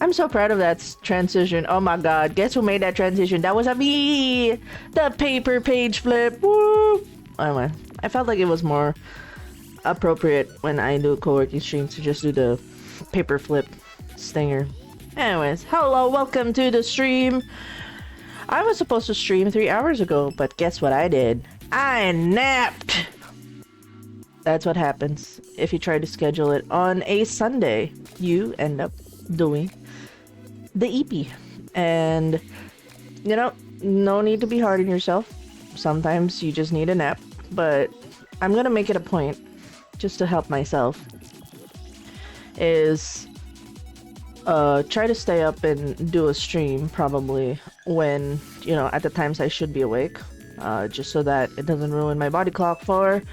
I'm so proud of that transition. Oh my god, guess who made that transition? That was a me! The paper page flip! Woo! Anyway, I felt like it was more appropriate when I do co-working streams to just do the paper flip stinger. Anyways, hello, welcome to the stream. I was supposed to stream 3 hours ago, but guess what I did? I napped! That's what happens if you try to schedule it on a Sunday. You end up doing the EP. And, you know, no need to be hard on yourself. Sometimes you just need a nap. But I'm gonna make it a point, just to help myself, is try to stay up and do a stream probably when, you know, at the times I should be awake. Just so that it doesn't ruin my body clock for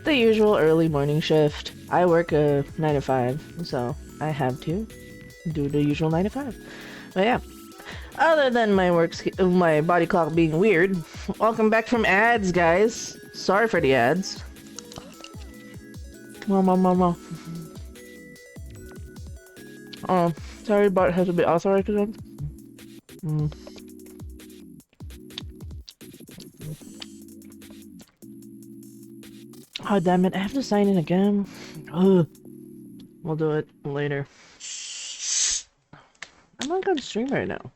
the usual early morning shift. I work a 9 to 5, so I have to do the usual 9 to 5. But yeah, other than my body clock being weird, welcome back from ads, guys. Sorry for the ads. Oh, sorry, but it has to be authorized again. Oh, damn it, I have to sign in again. Ugh. We'll do it later. I'm not gonna stream right now.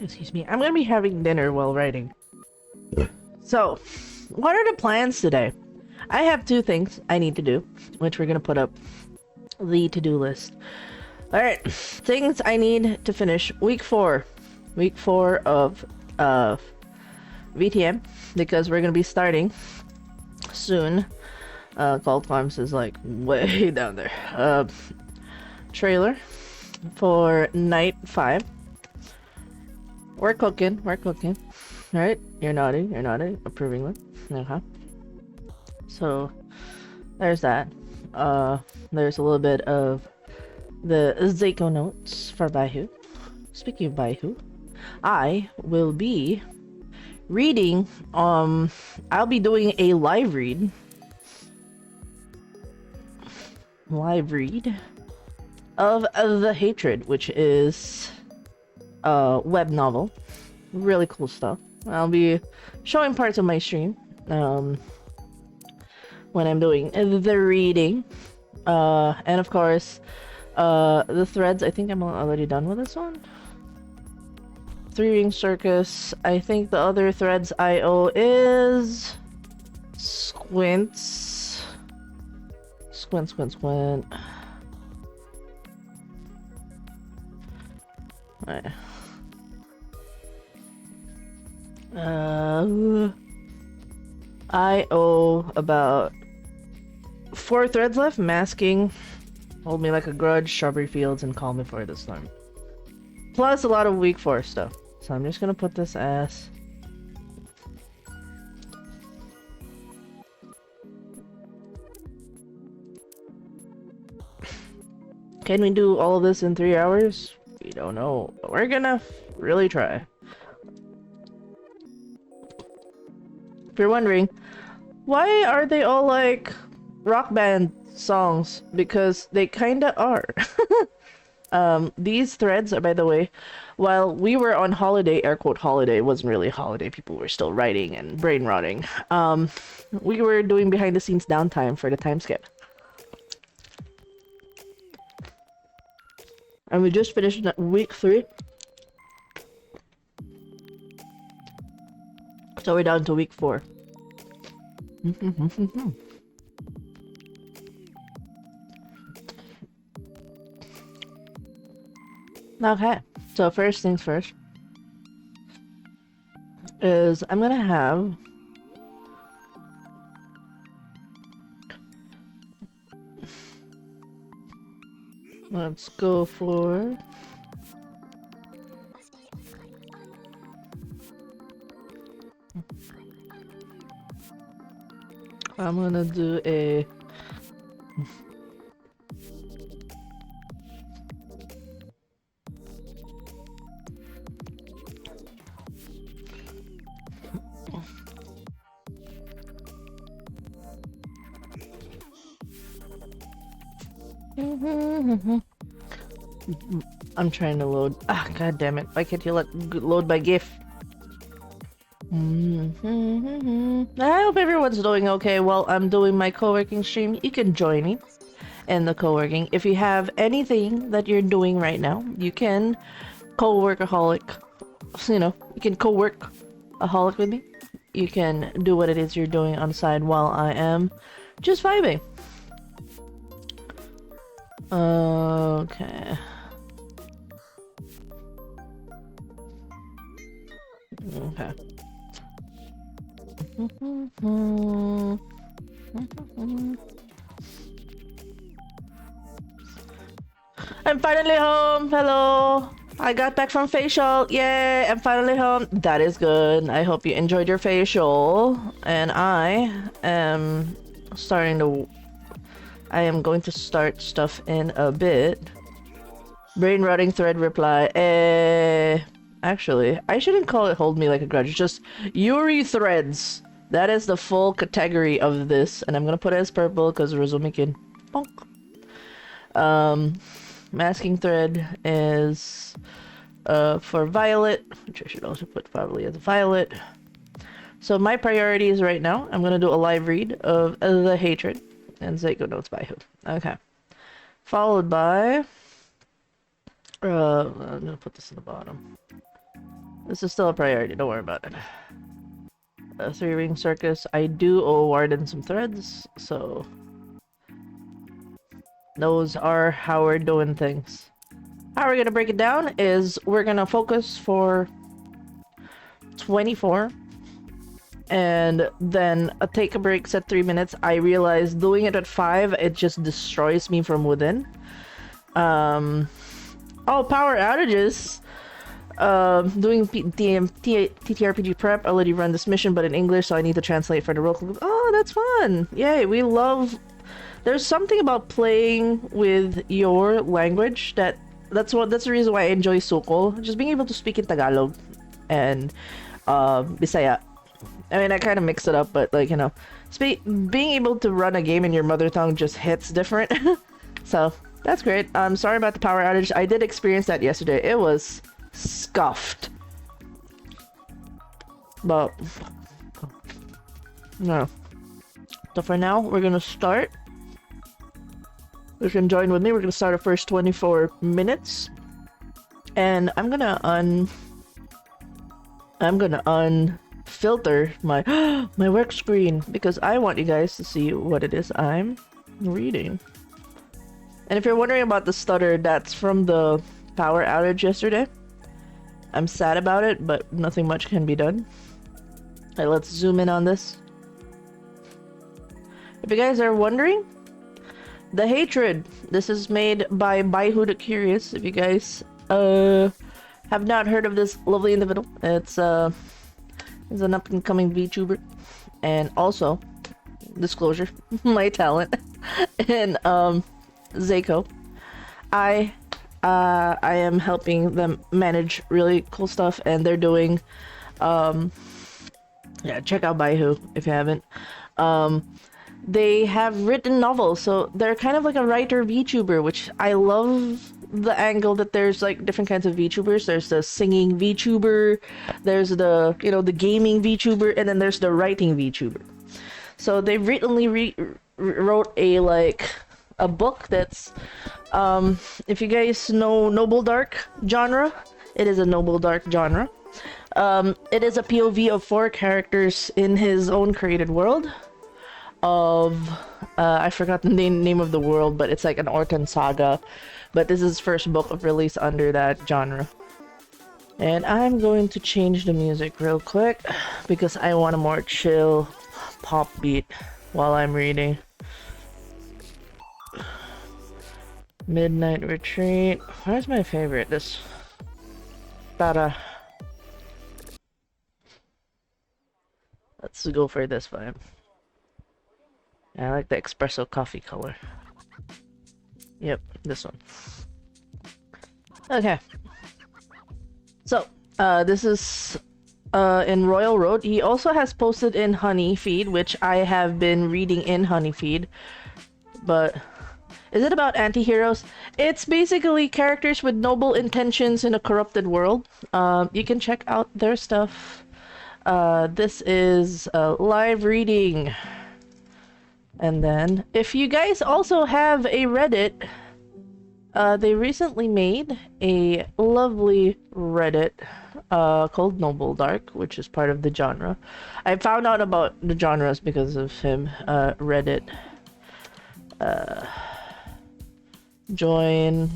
Excuse me. I'm gonna be having dinner while writing. So, what are the plans today? I have 2 things I need to do, which we're gonna put up the to-do list. Alright, things I need to finish week 4. Week 4 of VTM, because we're gonna be starting soon. Cold Farms is like way down there. Trailer for night 5. We're cooking. Right? You're nodding, approvingly. So, there's that. There's a little bit of the Zako notes for Baihu. Speaking of Baihu, I will be reading, I'll be doing a live read of The Hatred, which is a web novel. Really cool stuff. I'll be showing parts of my stream when I'm doing the reading, and of course the threads. I think I'm already done with this one. 3-Ring Circus. I think the other threads IO is Squint. Right. I owe about 4 threads left. Masking, Hold Me Like a Grudge, Strawberry Fields, and Calm Before the Storm. Plus a lot of week 4 stuff. So I'm just gonna put this as... Can we do all of this in 3 hours? We don't know, but we're gonna really try. If you're wondering, why are they all like rock band songs? Because they kinda are. These threads are, by the way, while we were on holiday, air quote holiday, it wasn't really a holiday, people were still writing and brain rotting. We were doing behind the scenes downtime for the time skip. And we just finished week 3. So we're down to week 4. Okay, so first things first is I'm gonna have let's go for I'm gonna do a I'm trying to load. Ah, god damn it. Why can't you load by GIF? I hope everyone's doing okay while I'm doing my co-working stream. You can join me in the co-working. If you have anything that you're doing right now, you can co-workaholic. You know, you can co-work-aholic with me. You can do what it is you're doing on the side while I am just vibing. Okay. Okay. I'm finally home. Hello. I got back from facial. Yay, I'm finally home. That is good. I hope you enjoyed your facial. And I am going to start stuff in a bit. Brain rotting thread reply. Actually, I shouldn't call it hold me like a grudge. It's just Yuri threads. That is the full category of this. And I'm gonna put it as purple because Rizumi can bonk. Masking thread is for violet, which I should also put probably as violet. So my priorities right now, I'm gonna do a live read of The Hatred and Seiko Notes by Who. Okay. Followed by I'm gonna put this in the bottom. This is still a priority, don't worry about it. Three Ring Circus. I do owe Warden some threads, so those are how we're doing things. How we're gonna break it down is we're gonna focus for 24 and then take a break, set 3 minutes. I realized doing it at 5, it just destroys me from within. Oh, power outages. Doing TTRPG prep. I already run this mission, but in English, so I need to translate for the role. Oh, that's fun! Yay, we love. There's something about playing with your language that's the reason why I enjoy Suko. Just being able to speak in Tagalog and Bisaya. I mean, I kind of mix it up, but like, you know, being able to run a game in your mother tongue just hits different. So that's great. I'm sorry about the power outage. I did experience that yesterday. It was scuffed. But no. So for now, we're gonna start. You can join with me. We're gonna start our first 24 minutes, and I'm gonna unfilter my my work screen because I want you guys to see what it is I'm reading. And if you're wondering about the stutter, that's from the power outage yesterday. I'm sad about it, but nothing much can be done. Alright, let's zoom in on this. If you guys are wondering, The Hatred. This is made by Who the Curious. If you guys have not heard of this lovely individual, it's an up-and-coming VTuber, and also disclosure, my talent in Seiko. I am helping them manage really cool stuff, and they're doing yeah, check out Who if you haven't. They have written novels, so they're kind of like a writer VTuber, which I love the angle that there's like different kinds of VTubers. There's the singing VTuber, there's the, you know, the gaming VTuber, and then there's the writing VTuber. So they recently wrote a book that's if you guys know Noble Dark genre, it is a Noble Dark genre. It is a POV of 4 characters in his own created world of I forgot the name of the world, but it's like an Orton saga, but this is his first book of release under that genre. And I'm going to change the music real quick because I want a more chill pop beat while I'm reading. Midnight Retreat. Where's my favorite? This Tara. Let's go for this vibe. I like the espresso coffee color. Yep, this one. Okay. So, this is in Royal Road. He also has posted in Honey Feed, which I have been reading in Honey Feed. But Is it about anti-heroes? It's basically characters with noble intentions in a corrupted world. You can check out their stuff. This is a live reading. And then, if you guys also have a Reddit, they recently made a lovely Reddit called Noble Dark, which is part of the genre. I found out about the genres because of him. Reddit. Join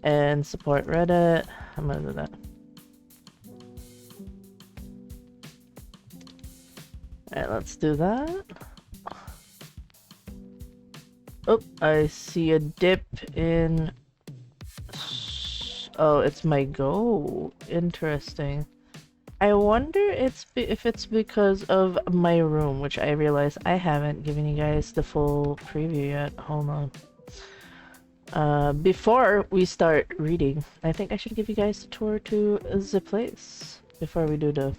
and support Reddit. I'm gonna do that. Alright, let's do that. Oh, I see a dip in... Oh, it's my go. Interesting. I wonder if it's because of my room, which I realize I haven't given you guys the full preview yet. Hold on. Before we start reading, I think I should give you guys a tour to the place before we do the...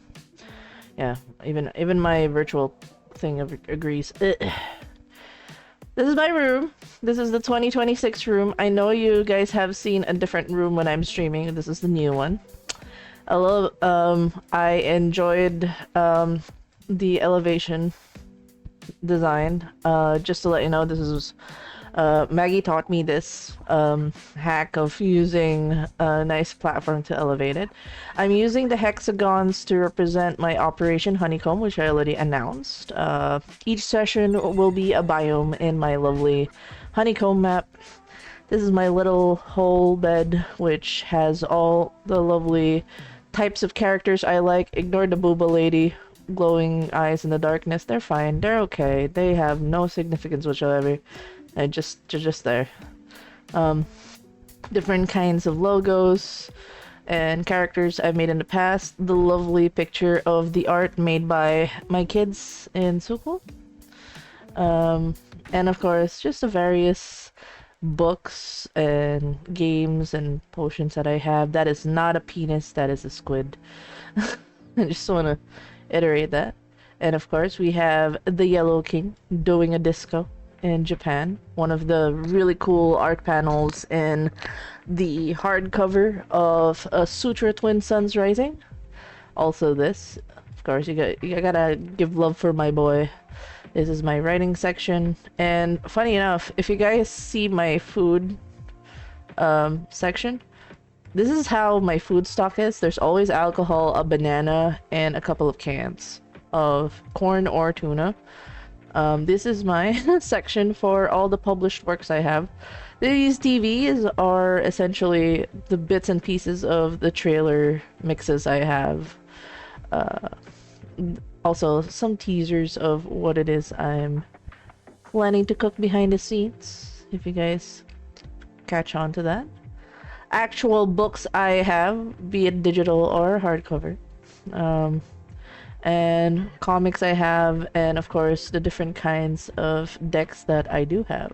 Yeah, even my virtual thing agrees. This is my room. This is the 2026 room. I know you guys have seen a different room when I'm streaming. This is the new one. I enjoyed the elevation design. Just to let you know, this is Maggie taught me this hack of using a nice platform to elevate it. I'm using the hexagons to represent my Operation Honeycomb, which I already announced. Each session will be a biome in my lovely honeycomb map. This is my little hole bed, which has all the lovely types of characters I like. Ignore the booba lady, glowing eyes in the darkness. They're fine. They're okay. They have no significance whatsoever. They're just there. Different kinds of logos and characters I've made in the past. The lovely picture of the art made by my kids in Suko. And of course, just the various books and games and potions that I have. That is not a penis, that is a squid. I just want to iterate that. And of course, we have the Yellow King doing a disco in Japan. One of the really cool art panels in the hardcover of Sutra Twin Suns Rising. Also this. Of course, you gotta give love for my boy. This is my writing section. And funny enough, if you guys see my food section, this is how my food stock is. There's always alcohol, a banana, and a couple of cans of corn or tuna. This is my section for all the published works I have. These TVs are essentially the bits and pieces of the trailer mixes I have. Also, some teasers of what it is I'm planning to cook behind the scenes, if you guys catch on to that. Actual books I have, be it digital or hardcover. And comics I have, and of course the different kinds of decks that I do have.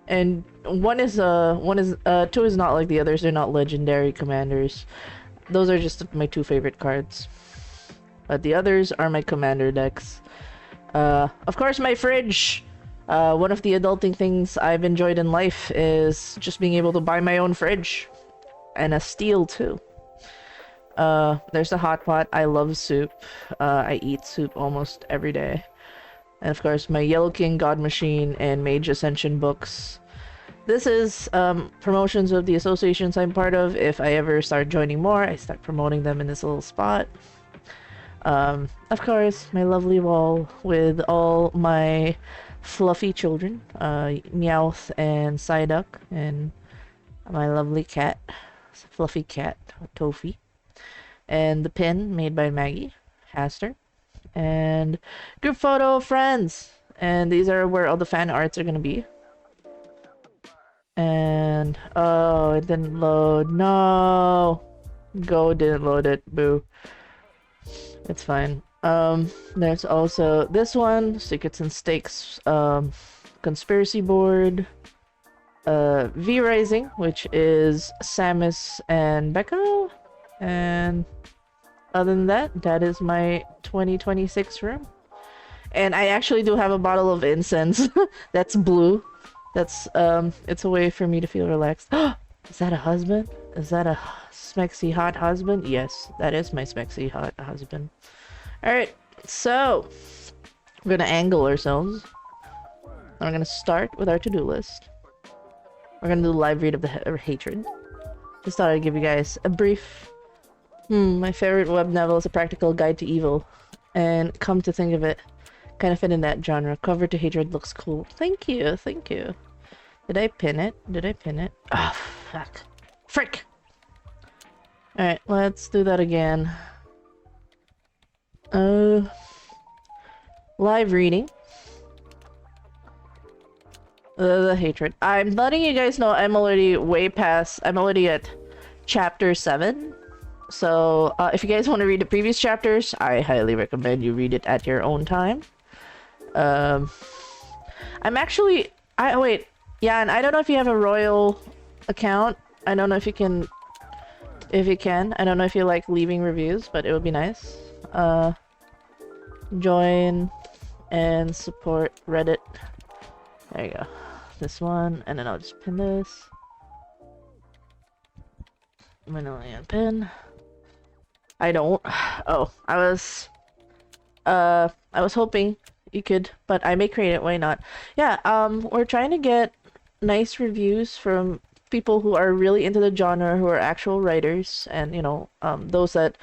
And two is not like the others. They're not legendary commanders. Those are just my two favorite cards. But the others are my commander decks. Of course, my fridge. One of the adulting things I've enjoyed in life is just being able to buy my own fridge. And a steel too. There's the hot pot. I love soup. I eat soup almost every day. And of course, my Yellow King, God Machine, and Mage Ascension books. This is promotions of the associations I'm part of. If I ever start joining more, I start promoting them in this little spot. Of course, my lovely wall with all my fluffy children, Meowth and Psyduck, and my lovely cat, fluffy cat, Tofi. And the pin made by Maggie Haster. And group photo of friends. And these are where all the fan arts are gonna be. And oh, it didn't load. No, Go didn't load it. Boo. It's fine. There's also this one, Secrets and Stakes, conspiracy board. V Rising, which is Samus and Becca. And other than that, that is my 2026 room. And I actually do have a bottle of incense that's blue. That's it's a way for me to feel relaxed. Is that a husband? Is that a smexy hot husband? Yes, that is my smexy hot husband. Alright, so we're gonna angle ourselves. And we're gonna start with our to-do list. We're gonna do the live read of the hatred. Just thought I'd give you guys a brief... my favorite web novel is A Practical Guide to Evil. And come to think of it, kind of fit in that genre. Cover to Hatred looks cool. Thank you, thank you. Did I pin it? Did I pin it? Ah, oh, fuck. Frick! Alright, let's do that again. Live reading. The hatred. I'm letting you guys know I'm already way past... I'm already at chapter 7. So, if you guys want to read the previous chapters, I highly recommend you read it at your own time. I'm actually... wait. Yeah, and I don't know if you have a royal account. I don't know if you can... If you can. I don't know if you like leaving reviews, but it would be nice. Join and support Reddit. There you go. This one, and then I'll just pin this. Manually unpin. I don't. Oh, I was hoping you could, but I may create it. Why not? Yeah. We're trying to get nice reviews from people who are really into the genre, who are actual writers, and you know, those that,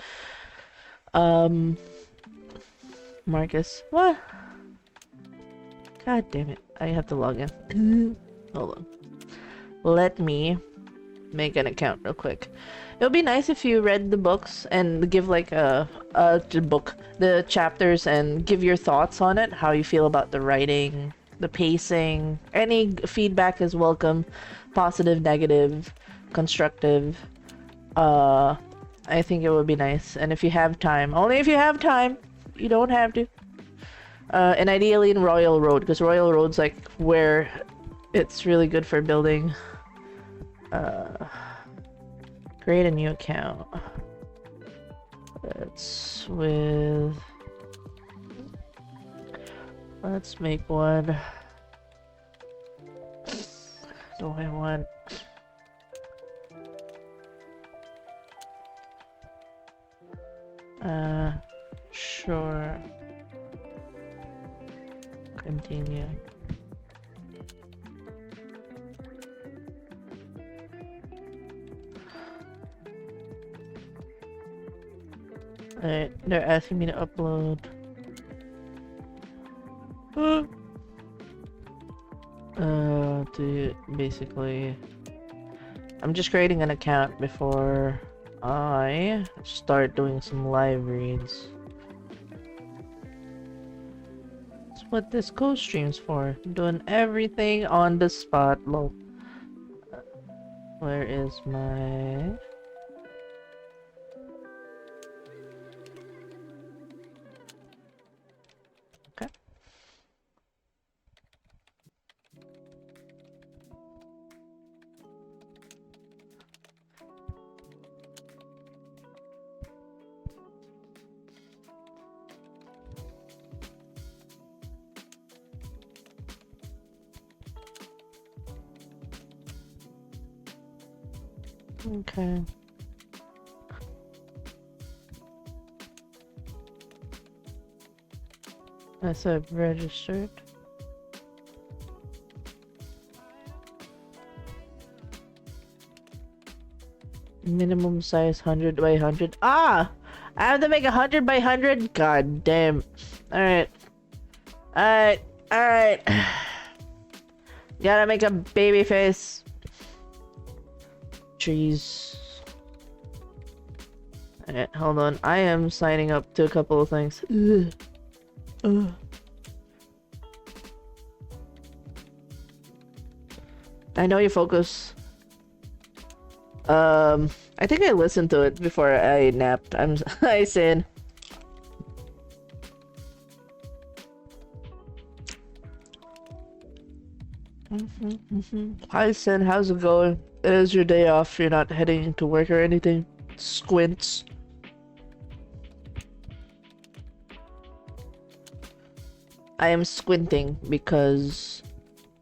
Marcus. What? God damn it. I have to log in. Hold on. Let me make an account real quick. It would be nice if you read the books and give like the chapters and give your thoughts on it, how you feel about the writing, the pacing. Any feedback is welcome. Positive, negative, constructive. I think it would be nice. And if you have time, only if you have time, you don't have to. And ideally in Royal Road, because Royal Road's like where it's really good for building. Create a new account. Let's make one. Do I want... Sure. Continue. Alright, they're asking me to upload. To basically... I'm just creating an account before I start doing some live reads. That's what this co-stream's for. I'm doing everything on the spot, lol. Where is my... Okay. Okay. That's I've registered. Minimum size 100 by 100. Ah! I have to make 100 by 100? God damn. Alright. Alright. Alright. Gotta make a baby face. Jeez. Alright, hold on. I am signing up to a couple of things. I know you focus. I think I listened to it before I napped. I said. Hi Sin, how's it going? It is your day off, you're not heading to work or anything? Squints. I am squinting because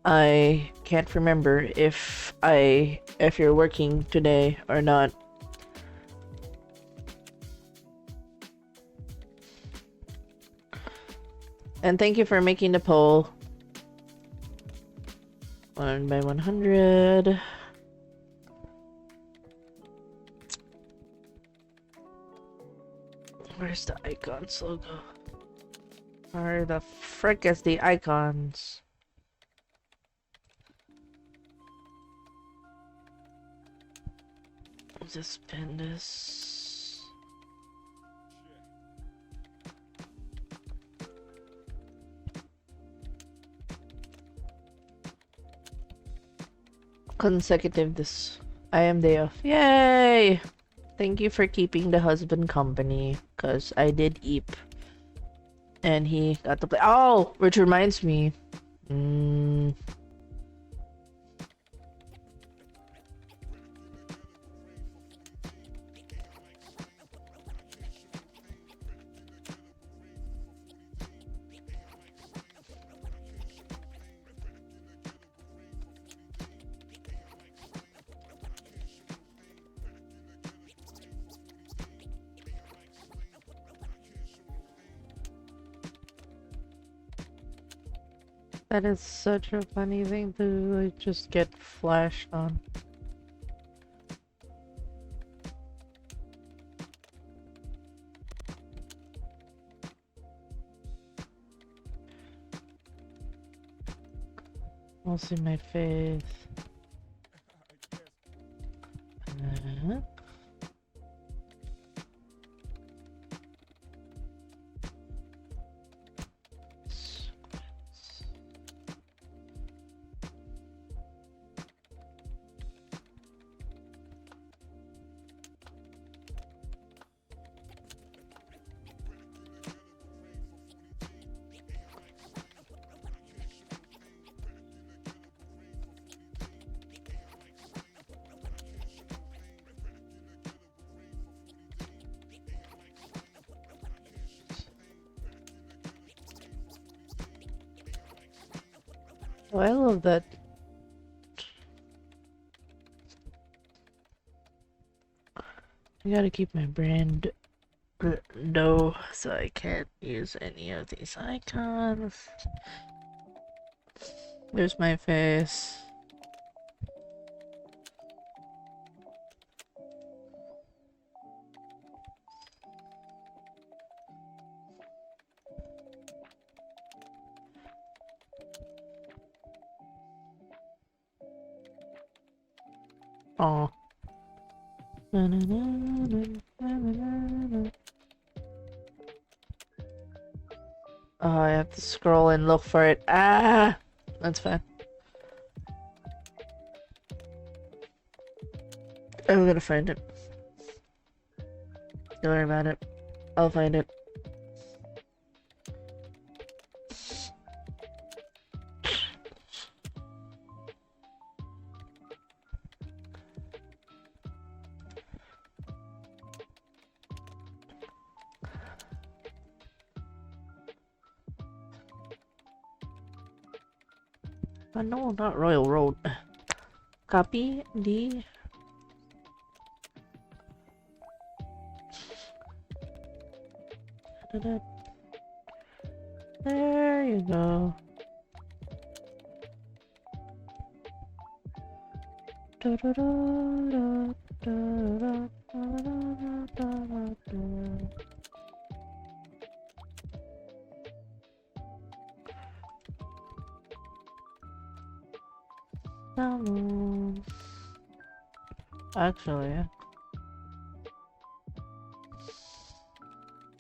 I can't remember if you're working today or not. And thank you for making the poll. 1 by 100. Where's the icons logo? Where the frick is the icons? Just pin this. Consecutive this. I am day off. Yay! Thank you for keeping the husband company, cause I did eep. And he got to play. Oh, which reminds me. That is such a funny thing to like, just get flashed on. I'll see my face. Oh, I love that. I gotta keep my brand no, so I can't use any of these icons. There's my face. Oh. Oh, I have to scroll and look for it. Ah! That's fine. I'm gonna find it. Don't worry about it. I'll find it. No, not Royal Road. Copy the... There you go. Actually,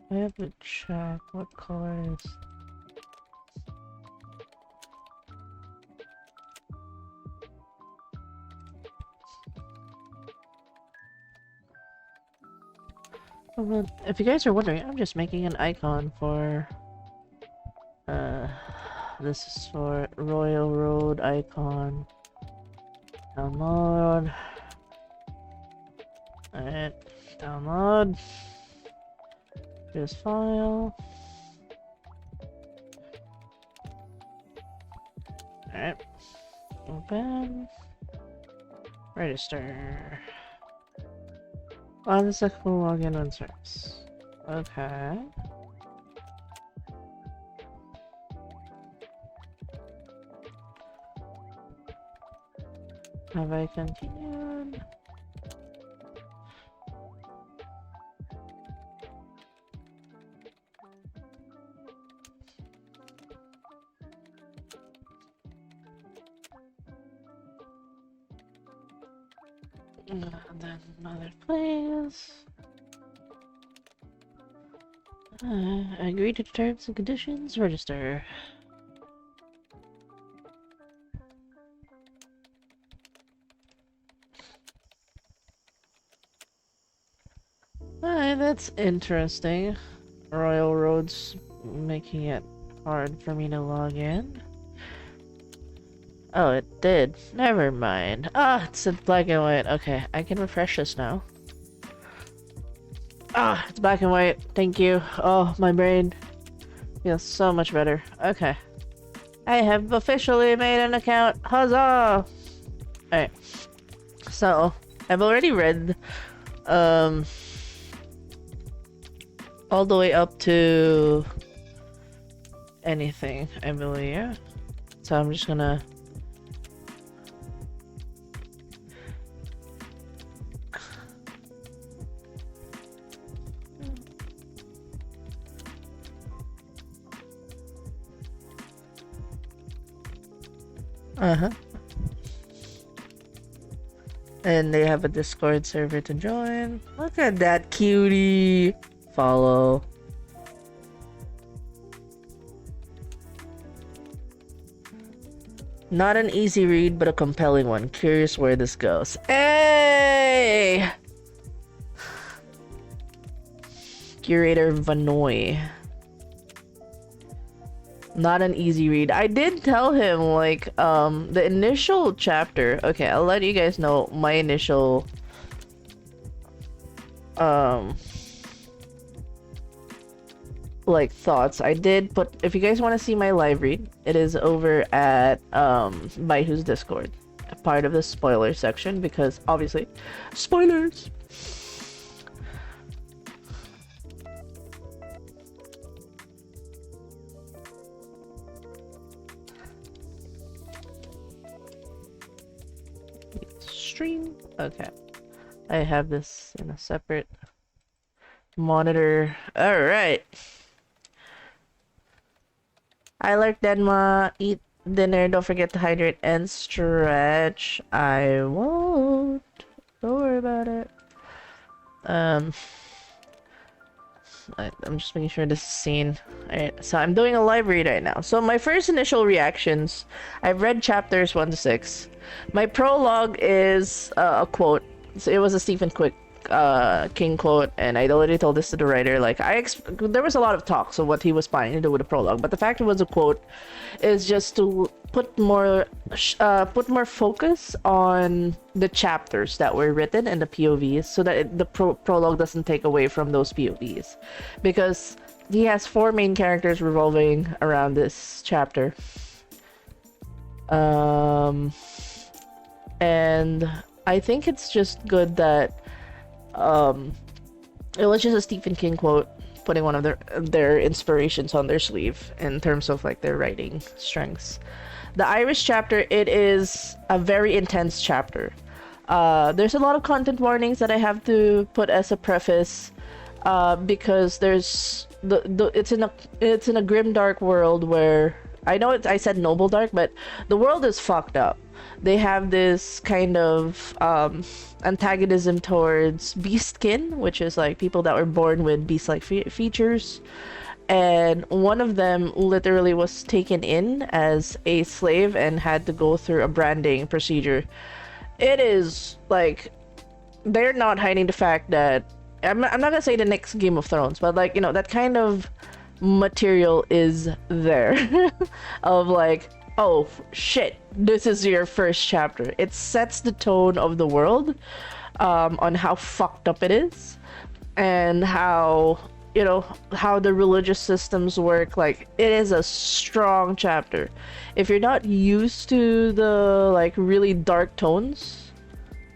I have to check what color is. Well, if you guys are wondering, I'm just making an icon for this is for Royal Road icon. Download. Alright, download. Here's file. Alright. Open. Register. Unsuccessful login on service. Okay. Have I continued? And then another place. Agree to terms and conditions. Register. Alright, that's interesting. Royal Road's making it hard for me to log in. Oh, it did. Never mind. Ah, it's in black and white. Okay, I can refresh this now. Ah, it's black and white. Thank you. Oh, my brain feels so much better. Okay. I have officially made an account. Huzzah! Alright. So, I've already read, all the way up to anything, I believe. So I'm just gonna and they have a Discord server to join. Look at that cutie! Follow. Not an easy read, but a compelling one. Curious where this goes. Hey! Curator Vanoy. Not an easy read. I did tell him, like, the initial chapter. Okay, I'll let you guys know my initial, like, thoughts. I did put, if you guys want to see my live read, it is over at, Baihu's Discord. Part of the spoiler section, because, obviously, spoilers! Stream. Okay. I have this in a separate monitor. Alright. I like Denma. Eat dinner. Don't forget to hydrate and stretch. I won't. Don't worry about it. I'm just making sure this is seen. Alright, so I'm doing a live read right now. So my first initial reactions, I've read chapters 1 to 6. My prologue is a quote. So it was a Stephen King quote, and I already told this to the writer. Like, there was a lot of talks of what he was planning to do with the prologue, but the fact it was a quote is just to put more focus on the chapters that were written and the POVs, so that the prologue doesn't take away from those POVs, because he has 4 main characters revolving around this chapter. And I think it's just good that it was just a Stephen King quote, putting one of their inspirations on their sleeve in terms of like their writing strengths. The Irish chapter, it is a very intense chapter. There's a lot of content warnings that I have to put as a preface, because there's it's in a grimdark world where I know I said noble dark, but the world is fucked up. They have this kind of antagonism towards beastkin, which is like people that were born with beast-like features. And one of them literally was taken in as a slave and had to go through a branding procedure. It is like, they're not hiding the fact that, I'm not gonna say the next Game of Thrones, but like, you know, that kind of material is there. Of like, oh shit, this is your first chapter. It sets the tone of the world, on how fucked up it is, and how you know, how the religious systems work. Like, it is a strong chapter. If you're not used to the like really dark tones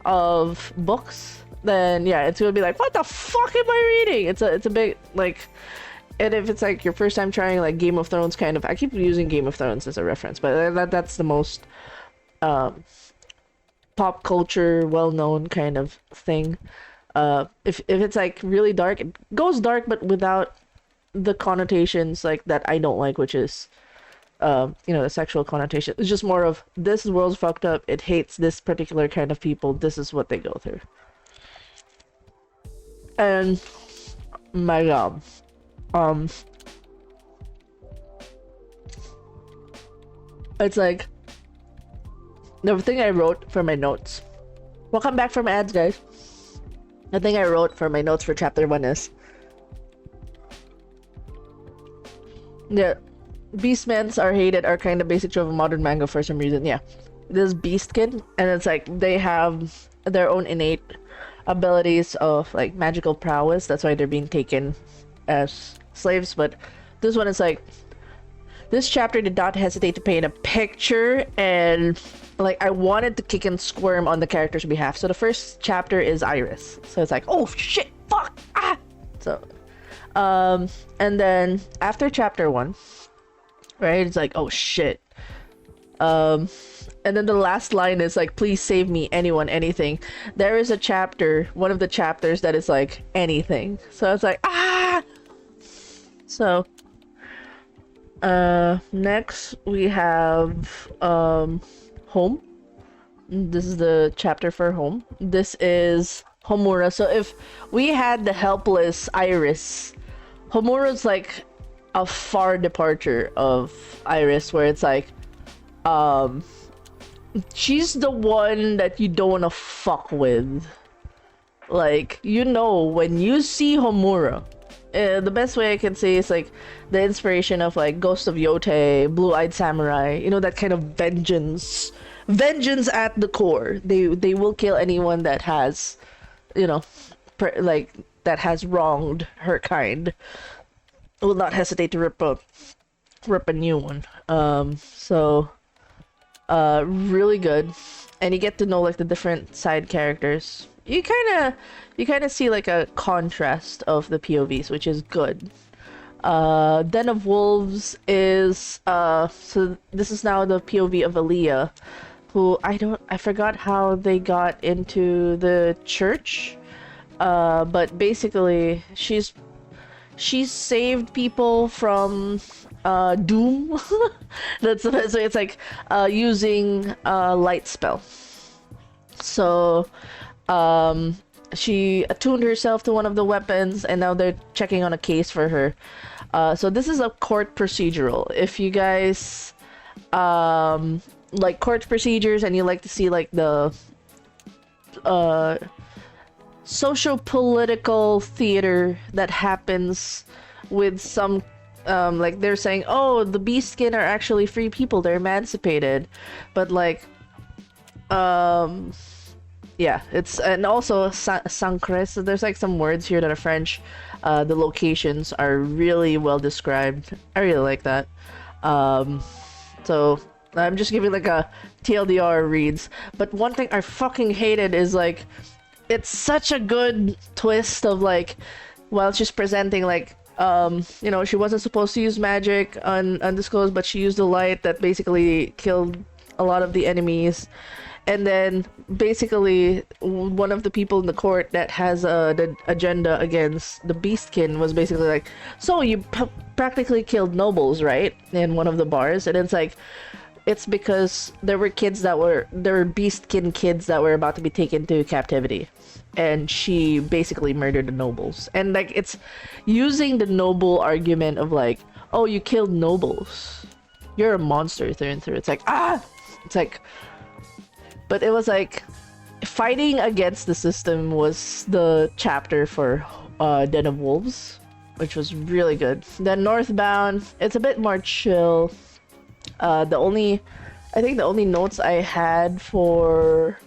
of books, then yeah, it's gonna be like, what the fuck am I reading? It's a bit like, and if it's like your first time trying like Game of Thrones kind of, I keep using Game of Thrones as a reference, but that's the most pop culture well-known kind of thing. If it's like really dark, it goes dark, but without the connotations like that I don't like, which is you know, the sexual connotation. It's just more of, this world's fucked up, it hates this particular kind of people, this is what they go through. And my god, it's like the thing I wrote for my notes. Welcome back from ads, guys. The thing I wrote for my notes for chapter 1 is, yeah, beastmen are hated are kind of basic to a modern manga for some reason. Yeah, this beastkin, and it's like they have their own innate abilities of like magical prowess. That's why they're being taken as slaves. But this one is like, this chapter did not hesitate to paint a picture, and like I wanted to kick and squirm on the character's behalf. So the first chapter is Iris. So it's like, oh shit, fuck, ah. So, and then after chapter 1, right? It's like, oh shit. And then the last line is like, please save me, anyone, anything. There is a chapter, one of the chapters that is like anything. So it's like, ah. So, next we have Home. This is the chapter for Home. This is Homura. So if we had the helpless Iris, Homura's like a far departure of Iris, where it's like, she's the one that you don't want to fuck with. Like, you know, when you see Homura, the best way I can say is like the inspiration of like Ghost of Yotei, Blue-Eyed Samurai, you know, that kind of vengeance at the core. They will kill anyone that has, you know, like that has wronged her kind. Will not hesitate to rip a new one. So really good, and you get to know like the different side characters. You kind of see like a contrast of the POVs, which is good. Den of Wolves is so this is now the POV of Aaliyah, who I forgot how they got into the church, but basically she's saved people from doom. That's so it's like using a light spell. So she attuned herself to one of the weapons, and now they're checking on a case for her. So this is a court procedural. If you guys like court procedures and you like to see like the socio-political theater that happens with some like they're saying, oh, the beastskin are actually free people, they're emancipated, but like yeah, it's, and also Sancres, so there's like some words here that are French. The locations are really well described. I really like that. So I'm just giving like a TLDR reads, but one thing I fucking hated is like, it's such a good twist of like, while she's presenting like, you know, she wasn't supposed to use magic on undisclosed, but she used a light that basically killed a lot of the enemies. And then basically one of the people in the court that has the agenda against the beastkin was basically like, so you practically killed nobles, right? In one of the bars. And it's like, it's because there were beastkin kids that were about to be taken to captivity, and she basically murdered the nobles. And like, it's using the noble argument of like, oh, you killed nobles, you're a monster through and through. It's like, ah, it's like, but it was like, fighting against the system was the chapter for Den of Wolves, which was really good. Then Northbound, it's a bit more chill. I think the only notes I had for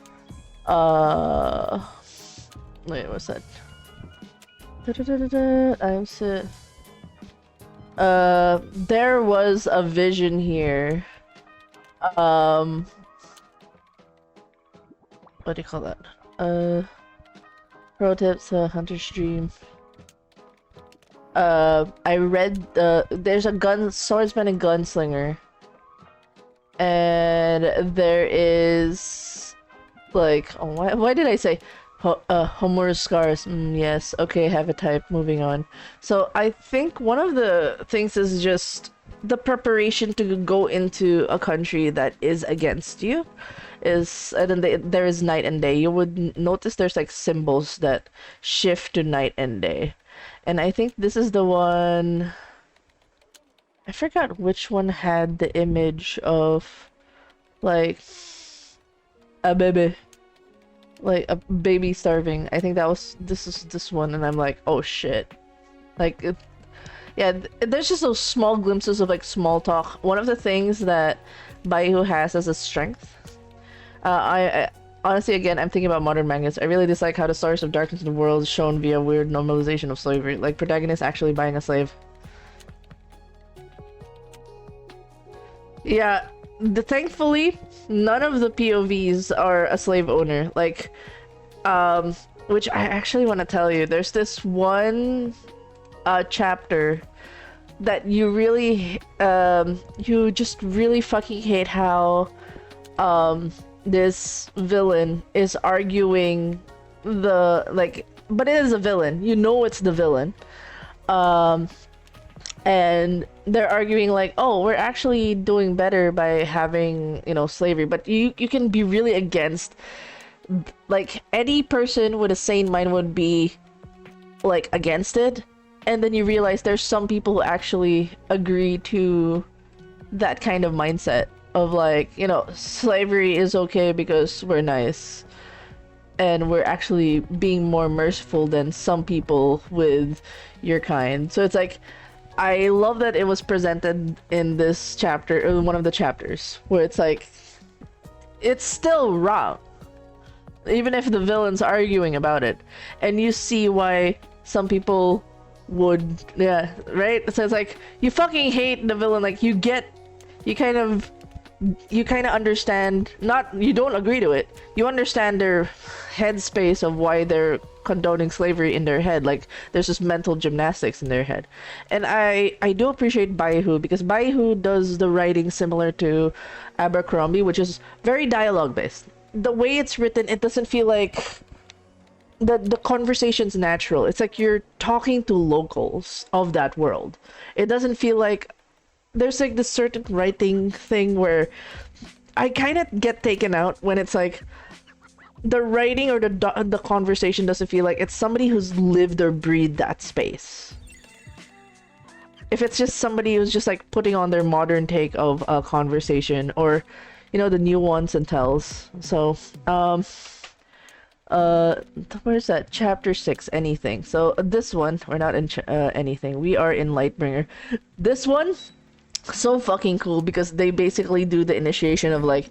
wait, what's that? I'm so... there was a vision here. What do you call that? Pro tips, Hunter's Dream. I read there's a swordsman and gunslinger. And there is like, oh, why did I say Homer's scars? Yes, okay, have a type, moving on. So I think one of the things is just the preparation to go into a country that is against you is, and then there is night and day. You would notice there's like symbols that shift to night and day. And I think this is the one, I forgot which one had the image of like a baby. Like a baby starving. I think that was this one, and I'm like, oh shit. Like yeah, there's just those small glimpses of like small talk. One of the things that Baihu has as a strength. I honestly, again, I'm thinking about modern mangas. I really dislike how the source of darkness in the world is shown via weird normalization of slavery. Like protagonist actually buying a slave. Yeah, thankfully, none of the POVs are a slave owner. Like, which I actually want to tell you. There's this one chapter that you really, you just really fucking hate how, this villain is arguing but it is a villain. You know it's the villain. And they're arguing like, oh, we're actually doing better by having, you know, slavery. But you can be really against, like, any person with a sane mind would be, like, against it. And then you realize there's some people who actually agree to that kind of mindset of like, you know, slavery is okay because we're nice. And we're actually being more merciful than some people with your kind. So it's like, I love that it was presented in this chapter, or one of the chapters, where it's like, it's still wrong. Even if the villain's arguing about it. And you see why some people would, yeah, right? So it's like, you fucking hate the villain, like, you kind of understand, you don't agree to it, you understand their headspace of why they're condoning slavery in their head. Like, there's just mental gymnastics in their head. And I do appreciate Baihu, because Baihu does the writing similar to Abercrombie, which is very dialogue based. The way it's written, it doesn't feel like the conversation's natural. It's like you're talking to locals of that world. It doesn't feel like there's like this certain writing thing where I kind of get taken out when it's like the writing or the conversation doesn't feel like it's somebody who's lived or breathed that space. If it's just somebody who's just like putting on their modern take of a conversation, or, you know, the nuance and tells. So, where's that? Chapter 6, anything. So this one, we're not in anything. We are in Lightbringer. This one, so fucking cool, because they basically do the initiation of like,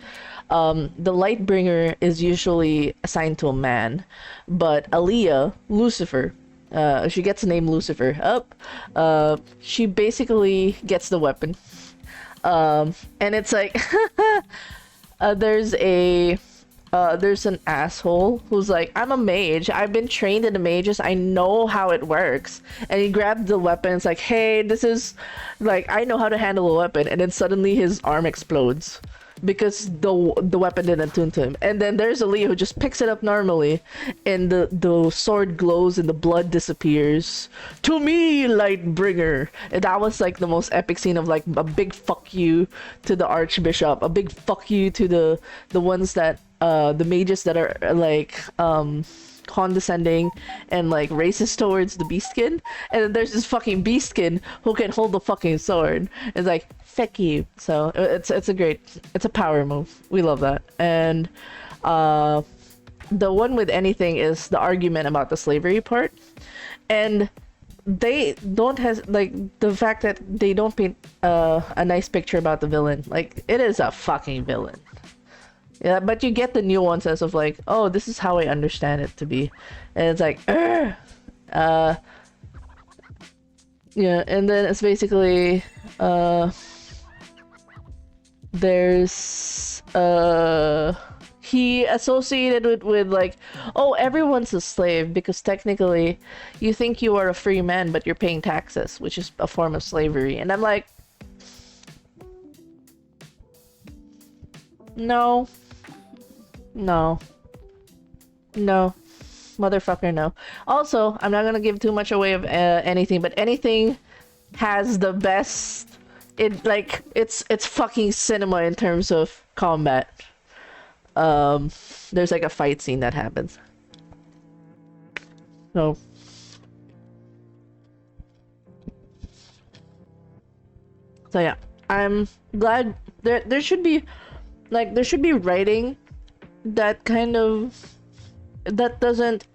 the Lightbringer is usually assigned to a man, but Aaliyah, Lucifer, she gets the name Lucifer up. She basically gets the weapon. And it's like, there's an asshole who's like, I'm a mage, I've been trained in the mages, I know how it works. And he grabbed the weapon, it's like, hey, this is, like, I know how to handle a weapon. And then suddenly his arm explodes because the weapon didn't attune to him. And then there's Aaliyah who just picks it up normally, and the sword glows and the blood disappears. To me, Lightbringer! And that was like the most epic scene of like a big fuck you to the Archbishop, a big fuck you to the ones that the mages that are like condescending and like racist towards the beastkin. And then there's this fucking beastkin who can hold the fucking sword. It's like, fuck you. So it's a power move. We love that. And the one with anything is the argument about the slavery part. And they don't have, like, the fact that they don't paint a nice picture about the villain. Like, it is a fucking villain. Yeah, but you get the nuances of like, oh, this is how I understand it to be. And it's like, Yeah, and then it's basically there's he associated with like, oh, everyone's a slave because technically you think you are a free man but you're paying taxes, which is a form of slavery. And I'm like, no, no, no, motherfucker, no. Also, I'm not gonna give too much away of anything, but anything has the best, it's fucking cinema in terms of combat. There's like a fight scene that happens. So yeah, I'm glad there should be writing that kind of that doesn't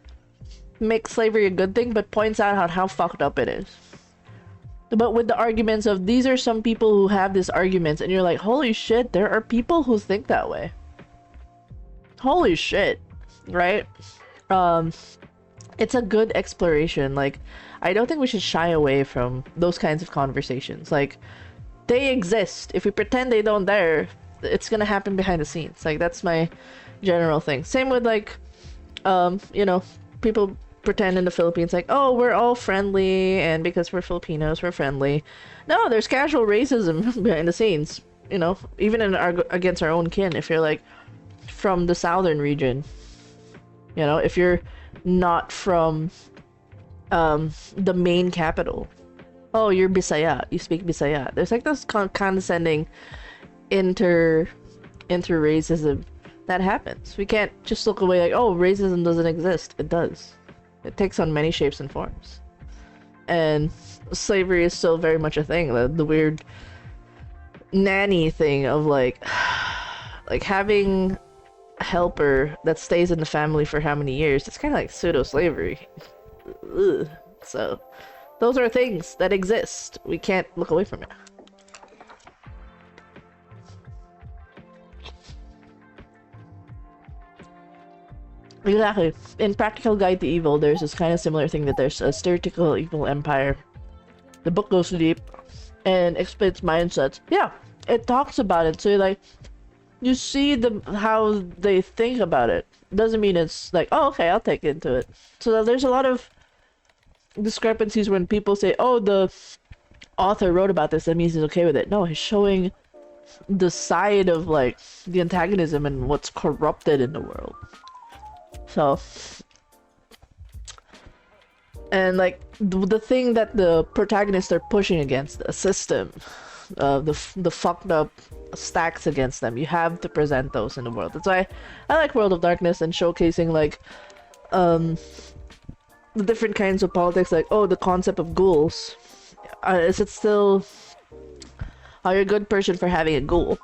make slavery a good thing but points out how fucked up it is. But with the arguments of these are some people who have these arguments and you're like, holy shit, there are people who think that way. Holy shit, right? It's a good exploration. Like, I don't think we should shy away from those kinds of conversations. Like, they exist. If we pretend they don't there, it's gonna happen behind the scenes. Like, that's my general thing. Same with like, you know, people pretend in the Philippines like, oh, we're all friendly and because we're Filipinos, we're friendly. No, there's casual racism behind the scenes. You know, even in against our own kin. If you're like from the southern region, you know, if you're not from the main capital, oh, you're Bisaya, you speak Bisaya. There's like this condescending inter racism that happens. We can't just look away like, oh, racism doesn't exist. It does. It takes on many shapes and forms. And slavery is still very much a thing. The weird nanny thing of like having a helper that stays in the family for how many years. It's kind of like pseudo-slavery. So those are things that exist. We can't look away from it. Exactly. In Practical Guide to Evil, there's this kind of similar thing that there's a stereotypical evil empire. The book goes deep and explains mindsets. Yeah, it talks about it. So you're like, you see how they think about it. Doesn't mean it's like, oh, okay, I'll take into it. So there's a lot of discrepancies when people say, oh, the author wrote about this, that means he's okay with it. No, he's showing the side of like the antagonism and what's corrupted in the world. So, and like the thing that the protagonists are pushing against, the system, the fucked up stacks against them, you have to present those in the world. That's why I like World of Darkness and showcasing like the different kinds of politics. Like, oh, the concept of ghouls. Is it still, are you a good person for having a ghoul?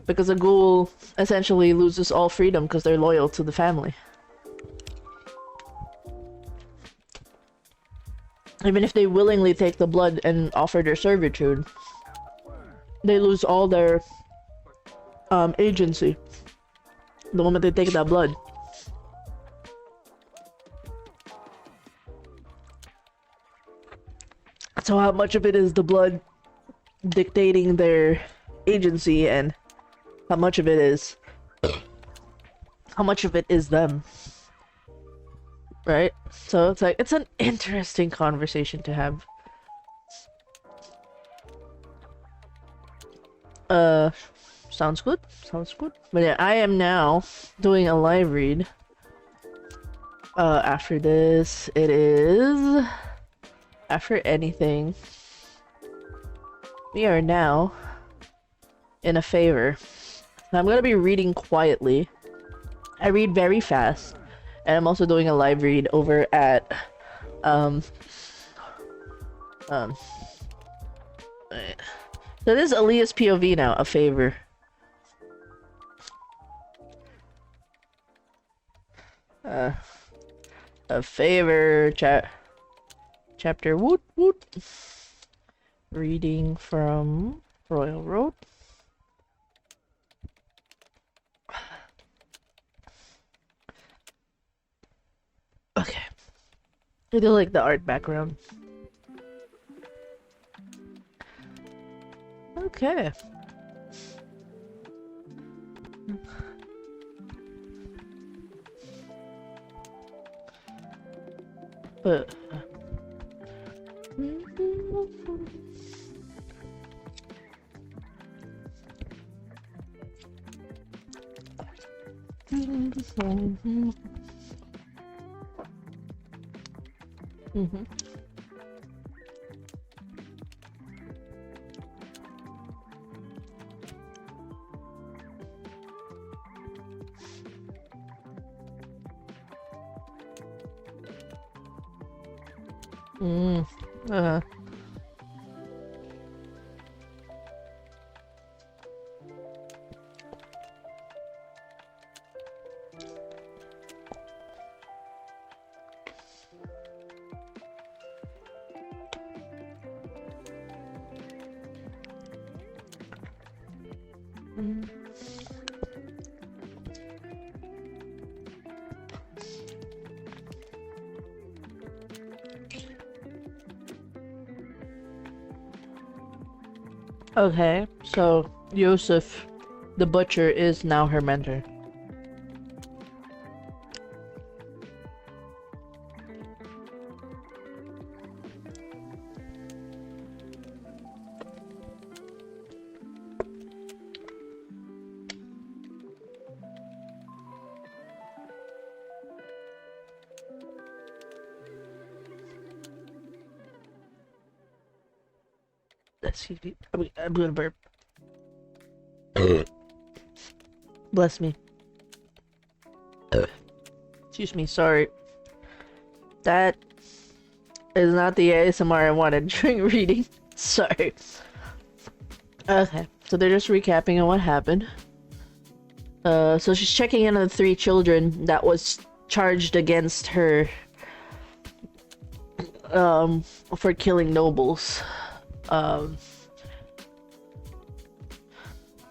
Because a ghoul essentially loses all freedom because they're loyal to the family. Even if they willingly take the blood and offer their servitude, they lose all their agency the moment they take that blood. So how much of it is the blood dictating their agency and how much of it is them, right? So it's like, it's an interesting conversation to have. Sounds good. But yeah, I am now doing a live read. After this, it is after anything, we are now in a favor. I'm gonna be reading quietly. I read very fast, and I'm also doing a live read over at so this is Aaliyah's POV now, a favor. A favor chapter woot woot. Reading from Royal Road. Okay. I do like the art background. Okay. But mm-hmm. Mm. Mm. Okay, so Yusuf, the butcher, is now her mentor. Excuse me. I'm gonna burp. Bless me. Excuse me, sorry. That is not the ASMR I wanted during reading. Sorry. Okay, so they're just recapping on what happened. So she's checking in on the 3 children that was charged against her, for killing nobles.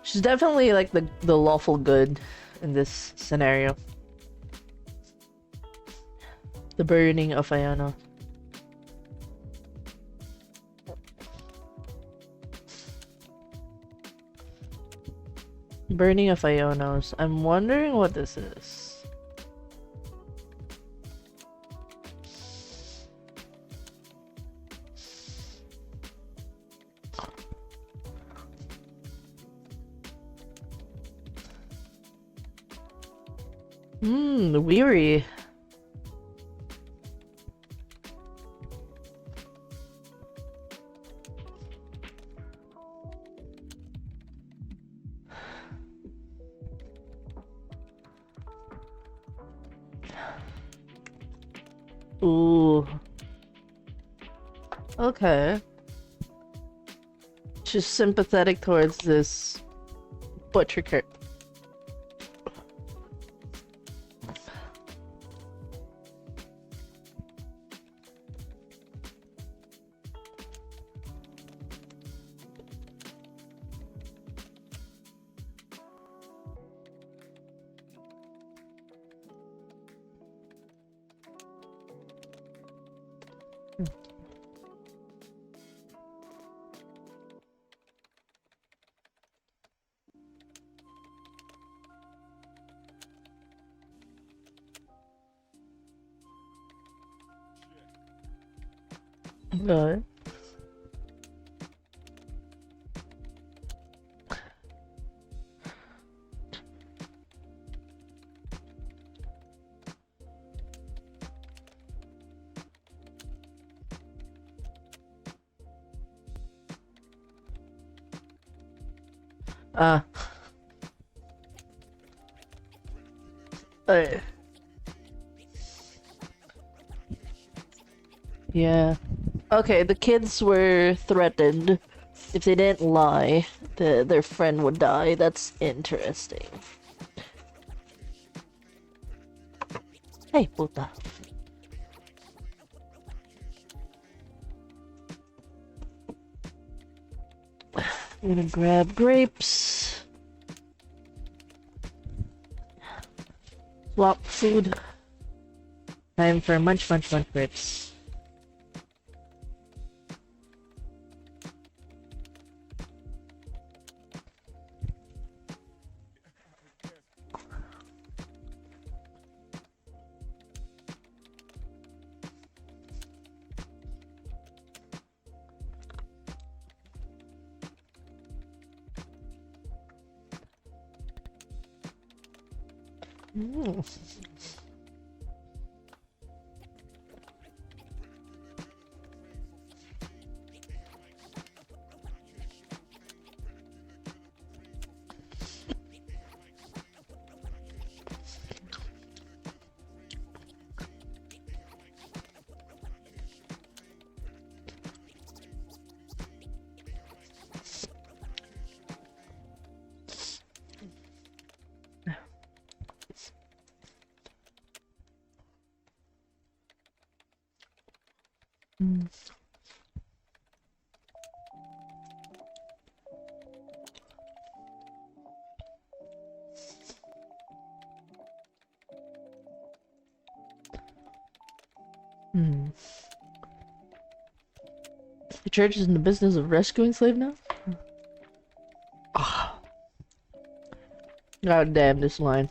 She's definitely like the lawful good in this scenario. The burning of Ayano. Burning of Ionos. I'm wondering what this is. Weary. Ooh. Okay. She's sympathetic towards this butcher character. Good. Uh. Yeah. Okay, the kids were threatened. If they didn't lie, their friend would die. That's interesting. Hey, puta. I'm gonna grab grapes. Swap food. Time for munch grapes. Mm. Mm. Hmm. The church is in the business of rescuing slave now? Ah. God damn this line.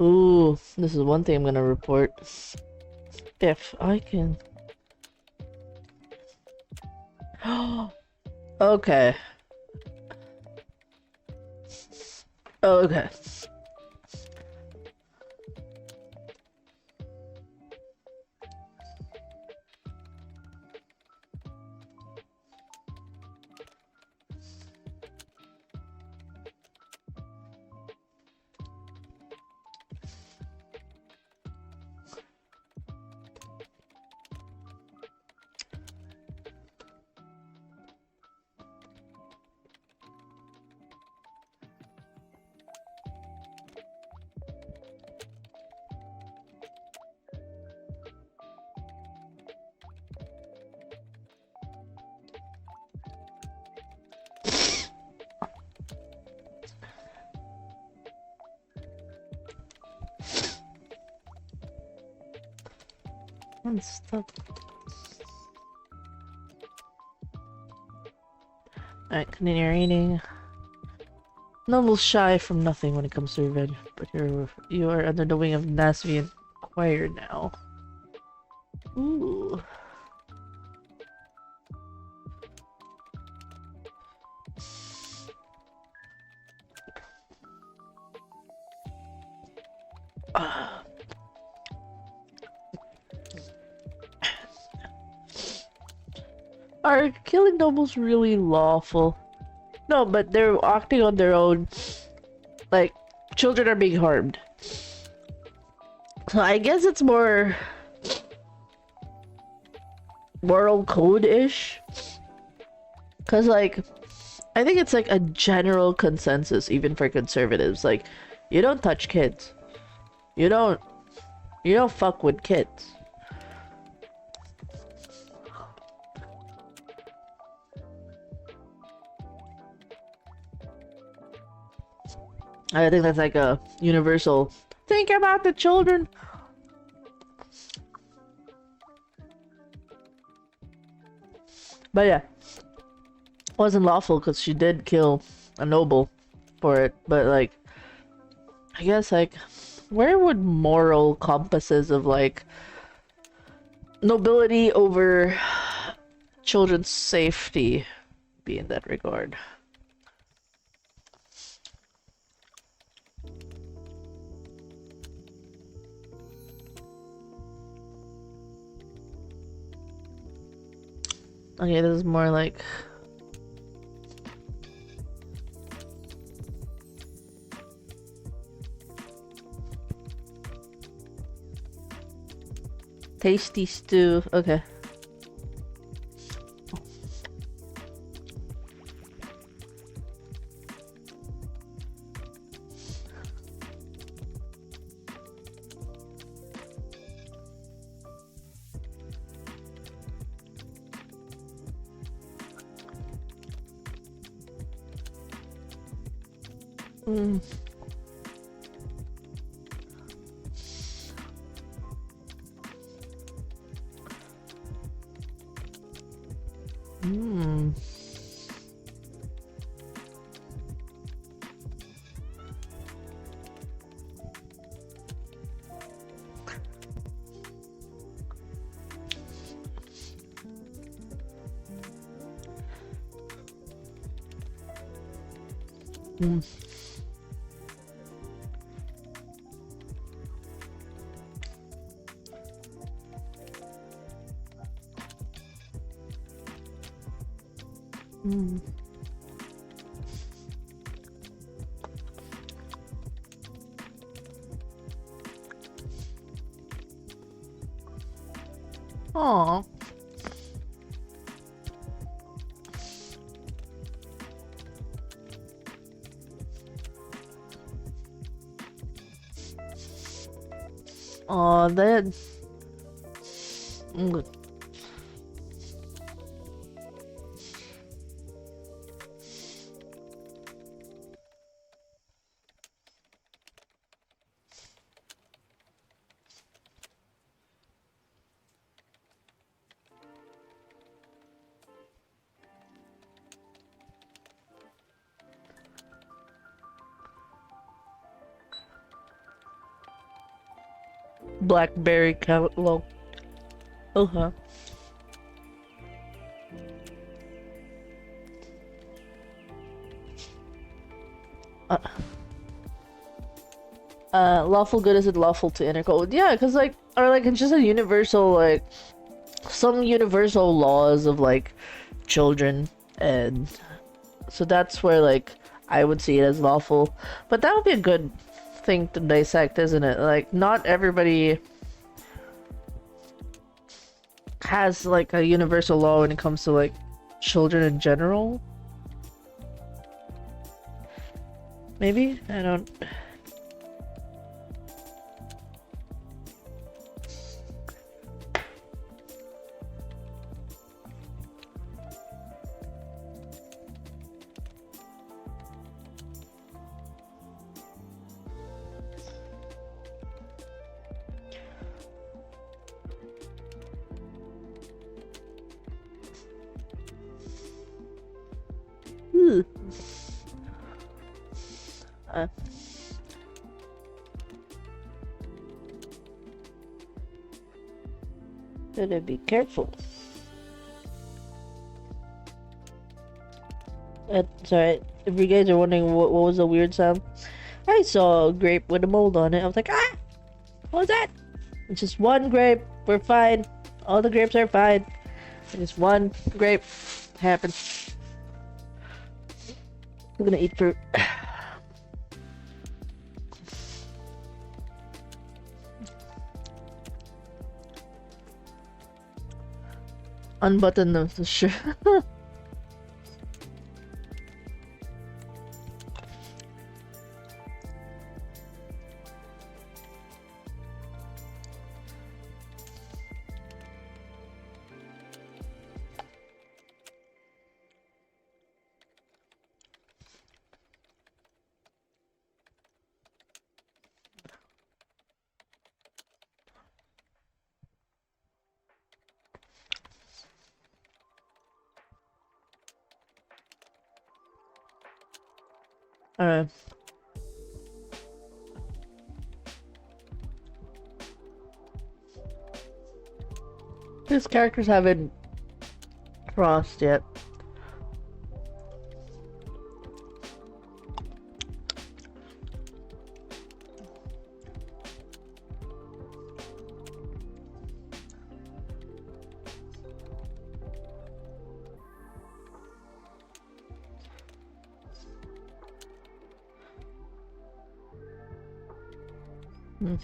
Ooh, this is one thing I'm gonna report. If I can... Okay. Okay. Stop. Alright, continue reading. Nobles shy from nothing when it comes to revenge, but you are under the wing of Nasvian choir now. Ooh. Are killing nobles really lawful? No, but they're acting on their own. Like, children are being harmed. So I guess it's more moral code-ish. Cause like, I think it's like a general consensus even for conservatives. Like, you don't touch kids. You don't fuck with kids. I think that's like a universal think about the children. But yeah, it wasn't lawful because she did kill a noble for it. But like, I guess like, where would moral compasses of like nobility over children's safety be in that regard? Okay, this is more like tasty stew. Okay. Mm. Mm. Mm. Mm. Aw. Aw, that... Mm. Blackberry catalog. Uh-huh. Lawful good is it lawful to intercode? Yeah, because like, or like it's just a universal, like, some universal laws of like children, and so that's where like I would see it as lawful. But that would be a good thing to dissect, isn't it? Like, not everybody has like a universal law when it comes to like children in general. Maybe? I don't... Ooh. Better be careful. That's alright. If you guys are wondering what was the weird sound, I saw a grape with a mold on it. I was like, ah! What was that? It's just one grape. We're fine. All the grapes are fine. Just one grape happened. I'm gonna eat fruit. Unbutton the shirt. Alright. These characters haven't crossed yet. Hmm.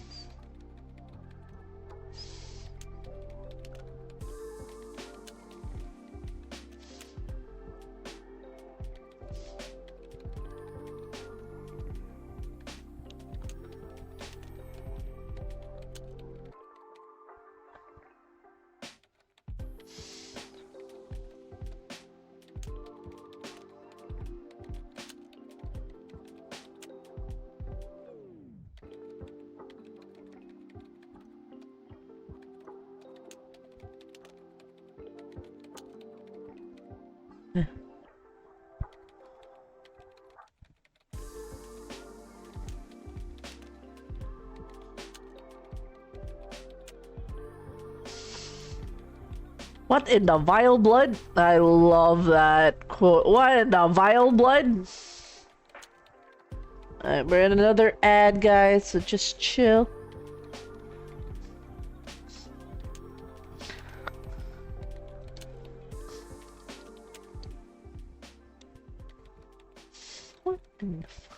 What in the vile blood? I love that quote. What in the vile blood? Alright, we're in another ad, guys, so just chill. What in the fuck?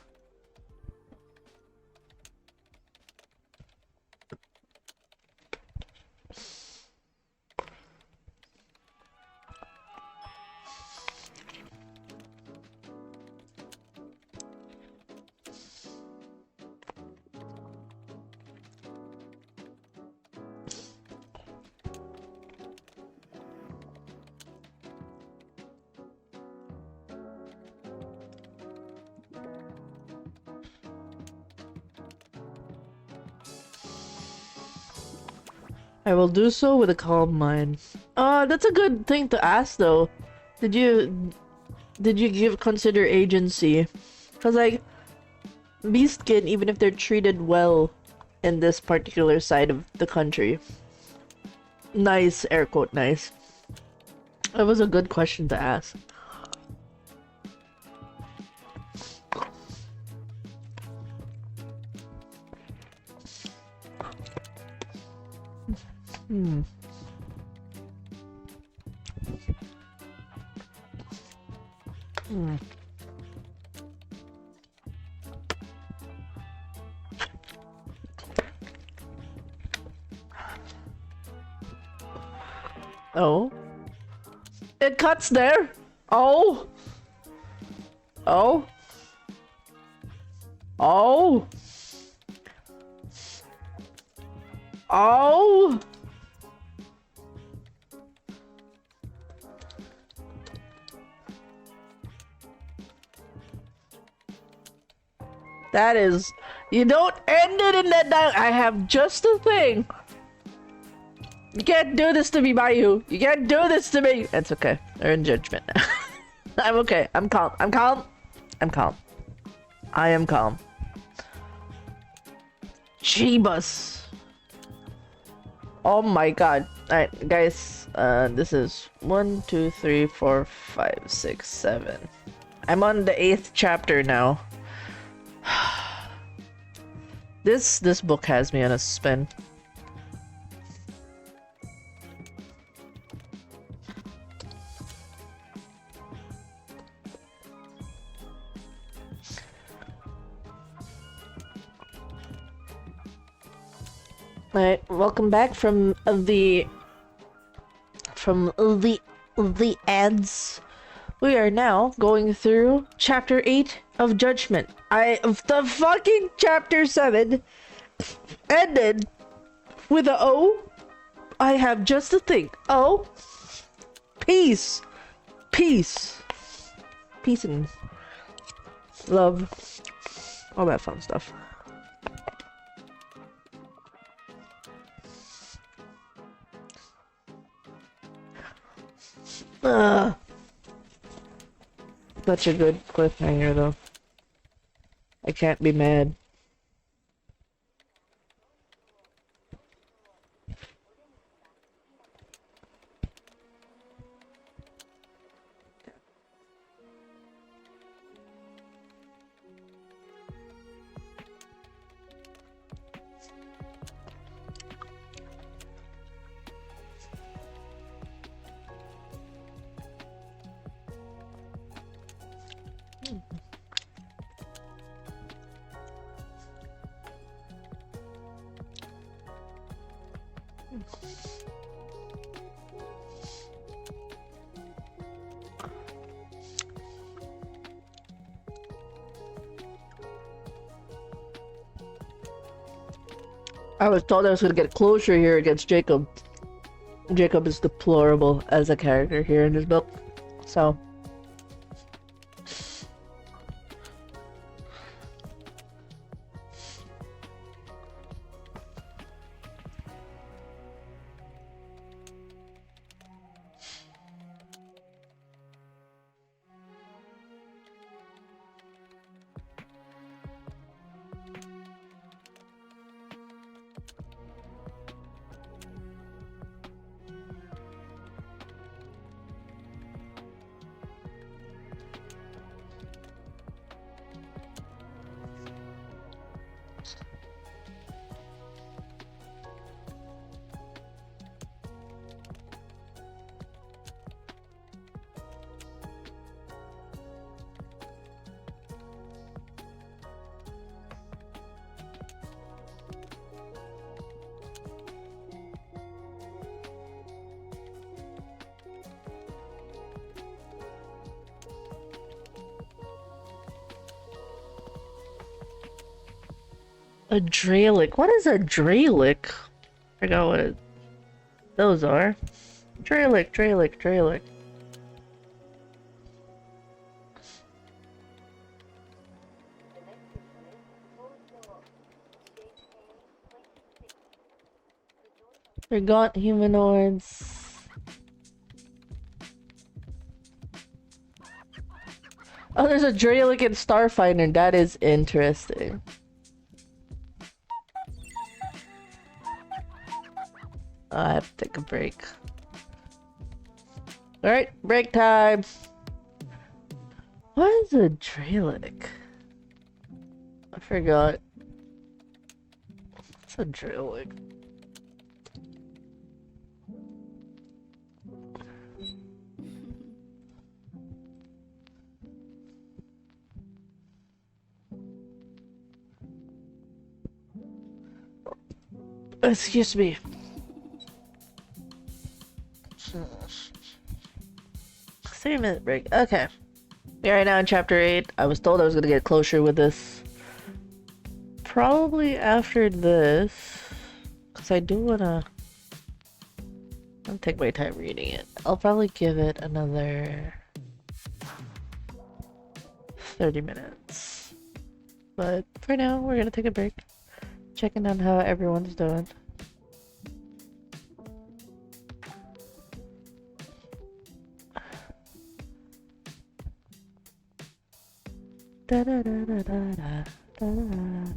I will do so with a calm mind. That's a good thing to ask, though. Did you consider agency? Cause like Beastkin, even if they're treated well in this particular side of the country, nice, air quote nice. That was a good question to ask. Hmm. Hmm. Oh. It cuts there. Oh. Oh. Oh. Oh. That is... You don't end it in that dialogue. I have just a thing. You can't do this to me, Mayu. You can't do this to me. It's okay. They're in judgment now. I'm okay. I'm calm. I'm calm. I'm calm. I am calm. Jeebus. Oh my god. Alright, guys. This is 1, 2, 3, 4, 5, 6, 7. I'm on the 8th chapter now. This book has me on a spin. Alright, welcome back from the ads. We are now going through chapter 8 of Judgment. The fucking chapter 7 ended with a O. I have just a thing. Oh, peace, peace, peace and love, all that fun stuff. Such a good cliffhanger, though. I can't be mad. I was told I was gonna get closure here against Jacob. Jacob is deplorable as a character here in this book, so... A Dralic. What is a Dralic? I forgot what those are. Dralic, Dralic, Dralic. They're gaunt humanoids. Oh, there's a Dralic and Starfinder. That is interesting. I have to take a break. Alright, break time. What is a Dralic? I forgot. What's a Dralic? Excuse me. 3-minute break. Okay. We are right now in chapter 8. I was told I was gonna get closure with this. Probably after this. Because I do wanna... I'll take my time reading it. I'll probably give it another... 30 minutes. But for now, we're gonna take a break. Checking on how everyone's doing. Da da da da da da da.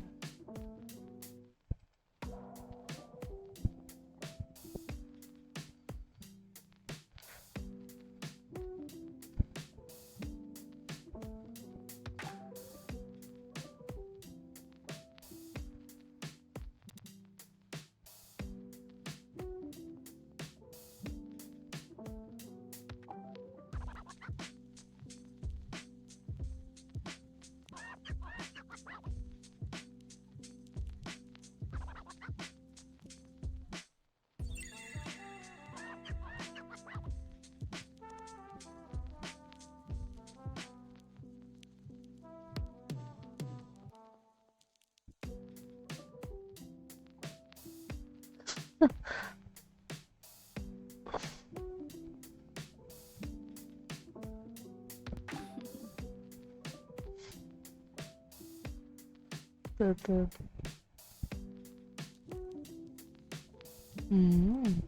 Mm.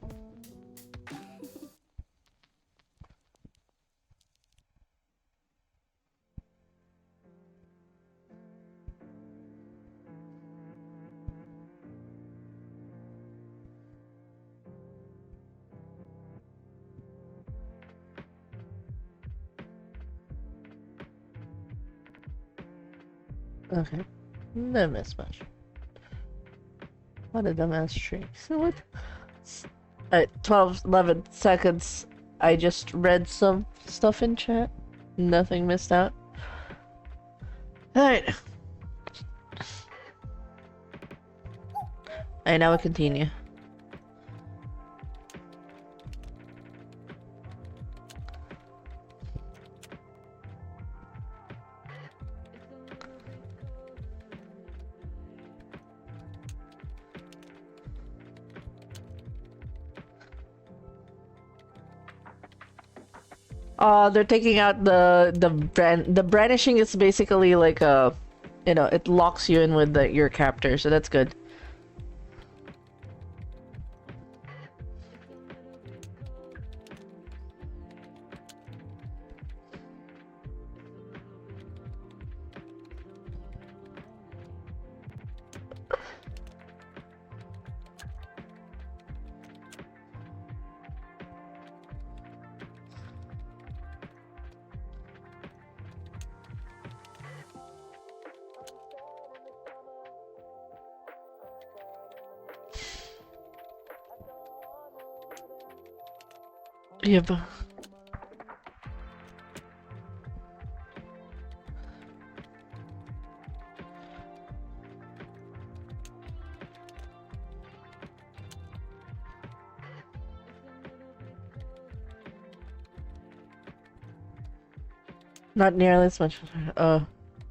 Okay. Didn't miss much. What a dumbass tree. So what? At 12, 11 seconds, I just read some stuff in chat. Nothing missed out. Alright. Alright, now we continue. They're taking out the brandishing is basically like a, you know, it locks you in with your captor, so that's good. Yeah, but not nearly as much. Oh,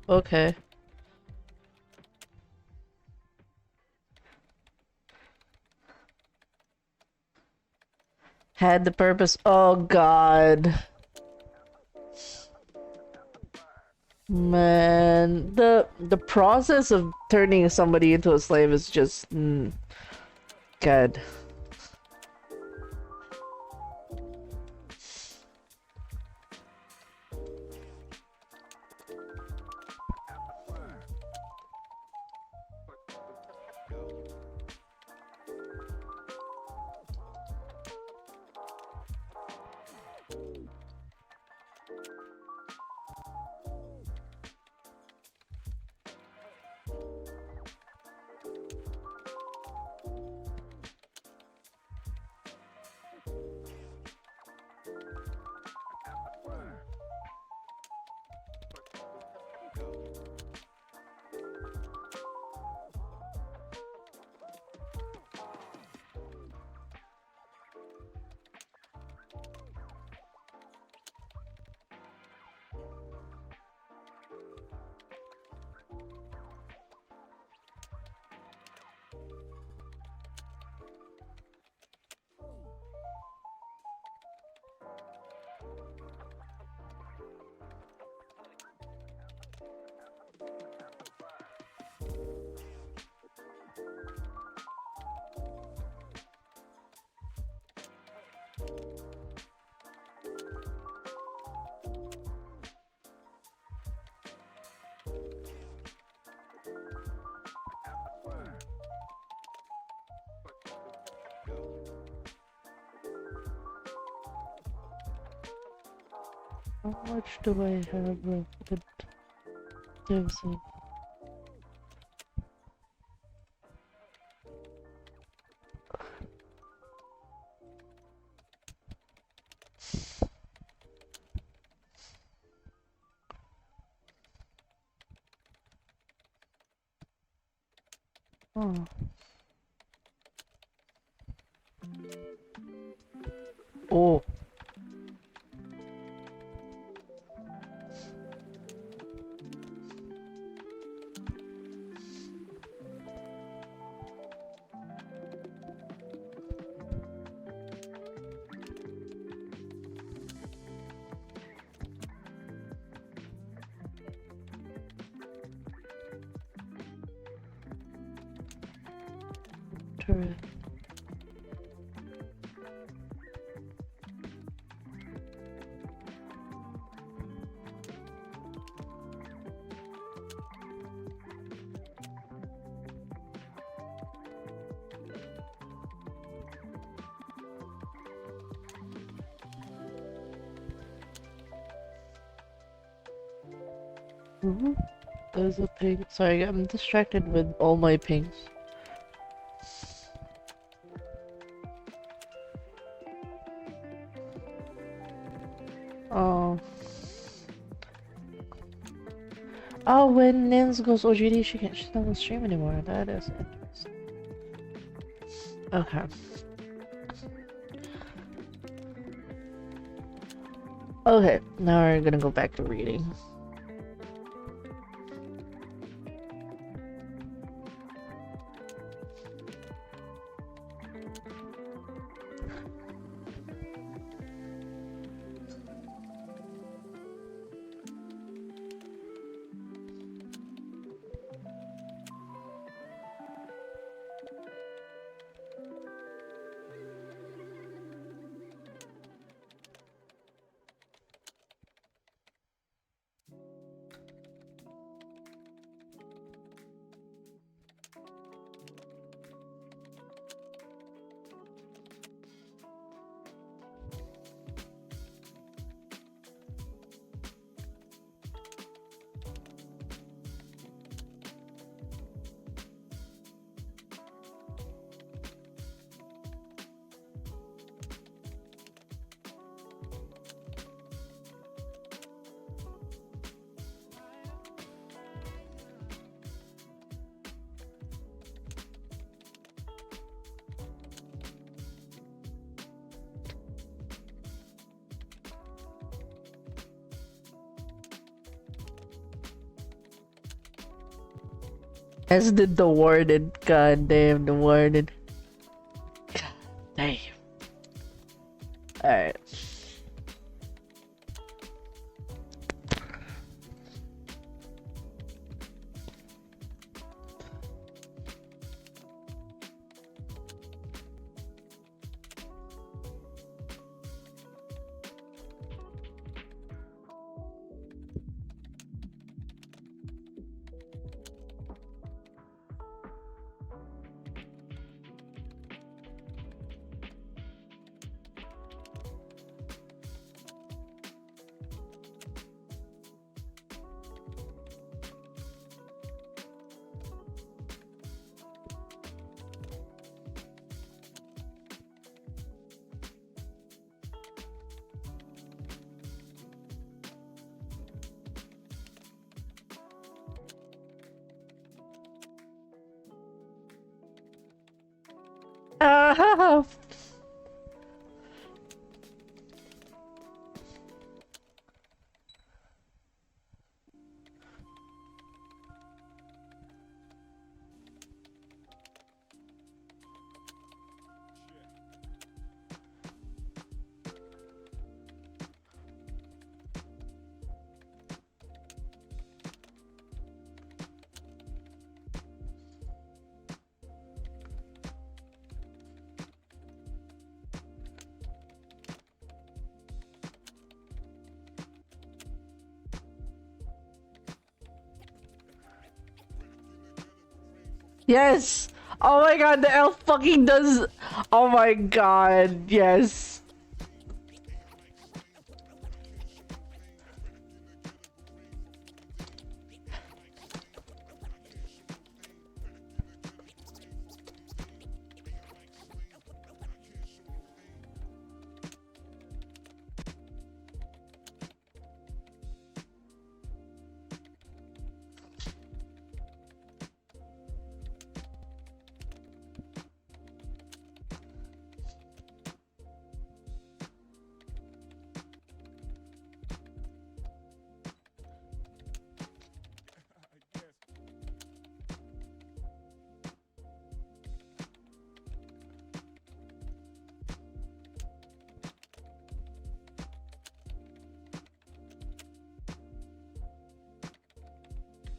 okay. Had the purpose. Oh God. Man, the process of turning somebody into a slave is just God. How much do I have left? There's a... Oh. Oh. Turret. There's a ping. Sorry, I'm distracted with all my pings. Oh. Oh, when Nins goes OGD, she's not on stream anymore. That is interesting. Okay. Okay, now we're gonna go back to reading. As did the warden. God damn, the warden. God damn. Alright. Uh, yes! Oh my god, the elf fucking does. Oh my god, yes.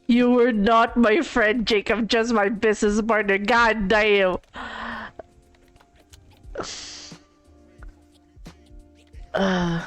You were not my friend, Jacob, just my business partner. God damn. Uh,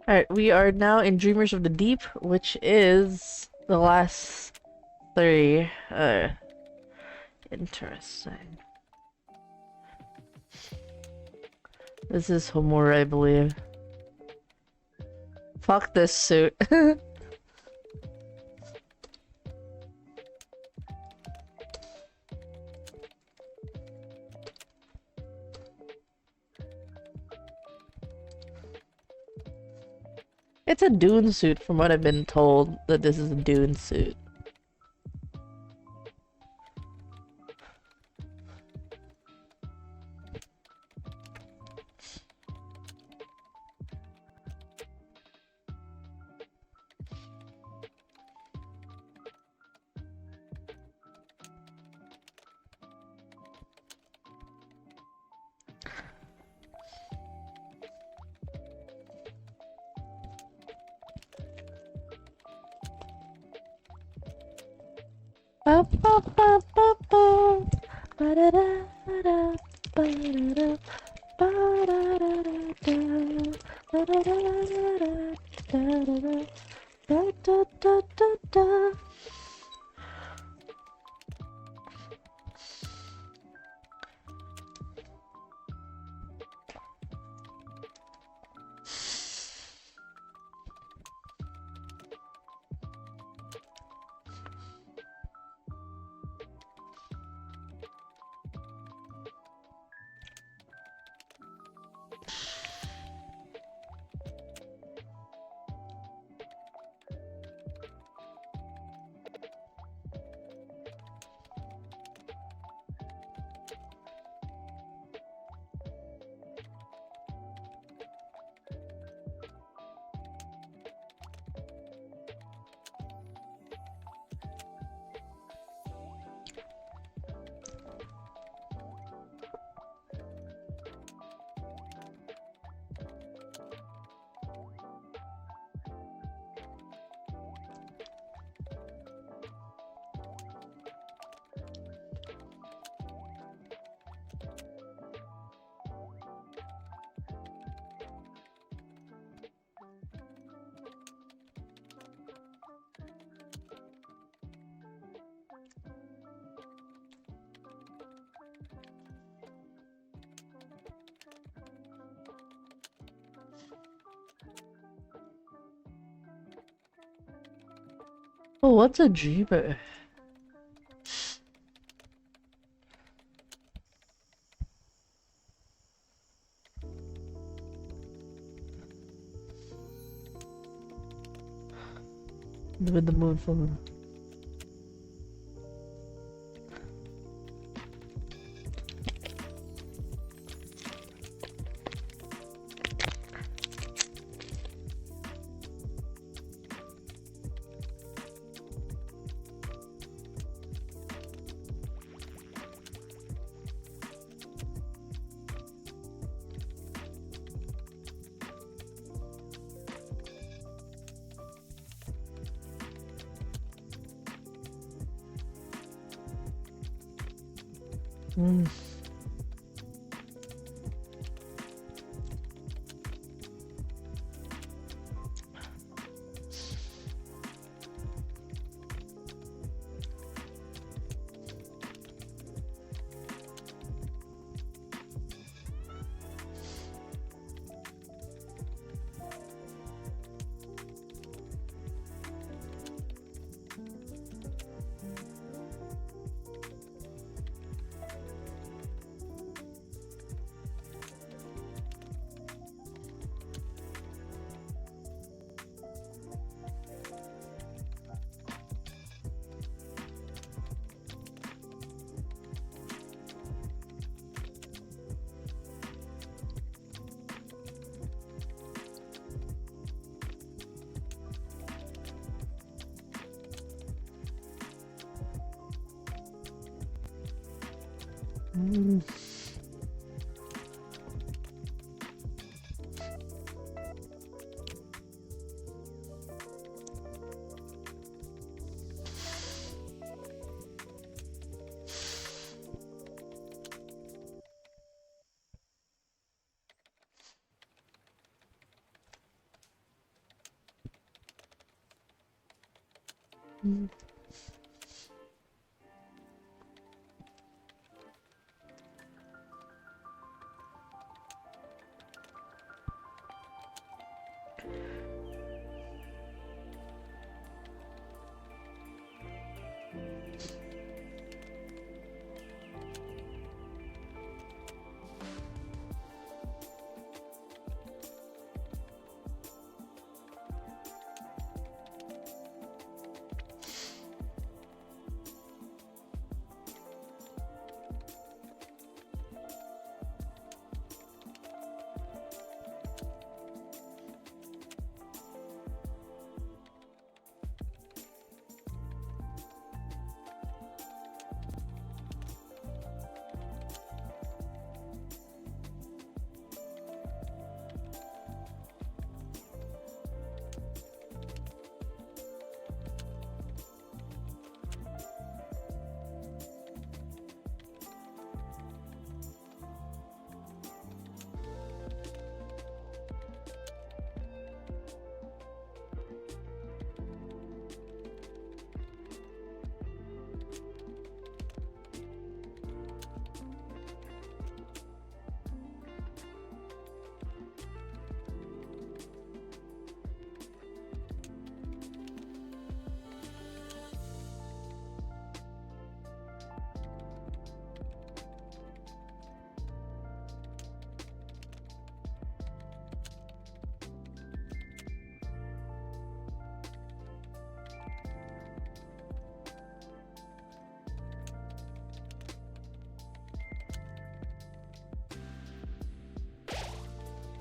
Alright, we are now in Dreamers of the Deep, which is the last three. Interesting. This is Homura, I believe. Fuck this suit. It's a Dune suit from what I've been told, that this is a Dune suit. Oh, what's a jeeber? With the moon full. Mm. Mm. Mm.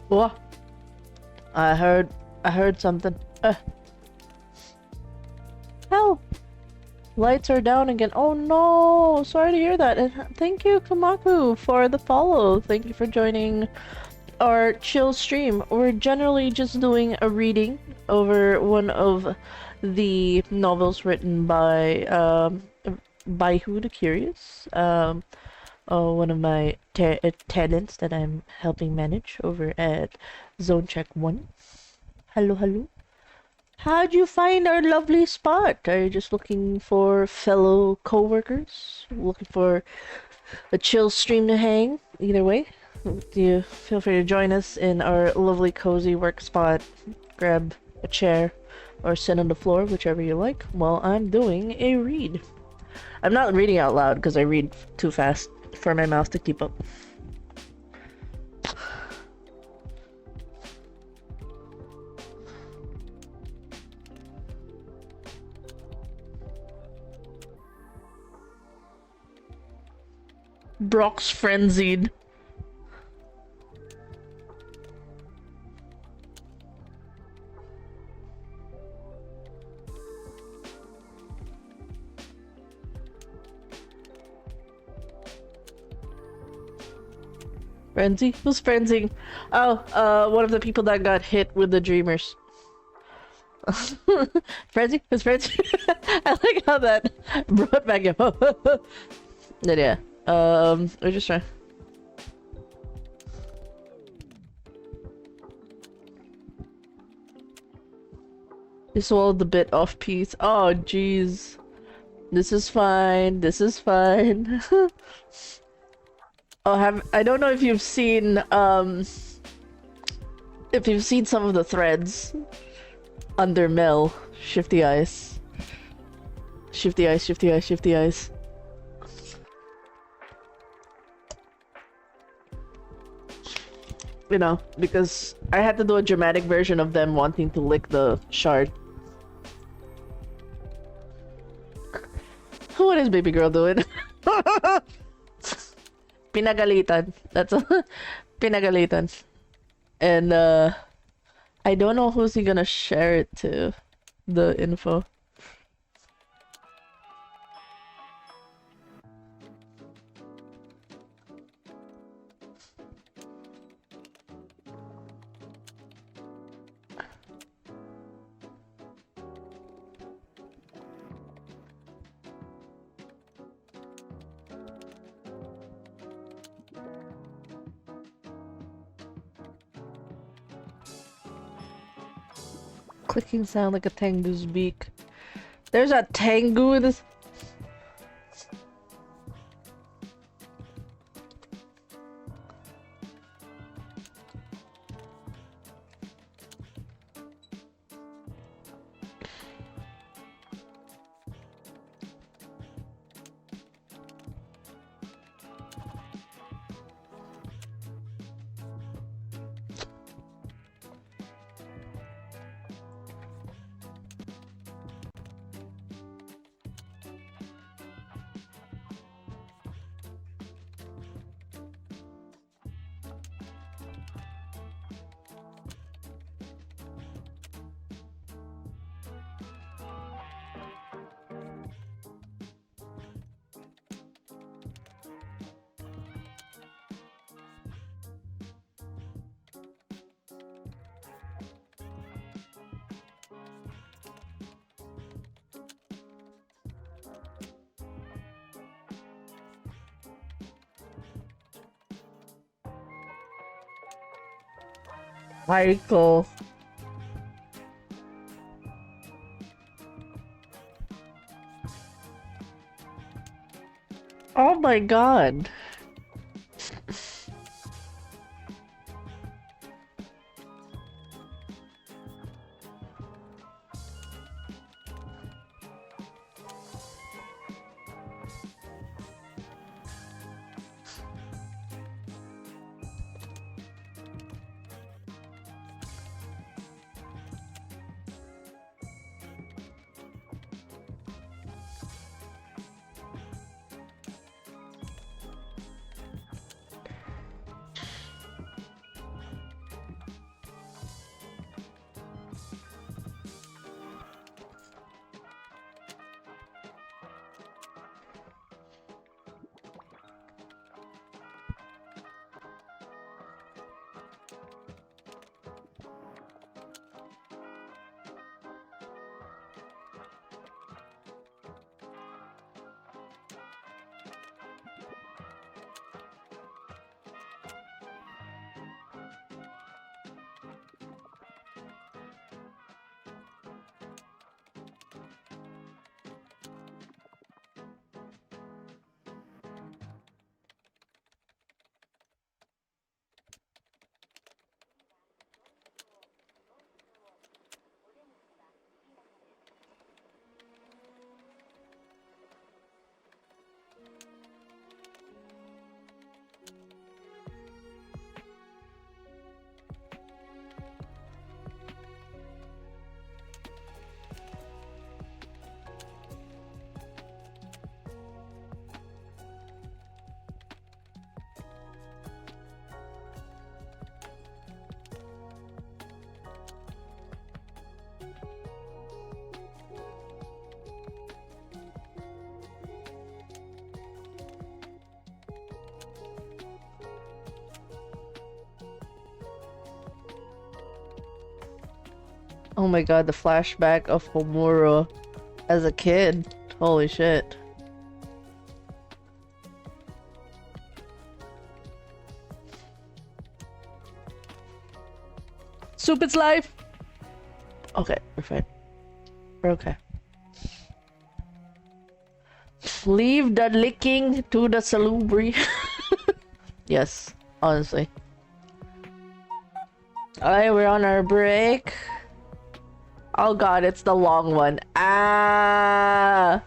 What? I heard something. Help! Lights are down again. Oh no! Sorry to hear that. And thank you, Kamaku, for the follow. Thank you for joining our chill stream. We're generally just doing a reading over one of the novels written by Who the Curious. One of my talents that I'm helping manage over at Zone Check 1. Hello, hello. How'd you find our lovely spot? Are you just looking for fellow co-workers? Looking for a chill stream to hang? Either way, you feel free to join us in our lovely cozy work spot. Grab a chair, or sit on the floor, whichever you like, while I'm doing a read. I'm not reading out loud because I read too fast for my mouth to keep up. Brock's frenzied. Frenzy? Who's frenzying? Oh, one of the people that got hit with the dreamers. Frenzy? Who's frenzy? I like how that brought back up. Yeah. We're just trying. You swallowed the bit off piece. Oh, jeez. This is fine. This is fine. Oh, I don't know if you've seen some of the threads under Mel. Shifty eyes. Shifty eyes, shifty eyes, shifty eyes. You know, because I had to do a dramatic version of them wanting to lick the shard. What is baby girl doing? Pinagalitan. That's a pinagalitan. And I don't know who's he gonna share it to, the info. Clicking sound like a tengu's beak. There's a tengu in this. Michael. Oh my god. Oh my god, the flashback of Homura as a kid. Holy shit. Soup, it's life! Okay, we're fine. We're okay. Leave the licking to the salubri. Yes, honestly. Alright, we're on our break. Oh god, it's the long one. Ah!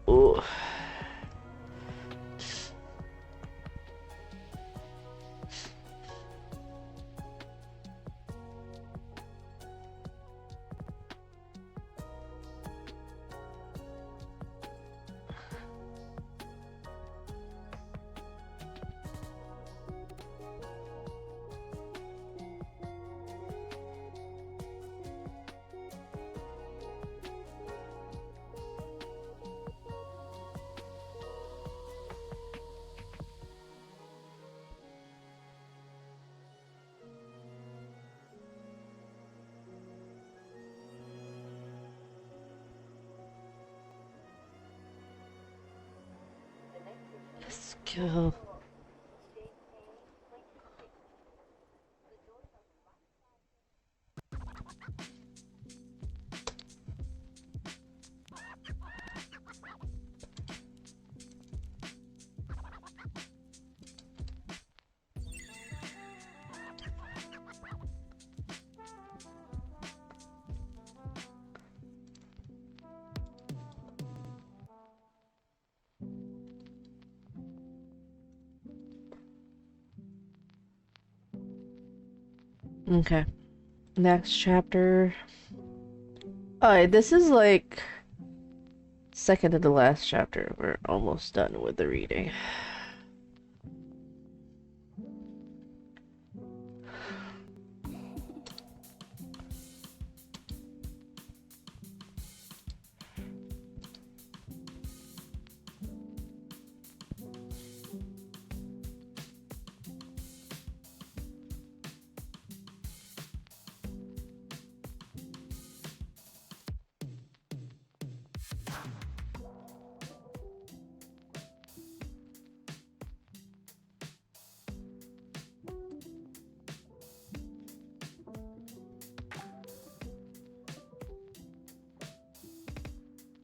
Ooh. Let's go. Okay. Next chapter. Alright, this is like second to the last chapter. We're almost done with the reading.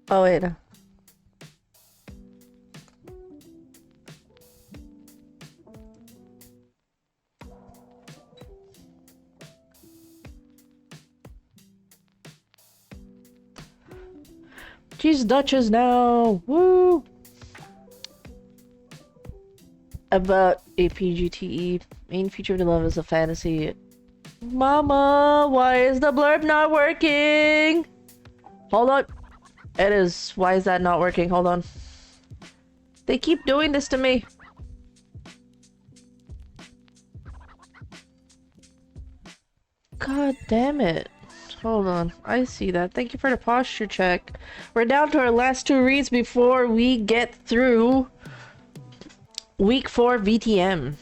Oh wait. She's Duchess now! Woo! About a PGTE. Main feature of the love is a fantasy. Mama, why is the blurb not working? Hold on. It is. Why is that not working? Hold on. They keep doing this to me. God damn it. Hold on. I see that. Thank you for the posture check. We're down to our last two reads before we get through week 4 VTM.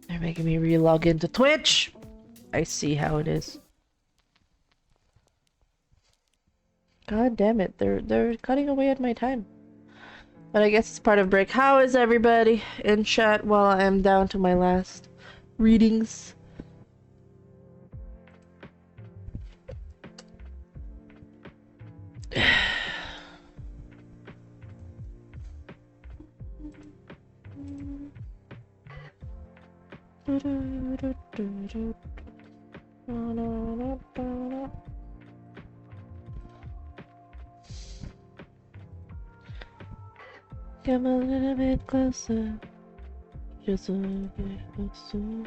They're making me re-log into Twitch. I see how it is. God damn it. They're cutting away at my time. But I guess it's part of break. How is everybody in chat while I'm down to my last readings? Come a little bit closer. Just a bit closer.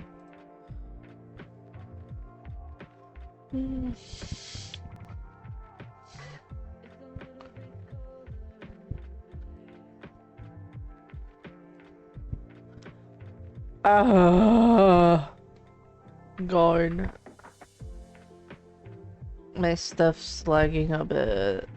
God. My stuff's lagging a bit.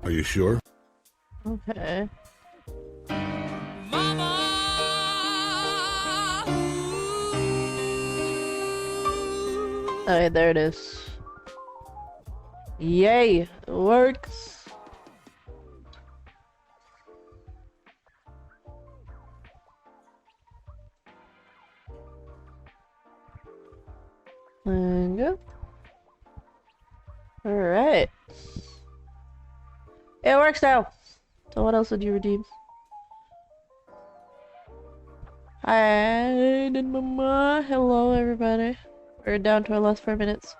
Are you sure? Okay. Alright, there it is. Yay! It works! And go. Alright. It works now! So what else did you redeem? Hi, mama. Hello, everybody. We're down to our last 4 minutes.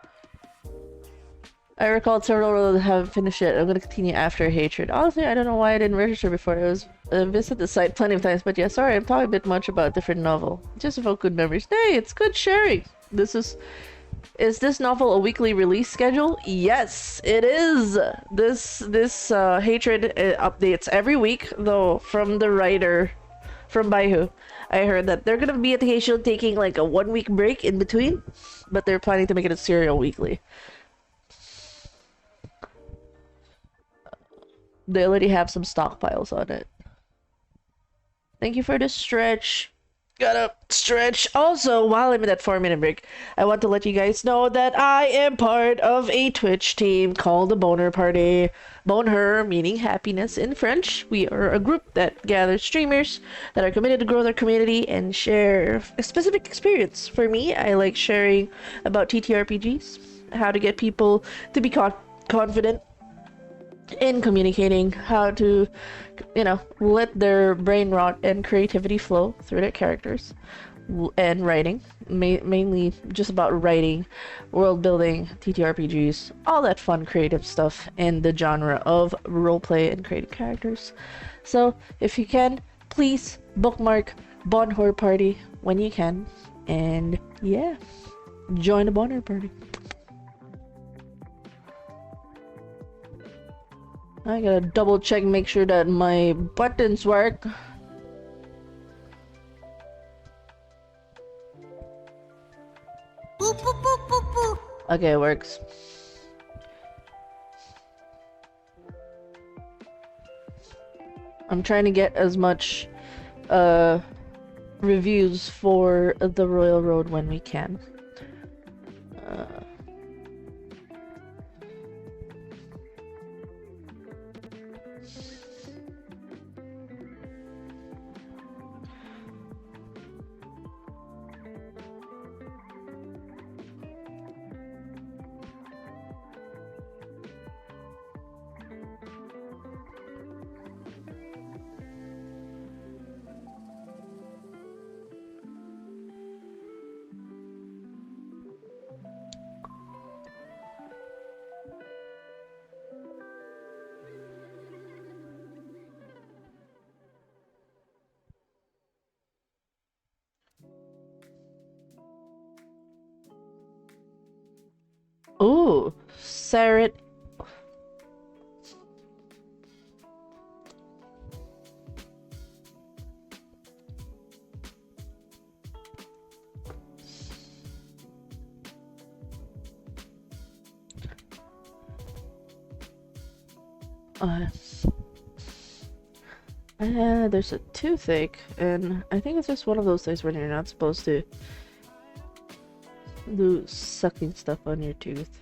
I recalled several that haven't finished it. I'm gonna continue after Hatred. Honestly, I don't know why I didn't register before. I visited the site plenty of times, but yeah, sorry, I'm talking a bit much about a different novel. Just evoke good memories. Hey, it's good sharing! Is this novel a weekly release schedule? Yes, it is! This Hatred updates every week, though, from the writer, from Baihu. I heard that they're gonna be occasionally taking like a 1 week break in between, but they're planning to make it a serial weekly. They already have some stockpiles on it. Thank you for the stretch. Gotta stretch. Also, while I'm in that 4-minute break, I want to let you guys know that I am part of a Twitch team called the Boner Party. Bonheur meaning happiness in French. We are a group that gathers streamers that are committed to grow their community and share a specific experience. For me, I like sharing about TTRPGs, how to get people to be confident in communicating, how to, let their brain rot and creativity flow through their characters, and writing, mainly just about writing, world building, TTRPGs, all that fun creative stuff in the genre of roleplay and creating characters. So if you can, please bookmark Bonheur Party when you can, and yeah, join the Bonheur Party. I gotta double check, make sure that my buttons work. Boop, boop, boop, boop, boop. Okay, it works. I'm trying to get as much reviews for the Royal Road when we can. Ooh, Sarah. There's a toothache, and I think it's just one of those things when you're not supposed to do sucking stuff on your tooth.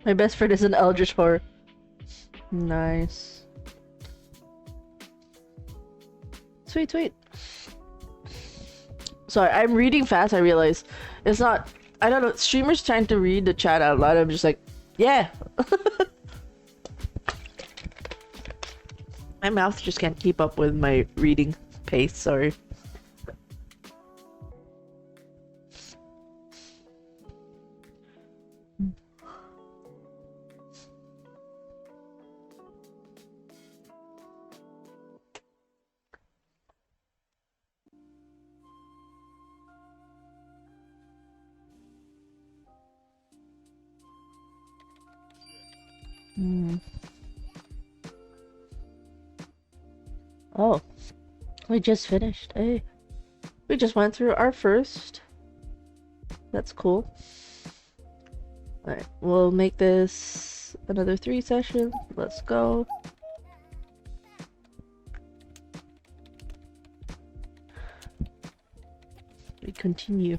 My best friend is an eldritch horror. Nice. Sweet, sweet. Sorry, I'm reading fast, I realize. It's not... I don't know, streamers trying to read the chat out loud, I'm just like, yeah! My mouth just can't keep up with my reading pace, sorry. Oh, we just finished. Hey, we just went through our first. That's cool. Alright, we'll make this another 3 sessions. Let's go. We continue.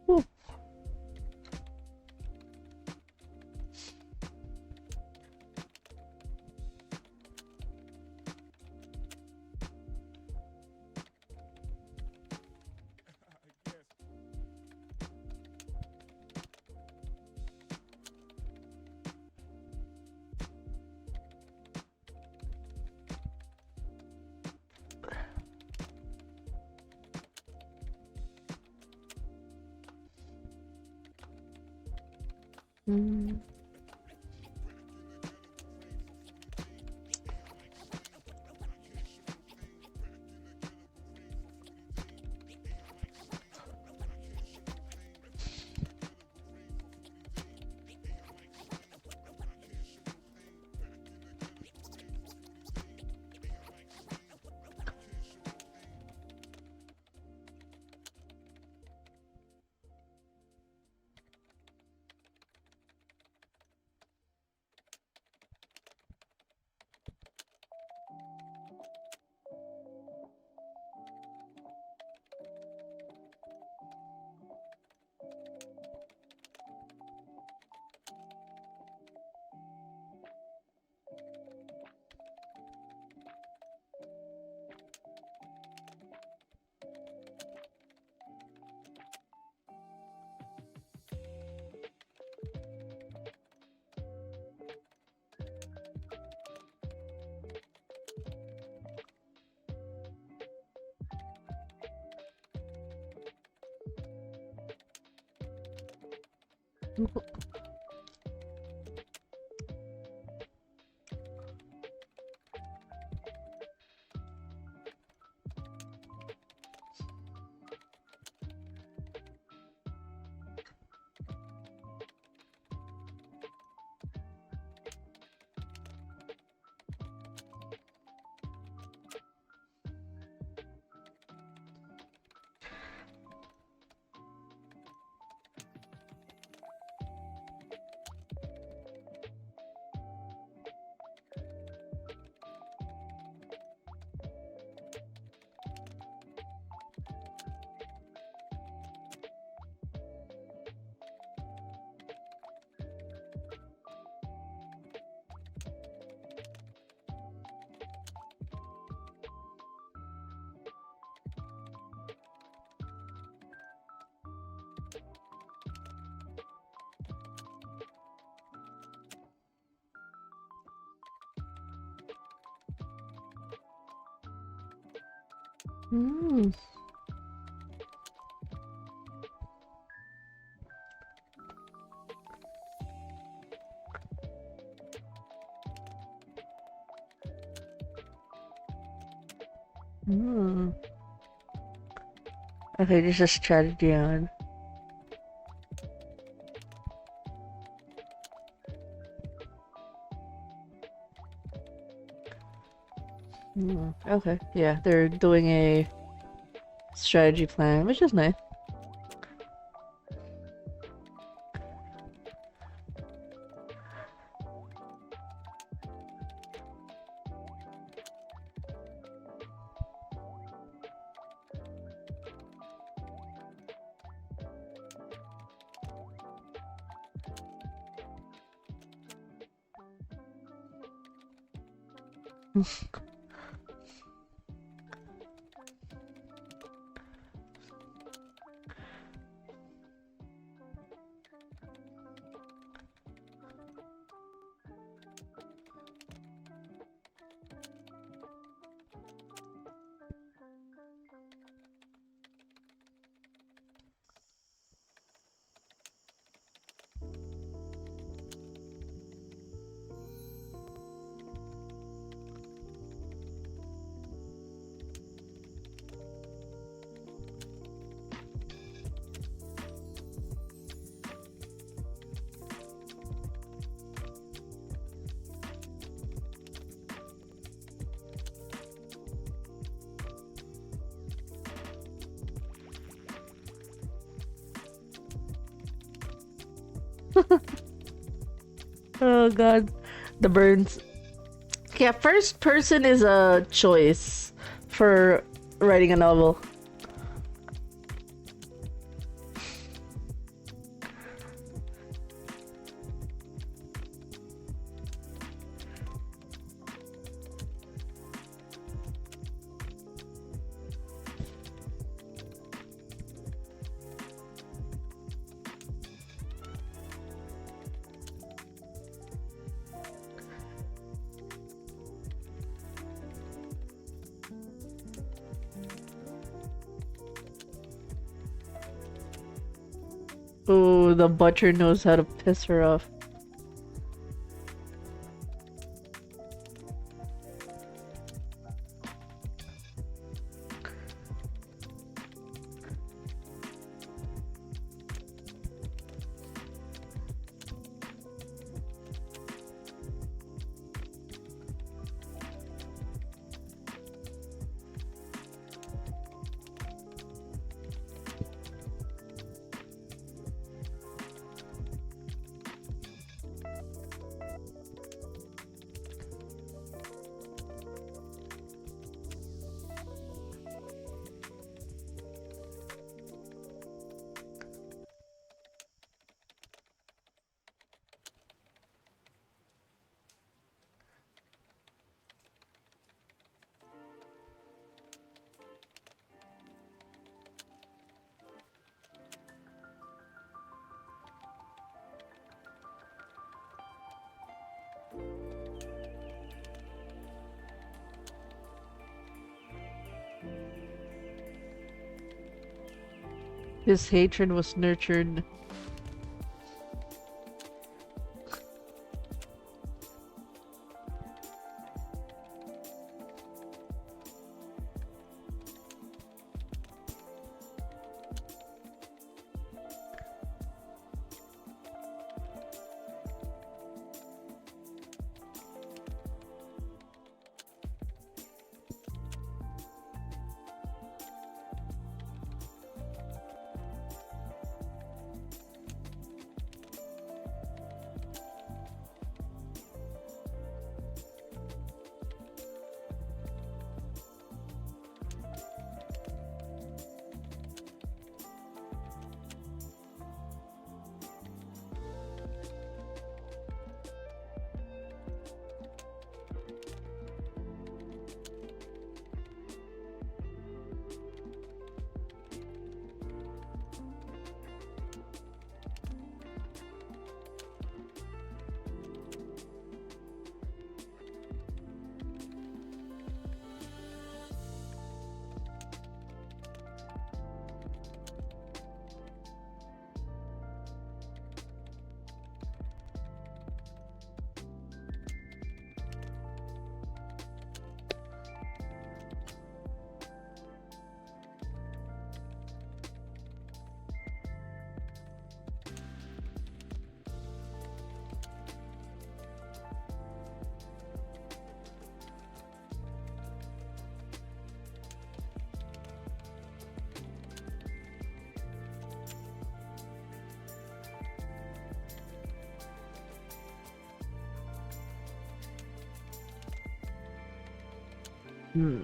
Woo. Hmm. Hmm. Okay, this is strategy on. Okay, yeah, they're doing a strategy plan, which is nice. Oh god, the burns. Yeah, first person is a choice for writing a novel. Oh, the butcher knows how to piss her off. His hatred was nurtured. Hmm.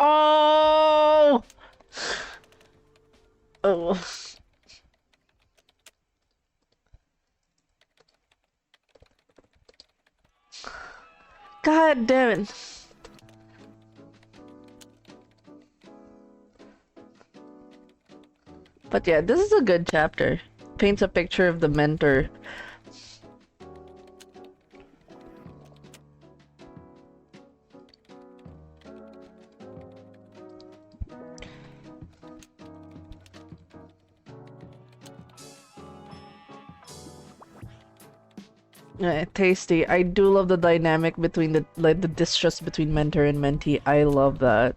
Oh! Oh. God damn it. But yeah, this is a good chapter. Paints a picture of the mentor. Tasty. I do love the dynamic between the distrust between mentor and mentee. I love that.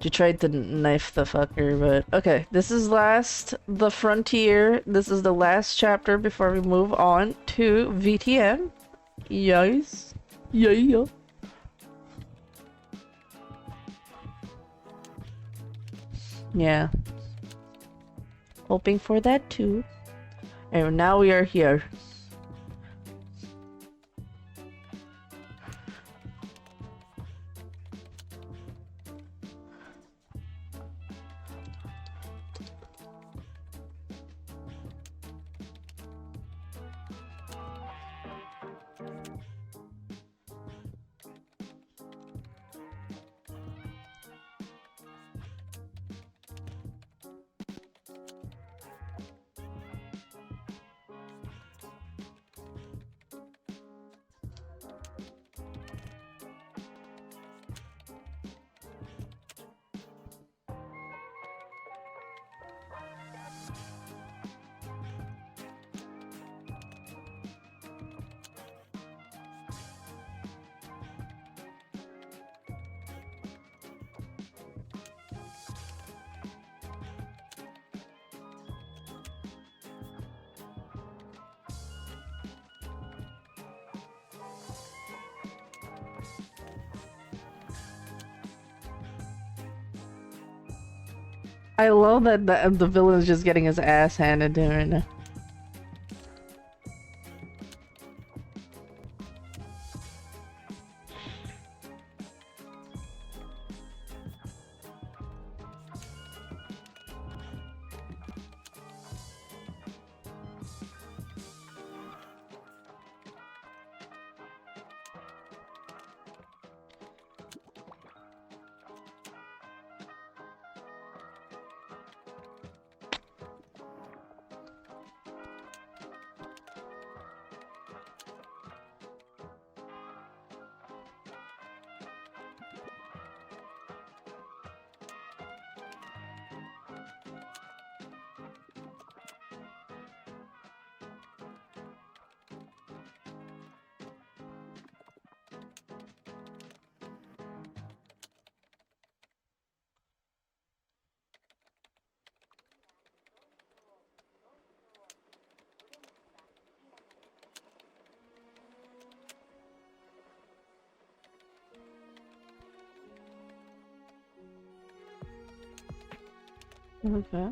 You tried to knife the fucker, but okay. This is the frontier. This is the last chapter before we move on to VTM. Yes. Yeah. Yeah. Hoping for that too. And now we are here. I love that the villain is just getting his ass handed to him right now. Okay.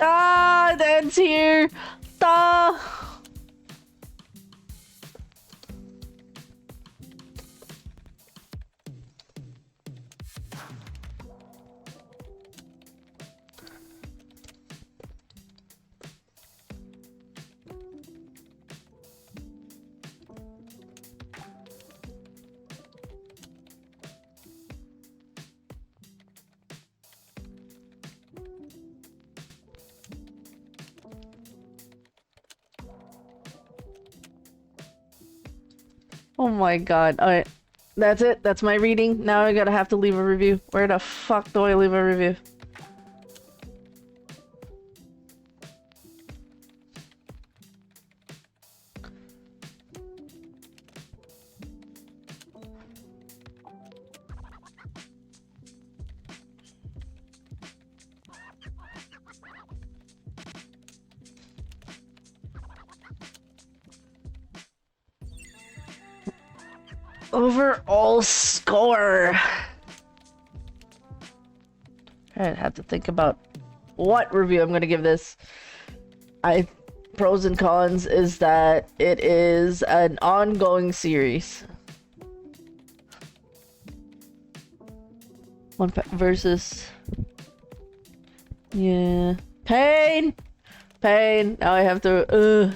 Ah, the end's here. Ah. Oh my god. Alright. That's it. That's my reading. Now I gotta have to leave a review. Where the fuck do I leave a review? Overall score. I have to think about what review I'm gonna give this. Pros and cons is that it is an ongoing series. Versus. Yeah. Pain! Pain! Now I have to.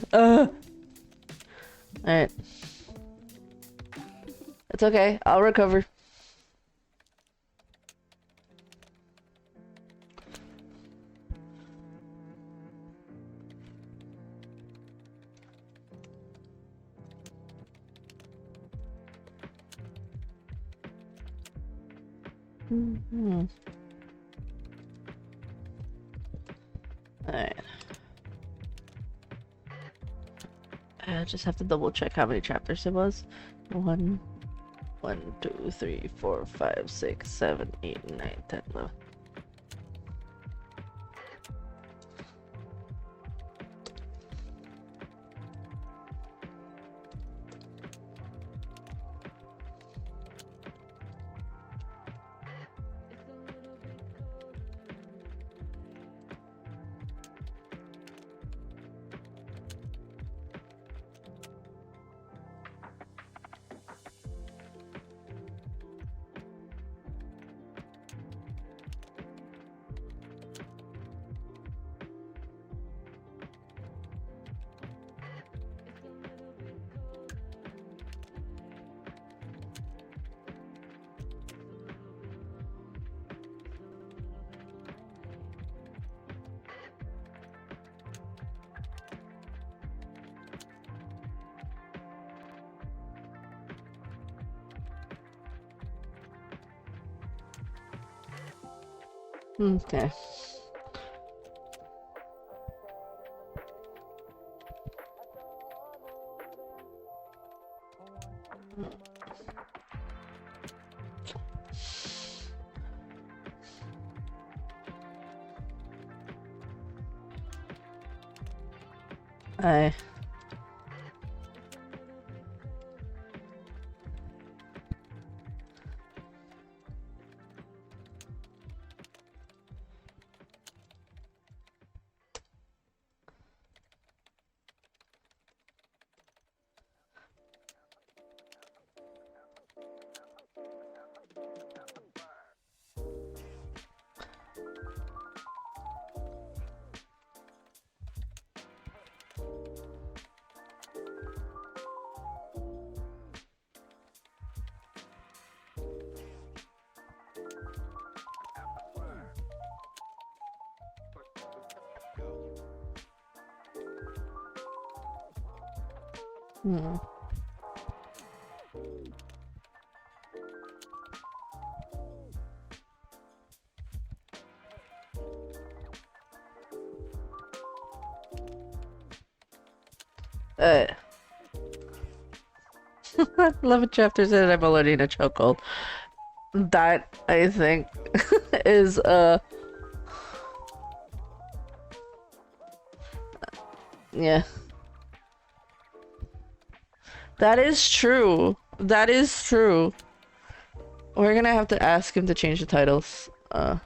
Alright. It's okay. I'll recover. Alright. just have to double check how many chapters it was. 1, 2, 3, 4, 5, 6, 7, 8, 9, 10, 11. Okay. I Hmm. Uh, 11 chapters in, I'm already in a chokehold. That, I think, is, yeah. That is true. That is true. We're gonna have to ask him to change the titles. Uh...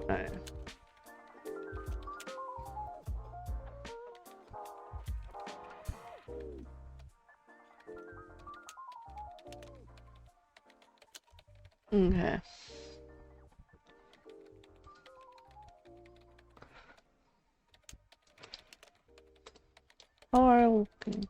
Alright. Okay. Oh, okay.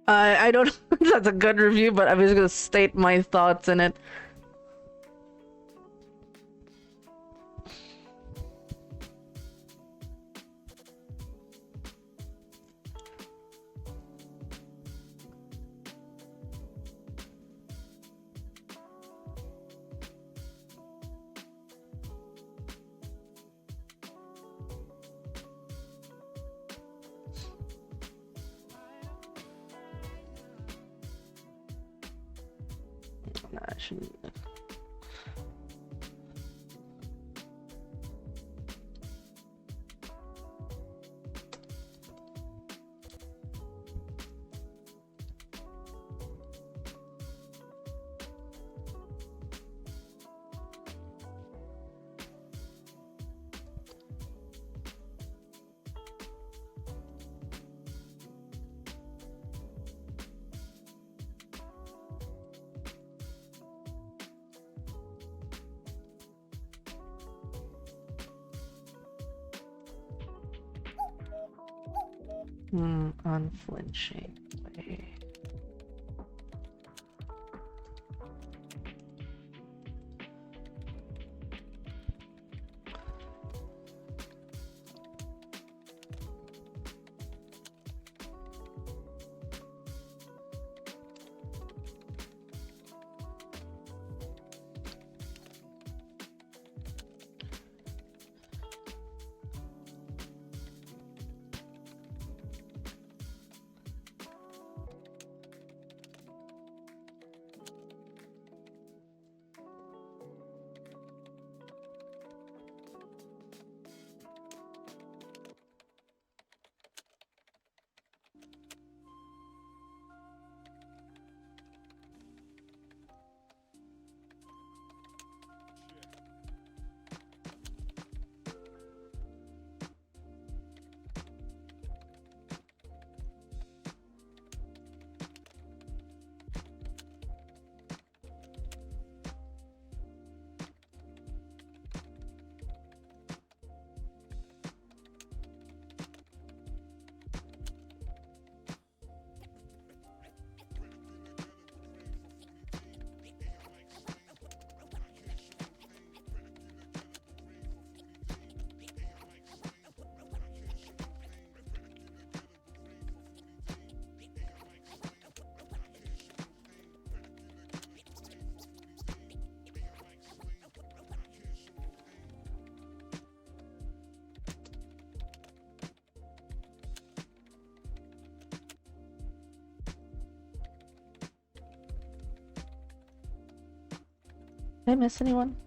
I don't know if that's a good review, but I'm just gonna state my thoughts in it. Nah, I shouldn't. Unflinching way. Did I miss anyone?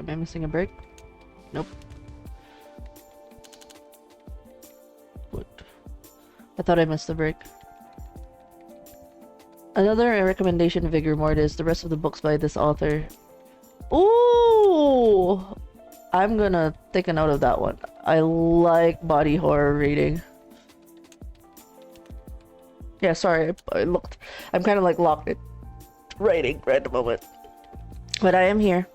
Am I missing a break? Nope. What? I thought I missed the break. Another recommendation, Vigor Mortis, the rest of the books by this author. Ooh! I'm gonna take a note of that one. I like body horror reading. Yeah, sorry, I looked. I'm kind of like locked in writing right at the moment. But I am here.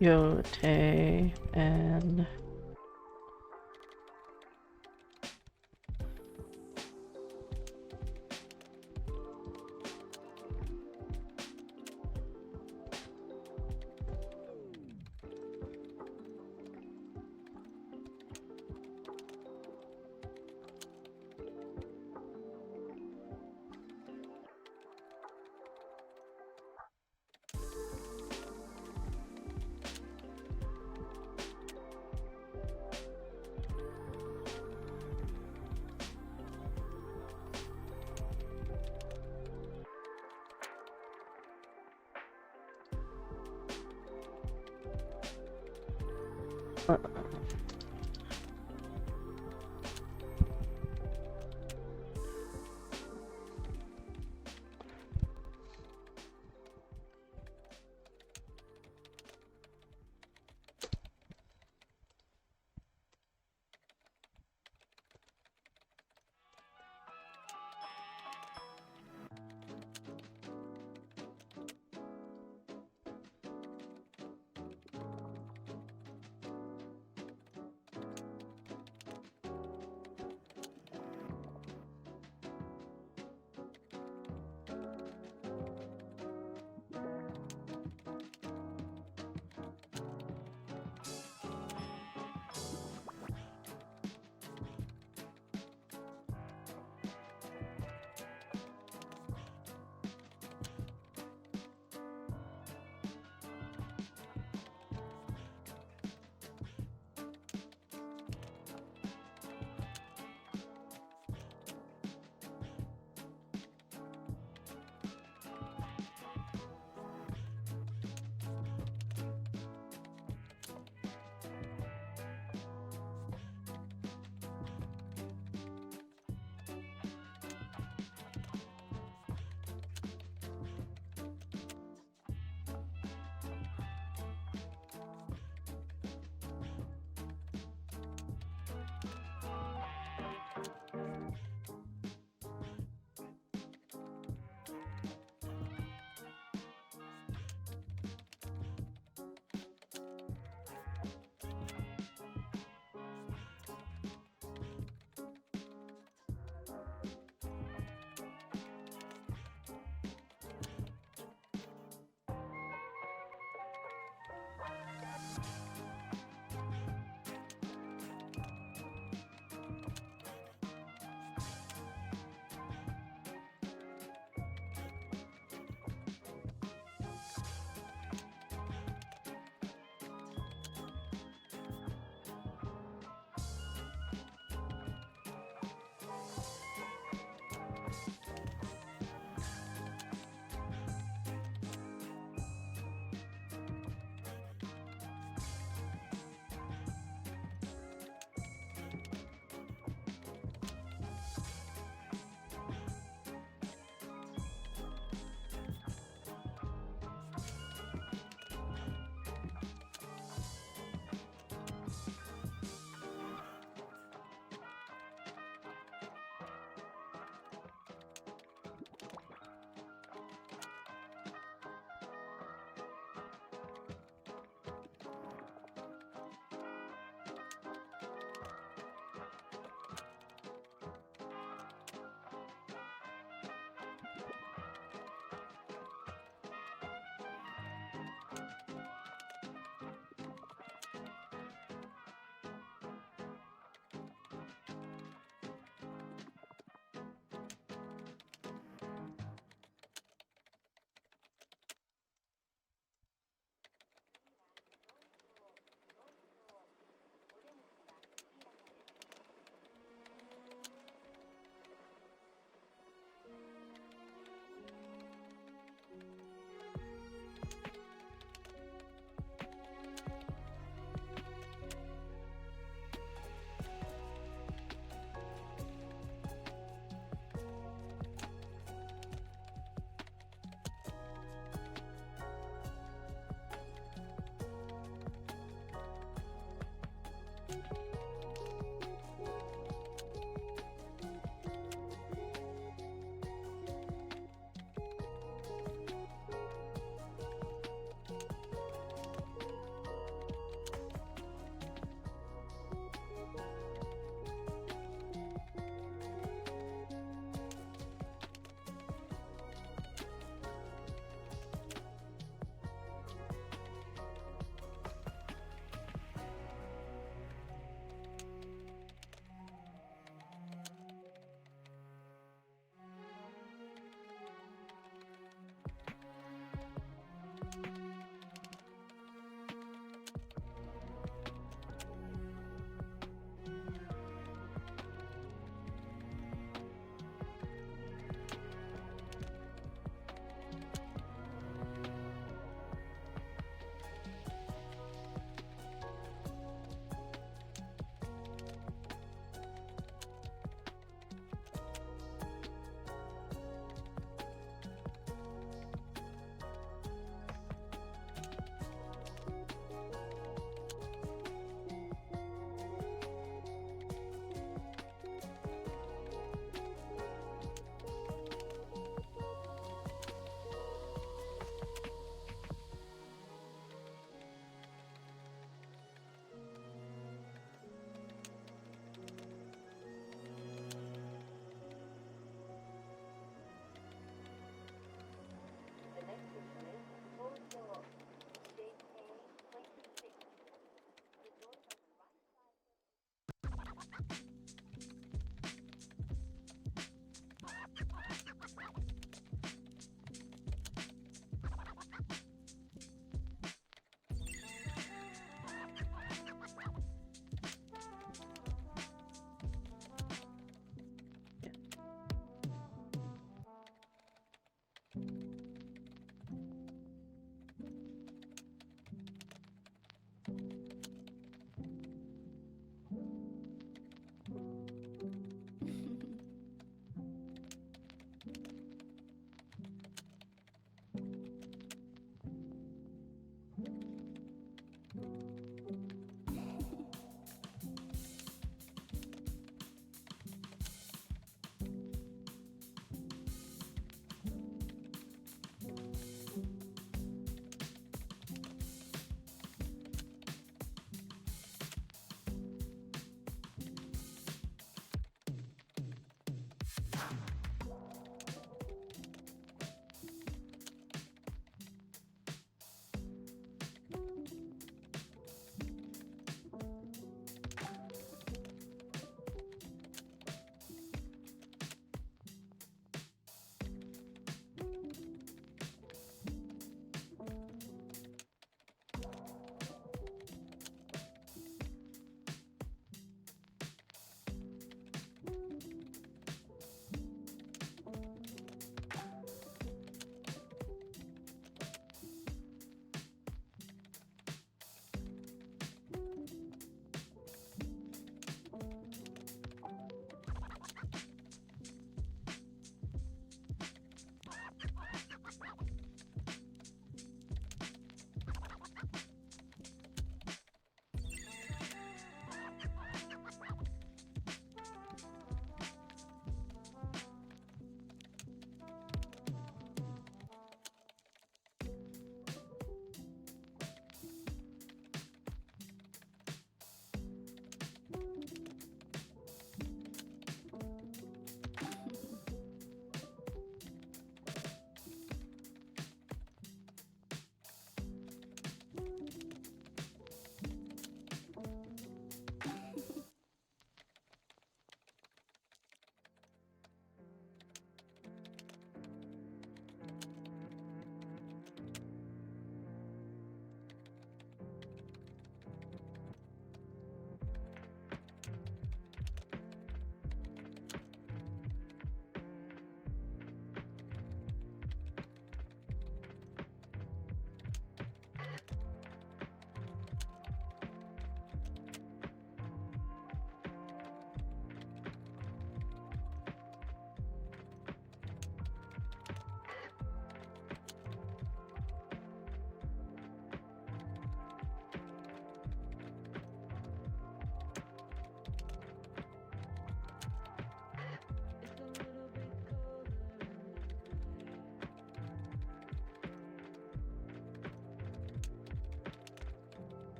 Yote and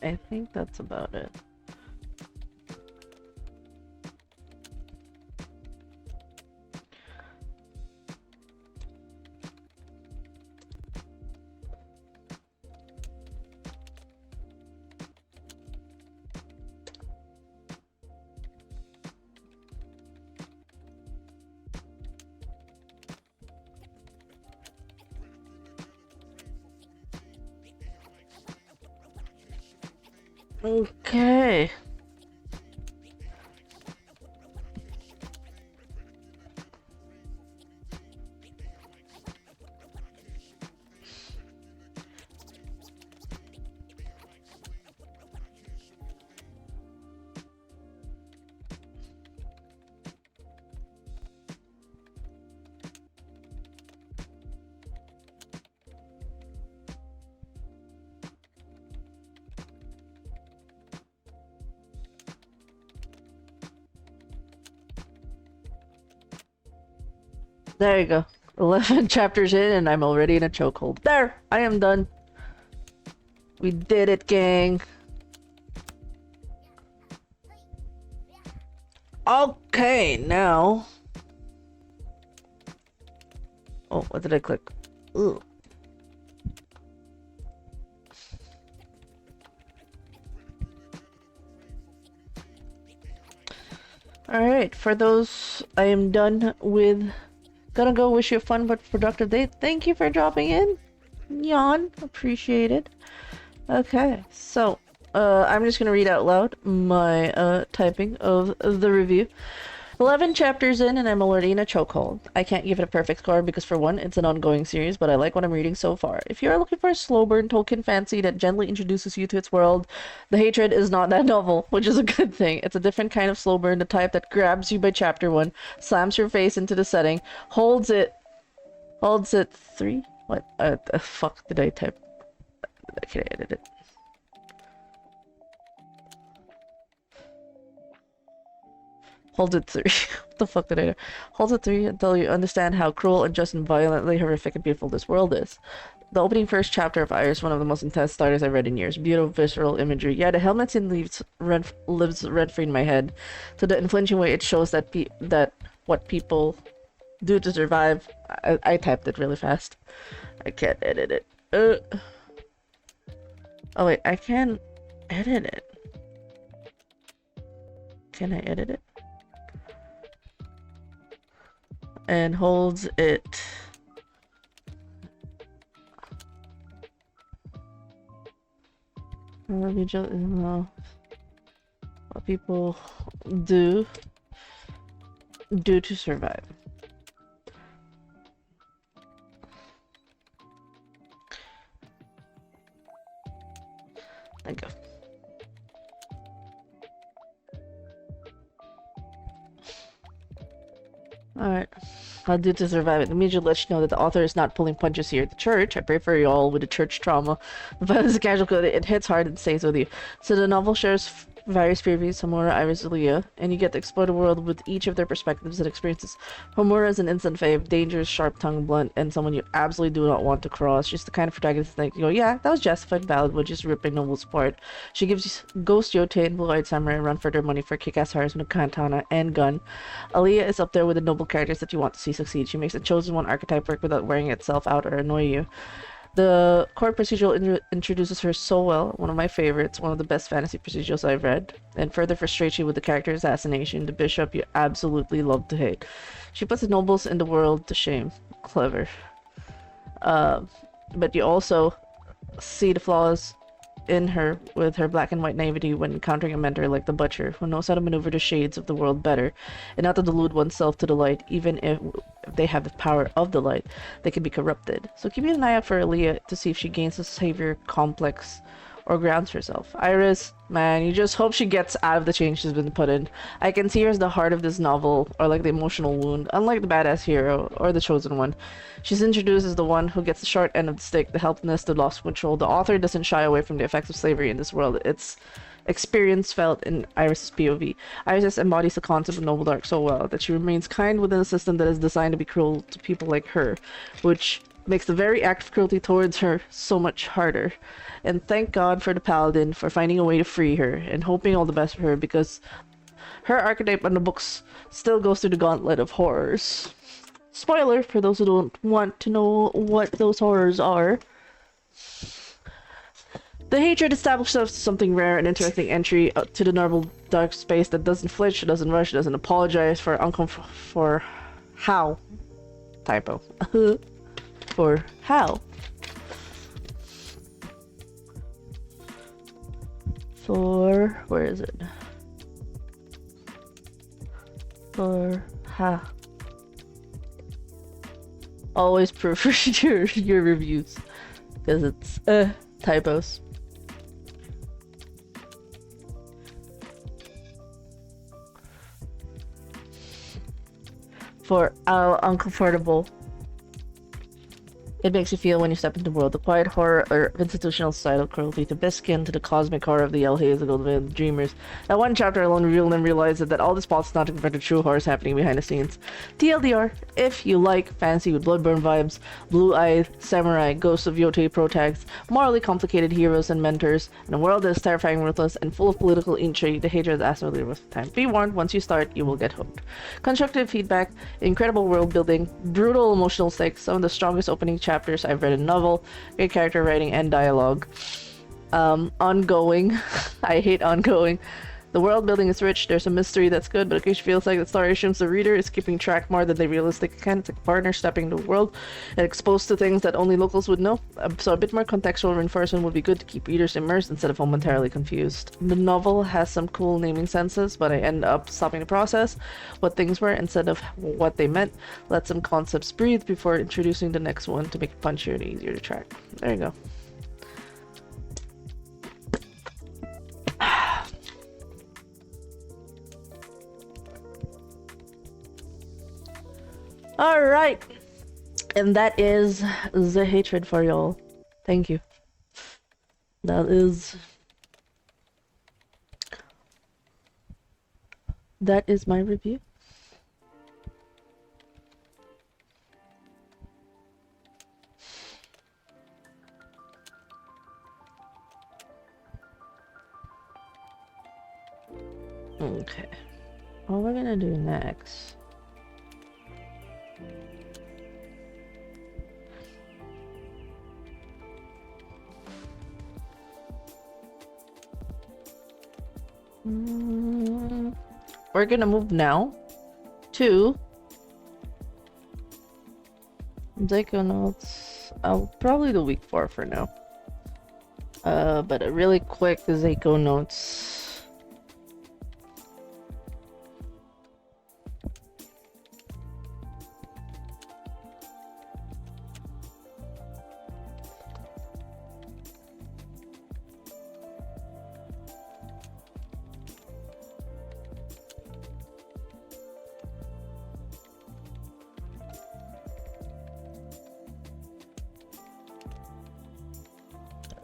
I think that's about it. Okay. There you go. 11 chapters in and I'm already in a chokehold. There! I am done. We did it, gang. Okay, now... Oh, what did I click? Ooh. Alright, for those, I am done with... Gonna go wish you a fun but productive day. Thank you for dropping in. Yawn. Appreciate it. Okay, so, I'm just gonna read out loud my, typing of the review. 11 chapters in and I'm already in a chokehold. I can't give it a perfect score because for one, it's an ongoing series, but I like what I'm reading so far. If you are looking for a slow burn Tolkien fantasy that gently introduces you to its world, The Hatred is not that novel, which is a good thing. It's a different kind of slow burn, the type that grabs you by chapter 1, slams your face into the setting, holds it 3? What? The fuck did I type? Can I edit it? Holds it 3. What the fuck did I do? Holds it 3 until you understand how cruel, unjust, and violently horrific and beautiful this world is. The opening first chapter of Iris, one of the most intense starters I've read in years. Beautiful visceral imagery. Yeah, the helmet scene lives rent-free in my head. To the influential way it shows that what people do to survive. I typed it really fast. I can't edit it. Oh wait, I can edit it. Can I edit it? And holds it. What people do to survive. Thank you. Alright. I'll do to survive it. Immediately let you know that the author is not pulling punches here. The church, I pray for you all with the church trauma. The violence is casual, it hits hard and stays with you. So the novel shares various previews, Homura, Iris, Leah, and you get to explore the world with each of their perspectives and experiences. Homura is an instant fave, dangerous, sharp-tongued, blunt, and someone you absolutely do not want to cross. She's the kind of protagonist that you go, yeah, that was justified, valid, but just ripping Noble's apart. She gives Ghost Yote and Blue-Eyed Samurai a run for their money for kick-ass harassment, katana, and gun. Aaliyah is up there with the noble characters that you want to see succeed. She makes the chosen one archetype work without wearing itself out or annoy you. The court procedural introduces her so well, one of my favorites, one of the best fantasy procedurals I've read, and further frustrates you with the character assassination, the bishop you absolutely love to hate. She puts the nobles in the world to shame. Clever. But you also see the flaws in her with her black and white naivety when encountering a mentor like the Butcher, who knows how to maneuver the shades of the world better, and not to delude oneself to the light, even if they have the power of the light, they can be corrupted. So keep an eye out for Aaliyah to see if she gains a savior complex or grounds herself. Iris, man, you just hope she gets out of the change she's been put in. I can see her as the heart of this novel, or like the emotional wound, unlike the badass hero or the chosen one. She's introduced as the one who gets the short end of the stick, the helplessness, the lost control. The author doesn't shy away from the effects of slavery in this world. It's experience felt in Iris' POV. Iris embodies the concept of noble dark so well that she remains kind within a system that is designed to be cruel to people like her, which makes the very act of cruelty towards her so much harder. And thank God for the Paladin for finding a way to free her, and hoping all the best for her, because her archetype in the books still goes through the gauntlet of horrors. Spoiler for those who don't want to know what those horrors are. The Hatred establishes something rare and interesting entry to the novel dark space that doesn't flinch, doesn't rush, doesn't apologize for how. Typo. For how. For, where is it? For how. Always proofread your reviews, because it's typos. For how uncomfortable it makes you feel when you step into the world. The quiet horror of institutional societal cruelty, to Biskin, to the cosmic horror of the El Hazel the Dreamers. That one chapter alone revealed and realized that all this plot is not to confront the true horrors happening behind the scenes. TLDR, if you like fantasy with Bloodborne vibes, blue-eyed, samurai, ghosts of Yotei protags, morally complicated heroes and mentors, and a world that is terrifying, ruthless, and full of political intrigue, The Hatred is absolutely worth the time. Be warned, once you start, you will get hooked. Constructive feedback, incredible world building, brutal emotional stakes, some of the strongest opening chapters I've read in a novel, great character writing and dialogue. Ongoing, I hate ongoing, The world building is rich, there's a mystery that's good, but occasionally feels like the story assumes the reader is keeping track more than they realistically can. It's like a partner stepping into the world and exposed to things that only locals would know. So a bit more contextual reinforcement would be good to keep readers immersed instead of momentarily confused. The novel has some cool naming senses, but I end up stopping the process, what things were instead of what they meant. Let some concepts breathe before introducing the next one to make it punchier and easier to track. There you go. Alright. And that is the hatred for y'all. Thank you. That is my review. Okay. What we're gonna do next. We're gonna move now to Deco notes. Probably the week 4 for now. But a really quick Zako notes.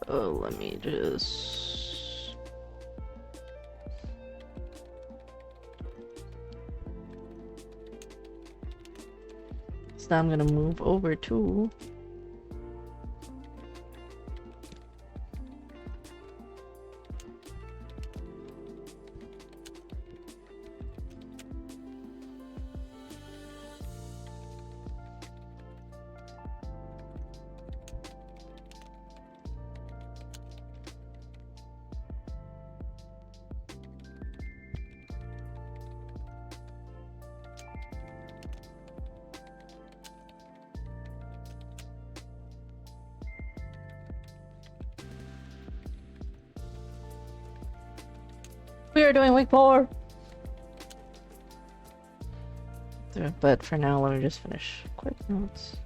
Oh, let me just... So now I'm gonna move over to... We are doing week 4! But for now, let me just finish quick notes.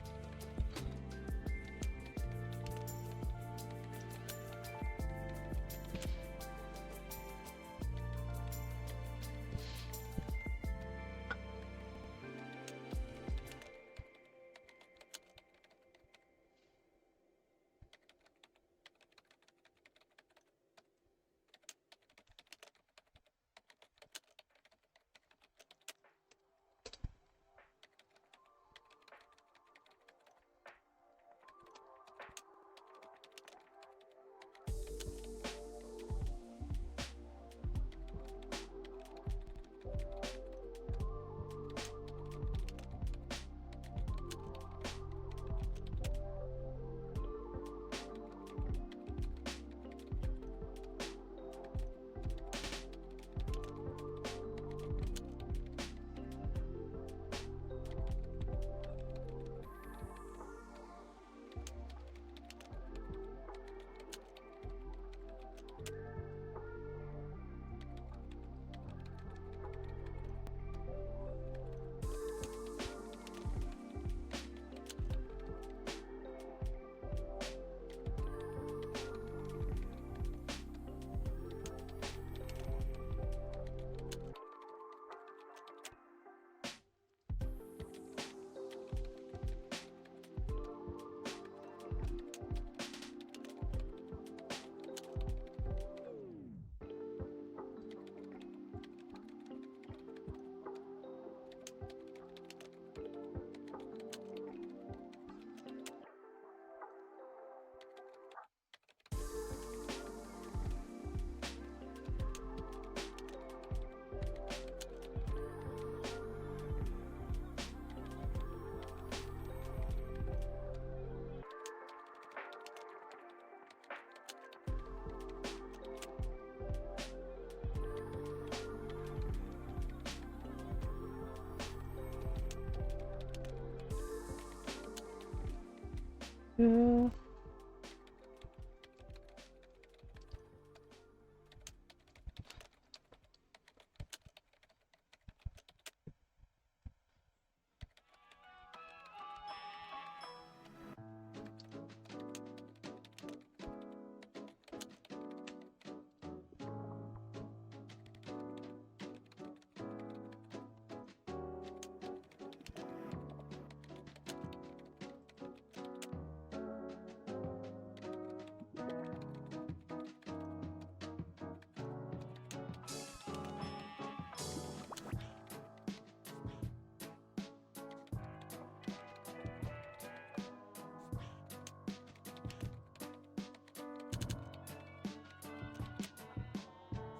Yeah.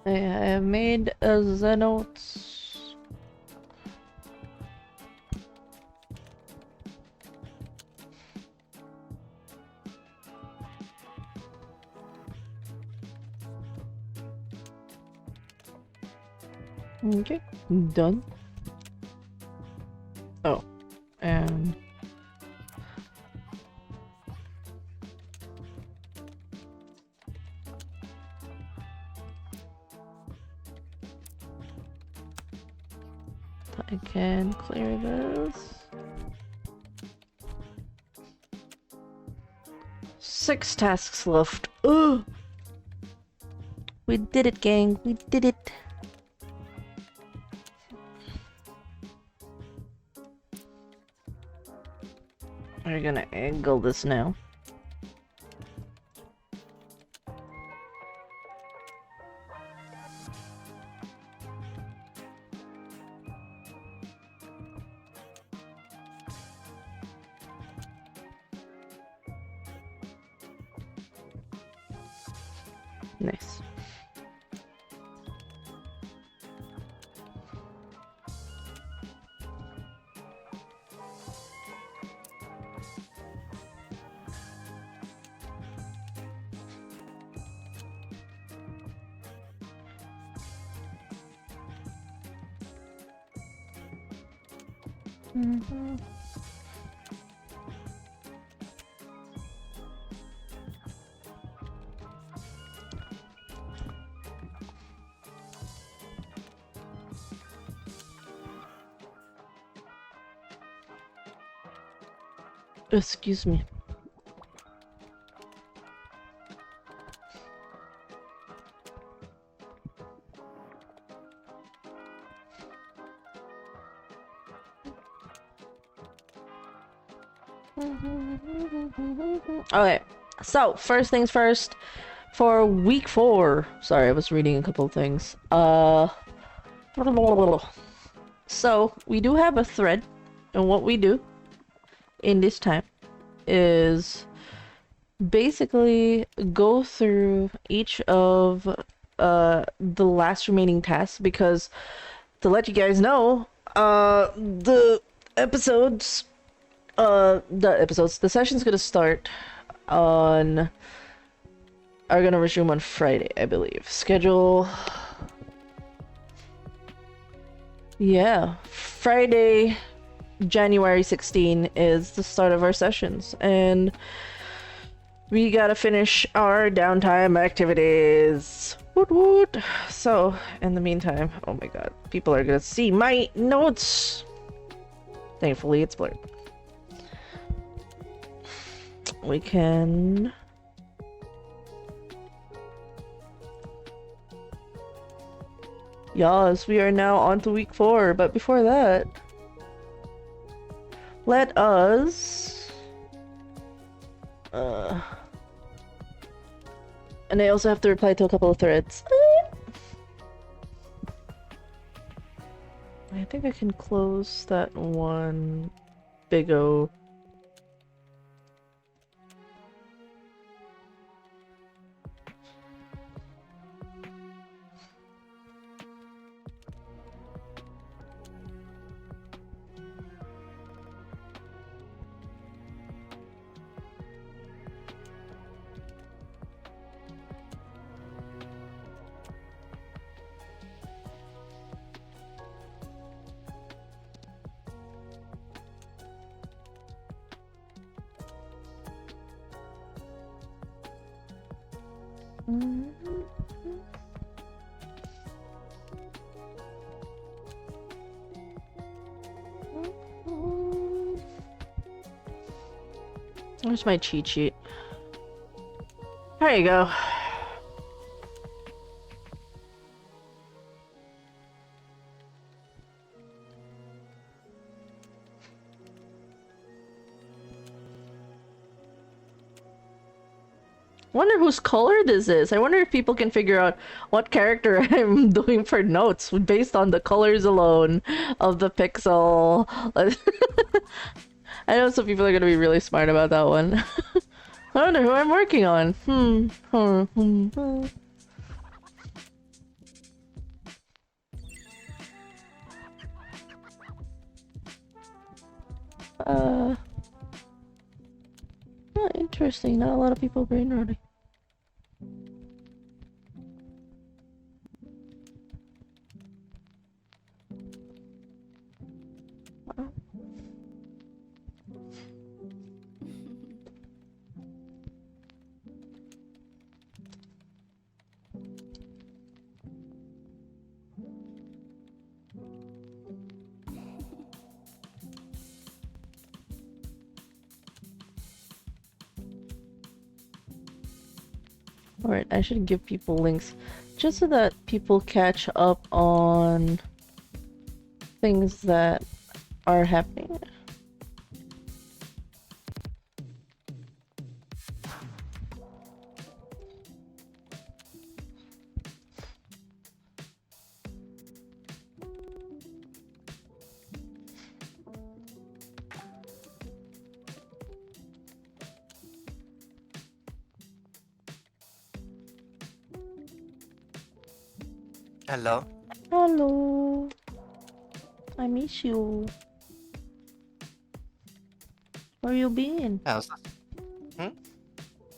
I have made the notes. Okay, done. Oh, and I can clear this. 6 tasks left. Ugh! We did it, gang. We did it. We're gonna angle this now. Nice. Excuse me. Okay, so first things first, for week 4. Sorry, I was reading a couple of things. So we do have a thread, and what we do in this time is basically go through each of the last remaining tasks, because to let you guys know, the session's gonna start on, are gonna resume on Friday, I believe. Schedule, yeah, Friday, January 16 is the start of our sessions, and we gotta finish our downtime activities. Woot woot. So, in the meantime, oh my god, people are gonna see my notes. Thankfully, it's blurred. We can... Yes, we are now on to week 4, but before that, let us... And I also have to reply to a couple of threads. I think I can close that one. Big O. Where's my cheat sheet? There you go. Wonder whose color this is. I wonder if people can figure out what character I'm doing for notes based on the colors alone of the pixel. I know some people are gonna be really smart about that one. I wonder who I'm working on. Oh, interesting. Not a lot of people brainrotting. Alright, I should give people links just so that people catch up on things that are happening. Hello. Hello. I miss you. Where you been? How's this?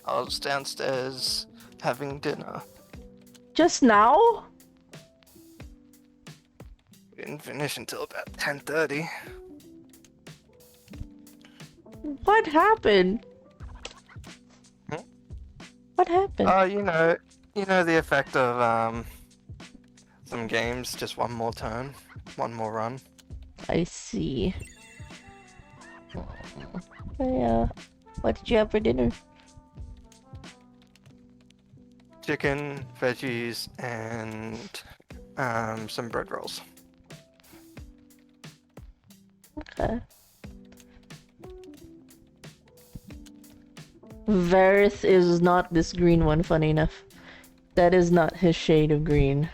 I was downstairs having dinner. Just now? We didn't finish until about 10:30. What happened? Hmm? What happened? You know the effect of some games, just one more turn, one more run. I see. Yeah. What did you have for dinner? Chicken, veggies, and some bread rolls. Okay. Varys is not this green one, funny enough. That is not his shade of green.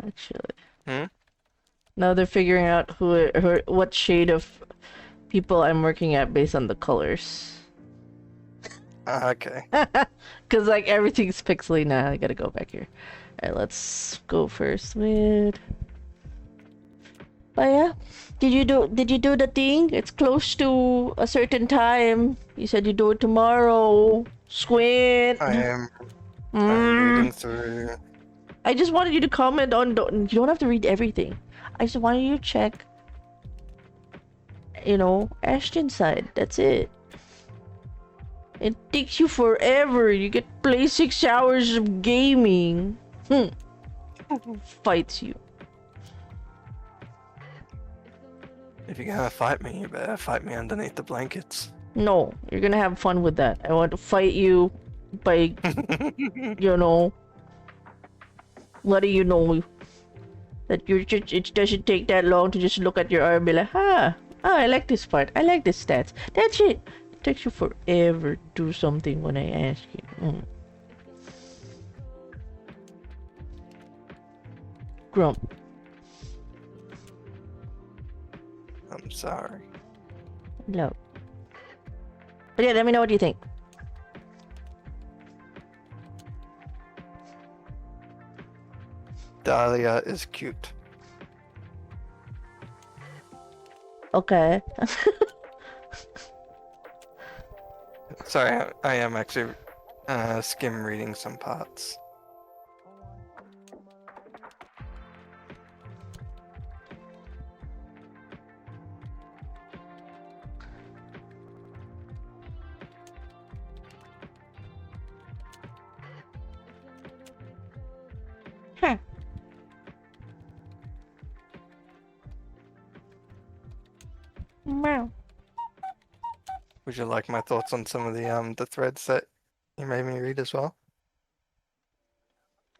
Actually. Now they're figuring out what shade of people I'm working at based on the colors. Okay. Cause like everything's pixely now. I gotta go back here. Alright, let's go first with. But yeah, did you do the thing? It's close to a certain time. You said you do it tomorrow. Squint. I'm reading through. I just wanted you to comment on. You don't have to read everything. I just wanted you to check. You know, Ashton's side. That's it. It takes you forever. You get play 6 hours of gaming. Fights you. If you're gonna fight me, you better fight me underneath the blankets. No, you're gonna have fun with that. I want to fight you by, you know, letting you know that it doesn't take that long to just look at your arm and be like, oh, I like this part. I like this stats. That's it. It takes you forever to do something when I ask you. Grump. I'm sorry. No. But yeah, let me know what you think. Dahlia is cute. Okay. Sorry, I am actually skim reading some parts. Would you like my thoughts on some of the threads that you made me read as well?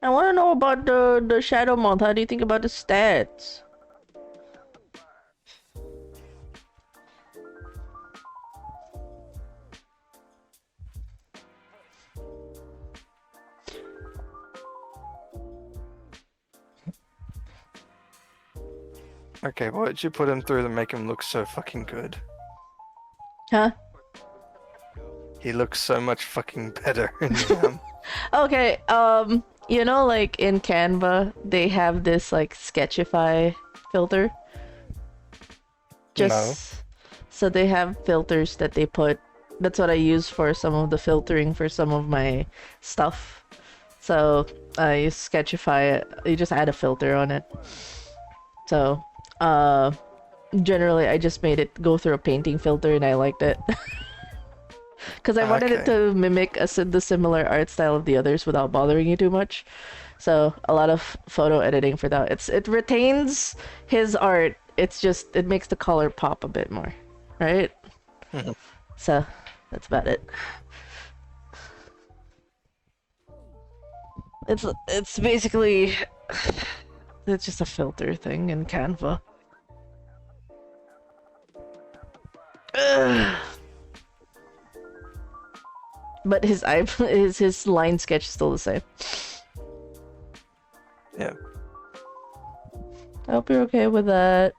I want to know about the shadow month. How do you think about the stats? Okay, what did you put him through to make him look so fucking good? Huh? He looks so much fucking better in the Okay, you know, like in Canva, they have this like Sketchify filter. No. Just so they have filters that they put. That's what I use for some of the filtering for some of my stuff. So I use Sketchify. You just add a filter on it. So, generally I just made it go through a painting filter and I liked it. Because I wanted it Okay. to mimic the similar art style of the others without bothering you too much. So a lot of photo editing for that. It retains his art. It's just it makes the color pop a bit more, right? So that's about it. It's basically it's just a filter thing in Canva. Ugh. But his line sketch is still the same. Yeah. I hope you're okay with that.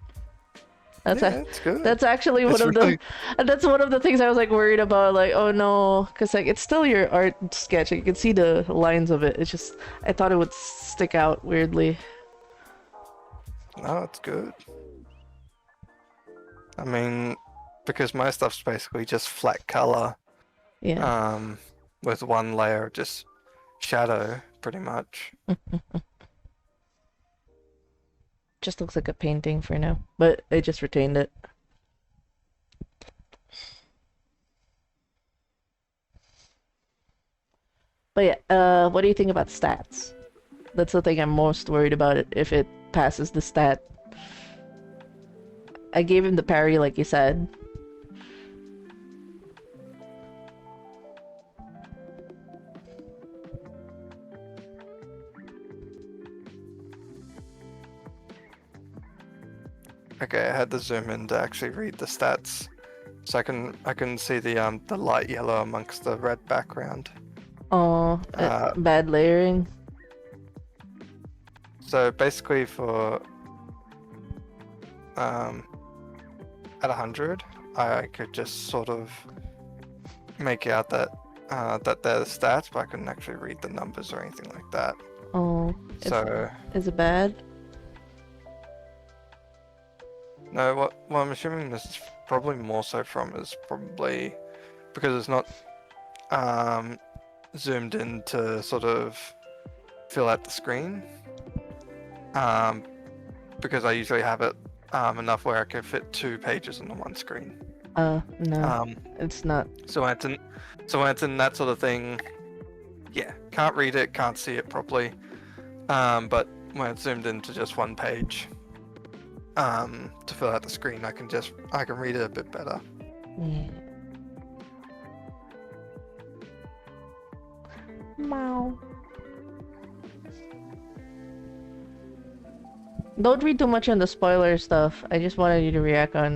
That's Yeah, it's good. that's actually It's one of really- that's one of the things I was like worried about, like, oh no, because like it's still your art sketch. You can see the lines of it. It's just I thought it would stick out weirdly. No, it's good. I mean, because my stuff's basically just flat color, Yeah. with one layer of just shadow, pretty much. Just looks like a painting for now, but I just retained it. But yeah, what do you think about stats? That's the thing I'm most worried about, it if it passes the stat. I gave him the parry like you said. Okay, I had to zoom in to actually read the stats, so I can see the light yellow amongst the red background. Oh, bad layering. So basically, for at 100, I could just sort of make out that that they're the stats, but I couldn't actually read the numbers or anything like that. Oh, So is it bad? no, what I'm assuming this is probably more so from is probably because it's not zoomed in to sort of fill out the screen. Because I usually have it enough where I can fit 2 pages on the one screen. No, it's not. So when it's in that sort of thing, yeah, can't read it, can't see it properly. But when it's zoomed into just one page, to fill out the screen, I can read it a bit better. Yeah. Meow. Don't read too much on the spoiler stuff. I just wanted you to react on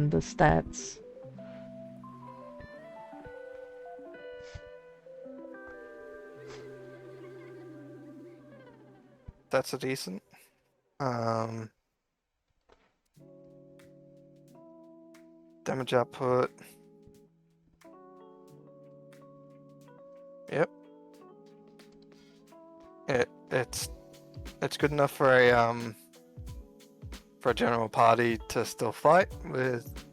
the stats. That's a decent. Damage output. Yep. It's good enough for a general party to still fight with,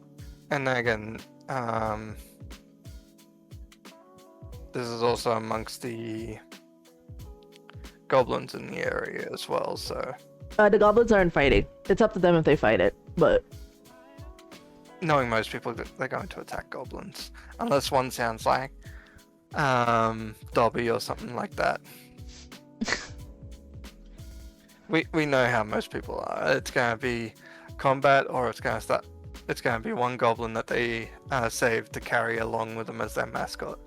and then again, this is also amongst the goblins in the area as well, so The goblins aren't fighting. It's up to them if they fight it, but knowing most people, they're going to attack goblins unless one sounds like Dobby or something like that. We know how most people are. It's going to be combat, or it's going to start it's going to be one goblin that they save to carry along with them as their mascot.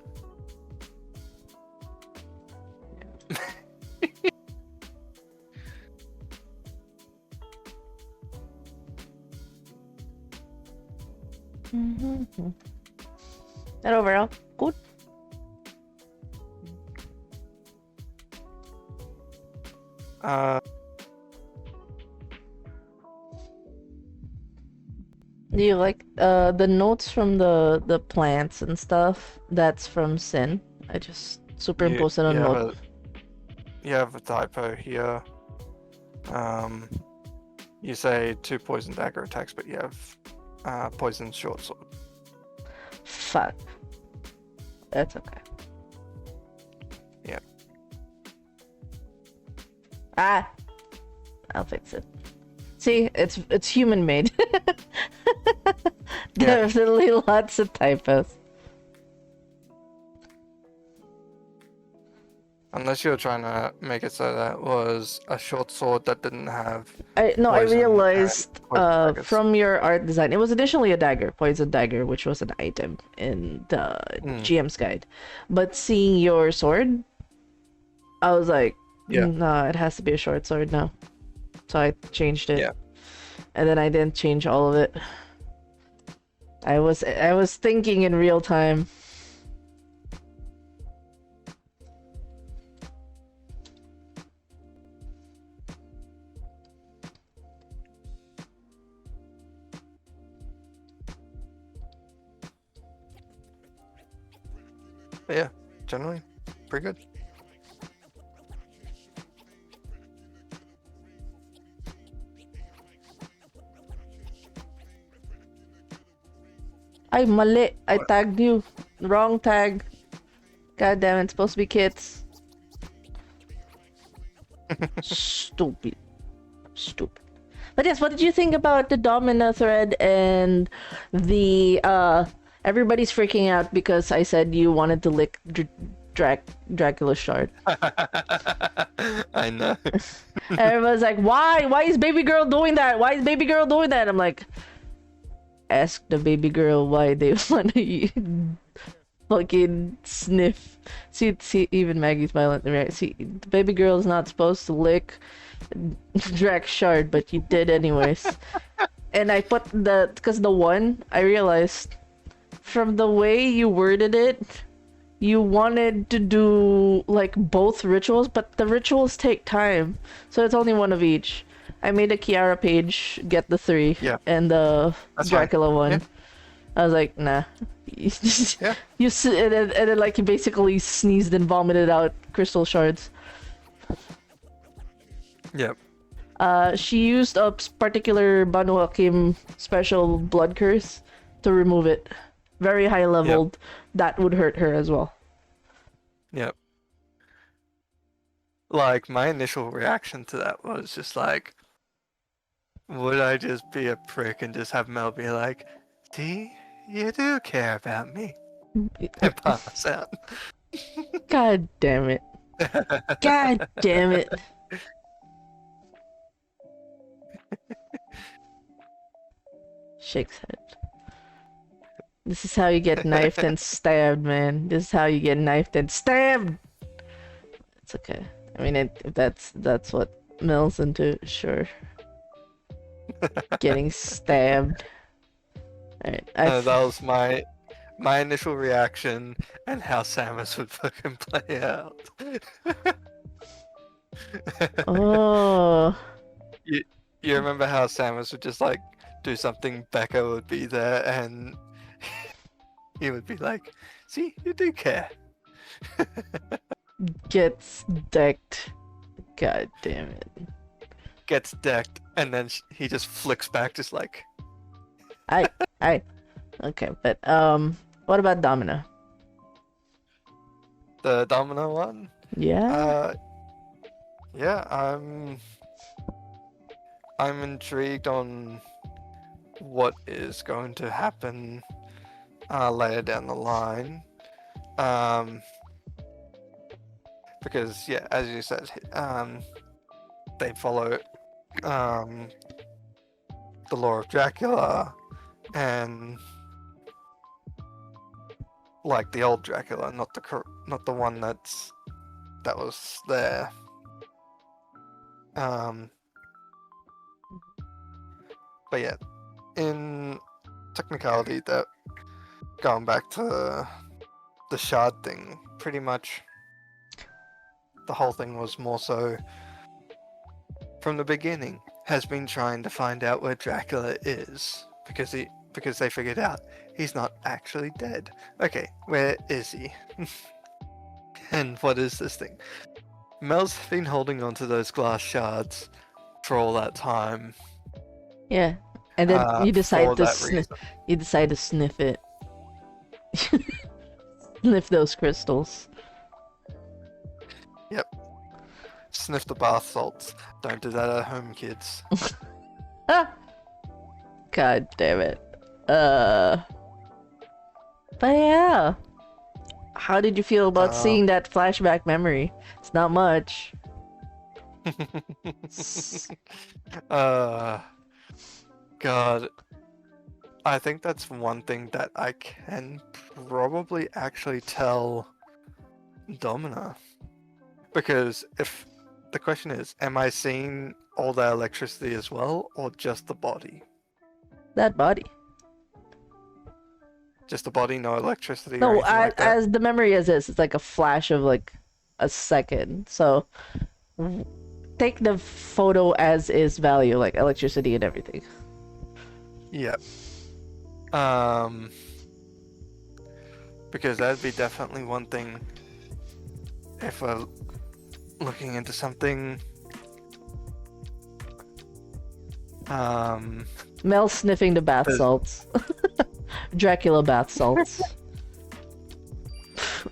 Mm-hmm. And overall, good. Do you like the notes from the plants and stuff? That's from Sin. I just superimposed it on note. You have a typo here. You say 2 poison dagger attacks, but you have poison short sword. Fuck. That's okay. Yeah. Ah! I'll fix it. See, it's human made. There's definitely lots of typos. Unless you were trying to make it so that was a short sword that didn't have. I poison realized poison daggers. from your art design, it was additionally a dagger, poison dagger, which was an item in the GM's guide. But seeing your sword, I was like, no, it has to be a short sword now. So I changed it. Yeah. And then I didn't change all of it. I was thinking in real time. But yeah, generally, pretty good. Ay, mali. I tagged you. Wrong tag. God damn it, it's supposed to be kits. Stupid. Stupid. But yes, what did you think about the Domina thread and the everybody's freaking out because I said you wanted to lick Dracula's shard. I know. Everyone's like, why? Why is baby girl doing that? Why is baby girl doing that? I'm like, ask the baby girl why they want to fucking sniff. See, even Maggie's smiling at me, right? See, the baby girl is not supposed to lick Drac shard, but you did anyways. And I put because the one, I realized from the way you worded it, you wanted to do like both rituals, but the rituals take time, so it's only one of each. I made a Kiara page, get the 3, and the Dracula one. Yeah. I was like, nah. You and then like you basically sneezed and vomited out crystal shards. Yep. She used a particular Banu Hakim special blood curse to remove it. Very high leveled. Yep. That would hurt her as well. Yep. Like, my initial reaction to that was just like, would I just be a prick and just have Mel be like, see, you do care about me? And pass out. God damn it. God damn it. Shakes head. This is how you get knifed and stabbed, man. This is how you get knifed and stabbed! It's okay. I mean, if that's what Mel's into, sure. Getting stabbed. Alright, that was my initial reaction and how Samus would fucking play out. Oh. You remember how Samus would just like do something, Becca would be there and he would be like, see, you do care. Gets decked. God damn it. Gets decked and then he just flicks back just like... I okay, but what about Domina? The Domina one? Yeah. Yeah, I'm intrigued on what is going to happen later down the line. Because yeah, as you said, they follow the lore of Dracula and like the old Dracula, not the one that was there. But yeah, in technicality, that going back to the shard thing, pretty much the whole thing was more so from the beginning has been trying to find out where Dracula is because they figured out he's not actually dead. Okay, where is he? And what is this thing? Mel's been holding onto those glass shards for all that time. Yeah, and then you decide for to that reason. you decide to sniff it. Sniff those crystals. Yep. Sniff the bath salts. Don't do that at home, kids. Ah! God damn it. But yeah. How did you feel about seeing that flashback memory? It's not much. God. I think that's one thing that I can probably actually tell Domina. Because if the question is, am I seeing all the electricity as well, or just the body? That body. Just the body, no electricity or No, anything like that? as the memory as is, it's like a flash of like a second. So take the photo as is value, like electricity and everything. Yep. Because that'd be definitely one thing if we're looking into something. Mel sniffing the bath salts. Dracula bath salts.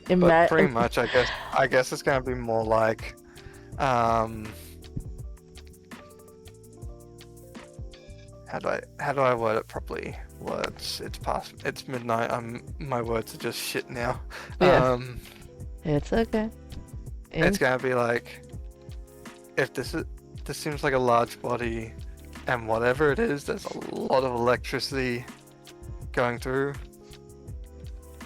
But pretty much, I guess it's gonna be more like, how do I word it properly? Words. It's midnight. My words are just shit now. Yeah. It's okay. It's gonna be like, if this seems like a large body, and whatever it is, there's a lot of electricity going through.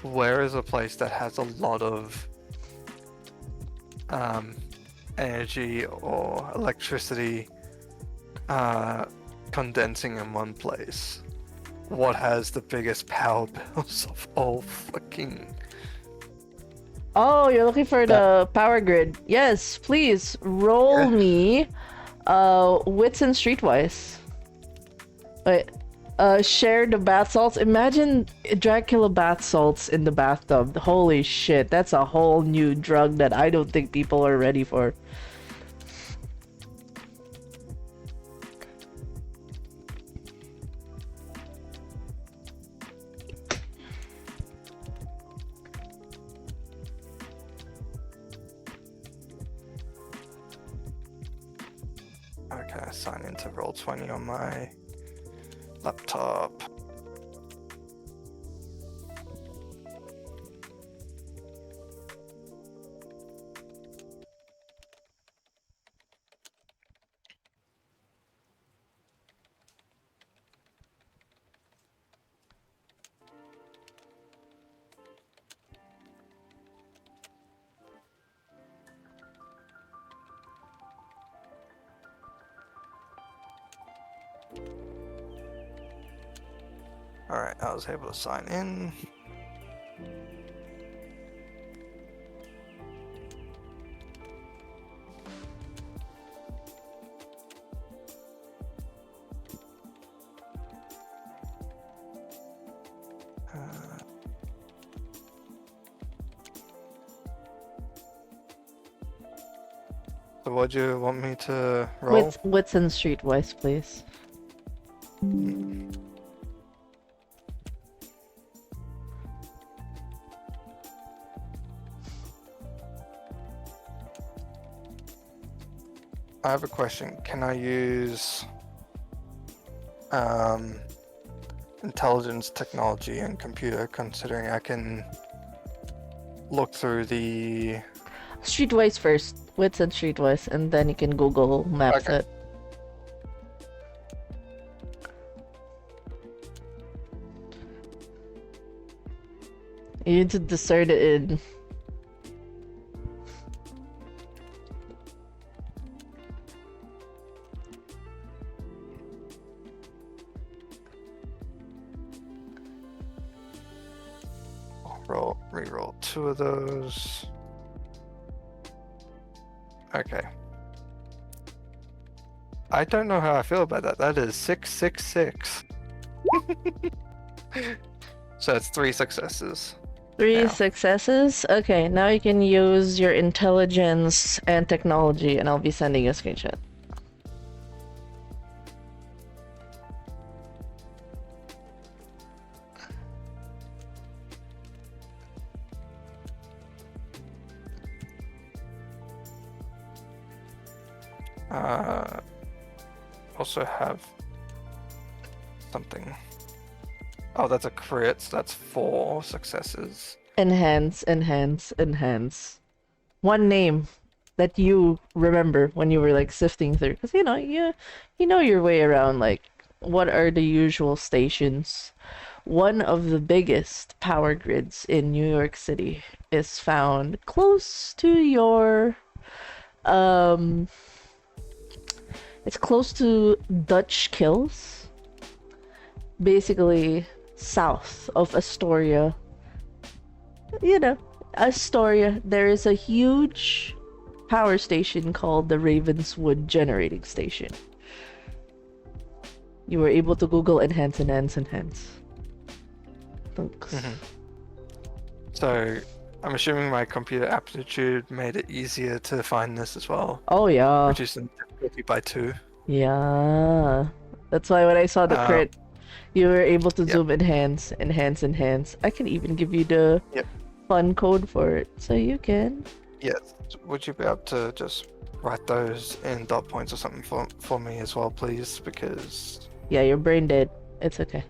Where is a place that has a lot of energy or electricity condensing in one place? What has the biggest power bills of all fucking... Oh, you're looking for the power grid. Yes, please roll me wits and streetwise. Wait, share the bath salts. Imagine Dracula bath salts in the bathtub. Holy shit, that's a whole new drug that I don't think people are ready for. Okay, sign into Roll20 on my laptop. Alright, I was able to sign in. So what do you want me to roll? Wits and streetwise, please. I have a question. Can I use intelligence, technology, and computer, considering I can look through the... Streetwise first. Wits and streetwise, and then you can Google Maps it. You need to discern it in. I'll reroll 2 of those. Okay. I don't know how I feel about that. That is 666. So it's 3 successes. 3 now. successes? Okay, now you can use your intelligence and technology, and I'll be sending you a screenshot. Also have something. Oh, that's a crit, so that's 4 successes. Enhance, enhance, enhance. One name that you remember when you were like sifting through, because you know your way around. Like, what are the usual stations? One of the biggest power grids in New York City is found close to your it's close to Dutch Kills, basically south of Astoria. You know, Astoria, there is a huge power station called the Ravenswood Generating Station. You were able to Google enhance, enhance, enhance. Thanks. So, I'm assuming my computer aptitude made it easier to find this as well. Oh yeah. Reducing difficulty by 2. Yeah. That's why when I saw the crit, you were able to zoom enhance, enhance, enhance. I can even give you the fun code for it, so you can. Yes. Would you be able to just write those in dot points or something for me as well, please? Because... Yeah, you're brain dead. It's okay.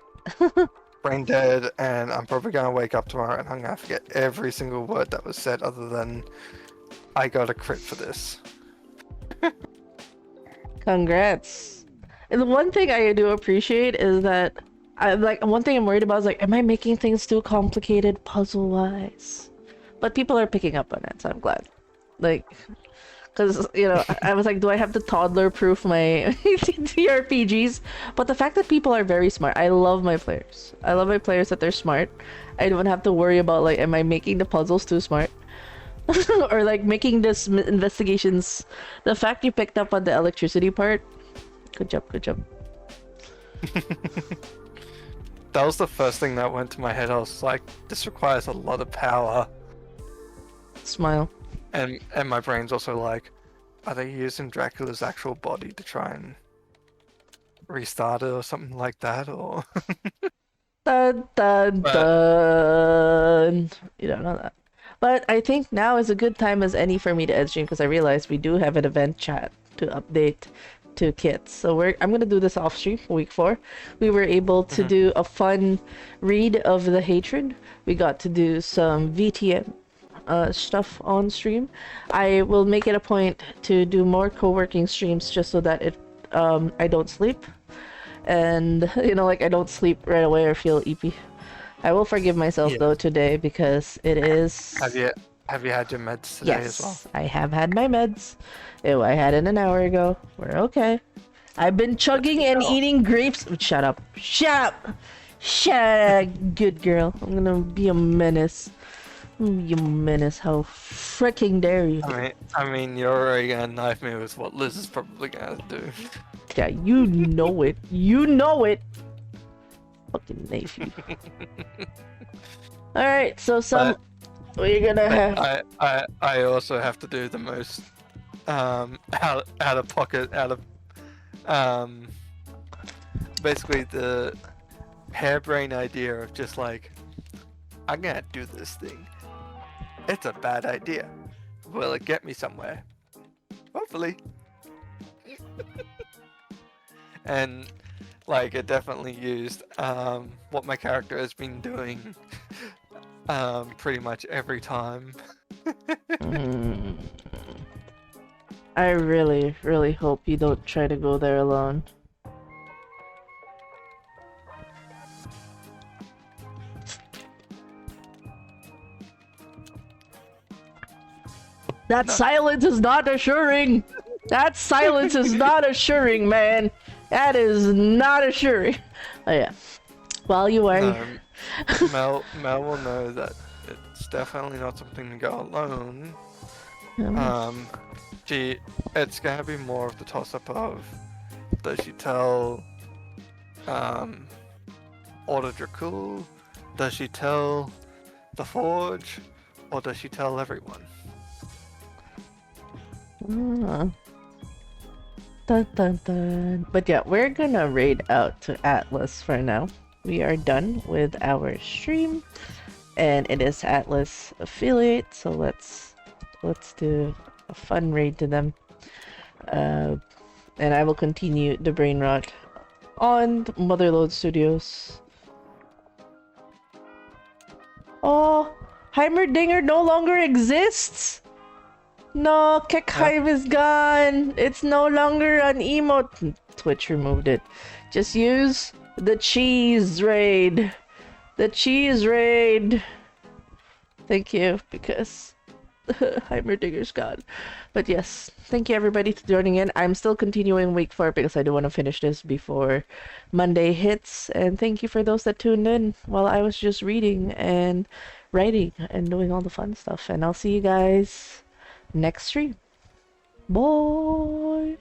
brain dead, and I'm probably going to wake up tomorrow and I'm going to forget every single word that was said other than I got a crit for this. Congrats. And the one thing I do appreciate is that one thing I'm worried about is like, am I making things too complicated puzzle-wise? But people are picking up on it, so I'm glad. Like, because, I was like, do I have to toddler-proof my TRPGs? But the fact that people are very smart, I love my players. I love my players that they're smart. I don't have to worry about, like, am I making the puzzles too smart? Or, like, making this investigations... The fact you picked up on the electricity part, good job, good job. That was the first thing that went to my head. I was like, this requires a lot of power. Smile. And my brain's also like, are they using Dracula's actual body to try and restart it or something like that? Or Dun, dun, dun. You don't know that. But I think now is a good time as any for me to end stream because I realized we do have an event chat to update to kits. So I'm gonna do this off stream week 4. We were able to do a fun read of the Hatred. We got to do some VTM stuff on stream. I will make it a point to do more co-working streams just so that I don't sleep. And I don't sleep right away or feel eepy. I will forgive myself though today because it is... Have you had your meds today as well? Yes, I have had my meds. Ew, I had it an hour ago. We're okay. I've been chugging and eating grapes. Shut up. Shut up. Shut up. Good girl. I'm gonna be a menace. You menace. How freaking dare you? I mean, you're already gonna knife me with what Liz is probably gonna do. Yeah, you know it. You know it. Fucking knife you. Alright, so we're gonna have... I also have to do the most out of pocket, basically the harebrained idea of just like, I'm gonna do this thing. It's a bad idea. Will it get me somewhere? Hopefully. And like it definitely used what my character has been doing pretty much every time. I really, really hope you don't try to go there alone. That No. silence is not assuring. That silence is not assuring, man. That is not assuring. Oh yeah. While you are. No, Mel will know that it's definitely not something to go alone. Um, She, it's gonna be more of the toss-up of, does she tell, Order Dracul? Does she tell the Forge? Or does she tell everyone? Dun, dun, dun. But yeah, we're gonna raid out to Atlas for now. We are done with our stream, and it is Atlas affiliate, so let's do a fun raid to them. And I will continue the brain rot on Motherload Studios. Oh, Heimerdinger no longer exists. No, Kekhive is gone. It's no longer an emote. Twitch removed it. Just use the cheese raid. The cheese raid. Thank you, because Heimerdinger's gone. But yes, thank you everybody for joining in. I'm still continuing week 4 because I do want to finish this before Monday hits. And thank you for those that tuned in while I was just reading and writing and doing all the fun stuff. And I'll see you guys next stream. Bye.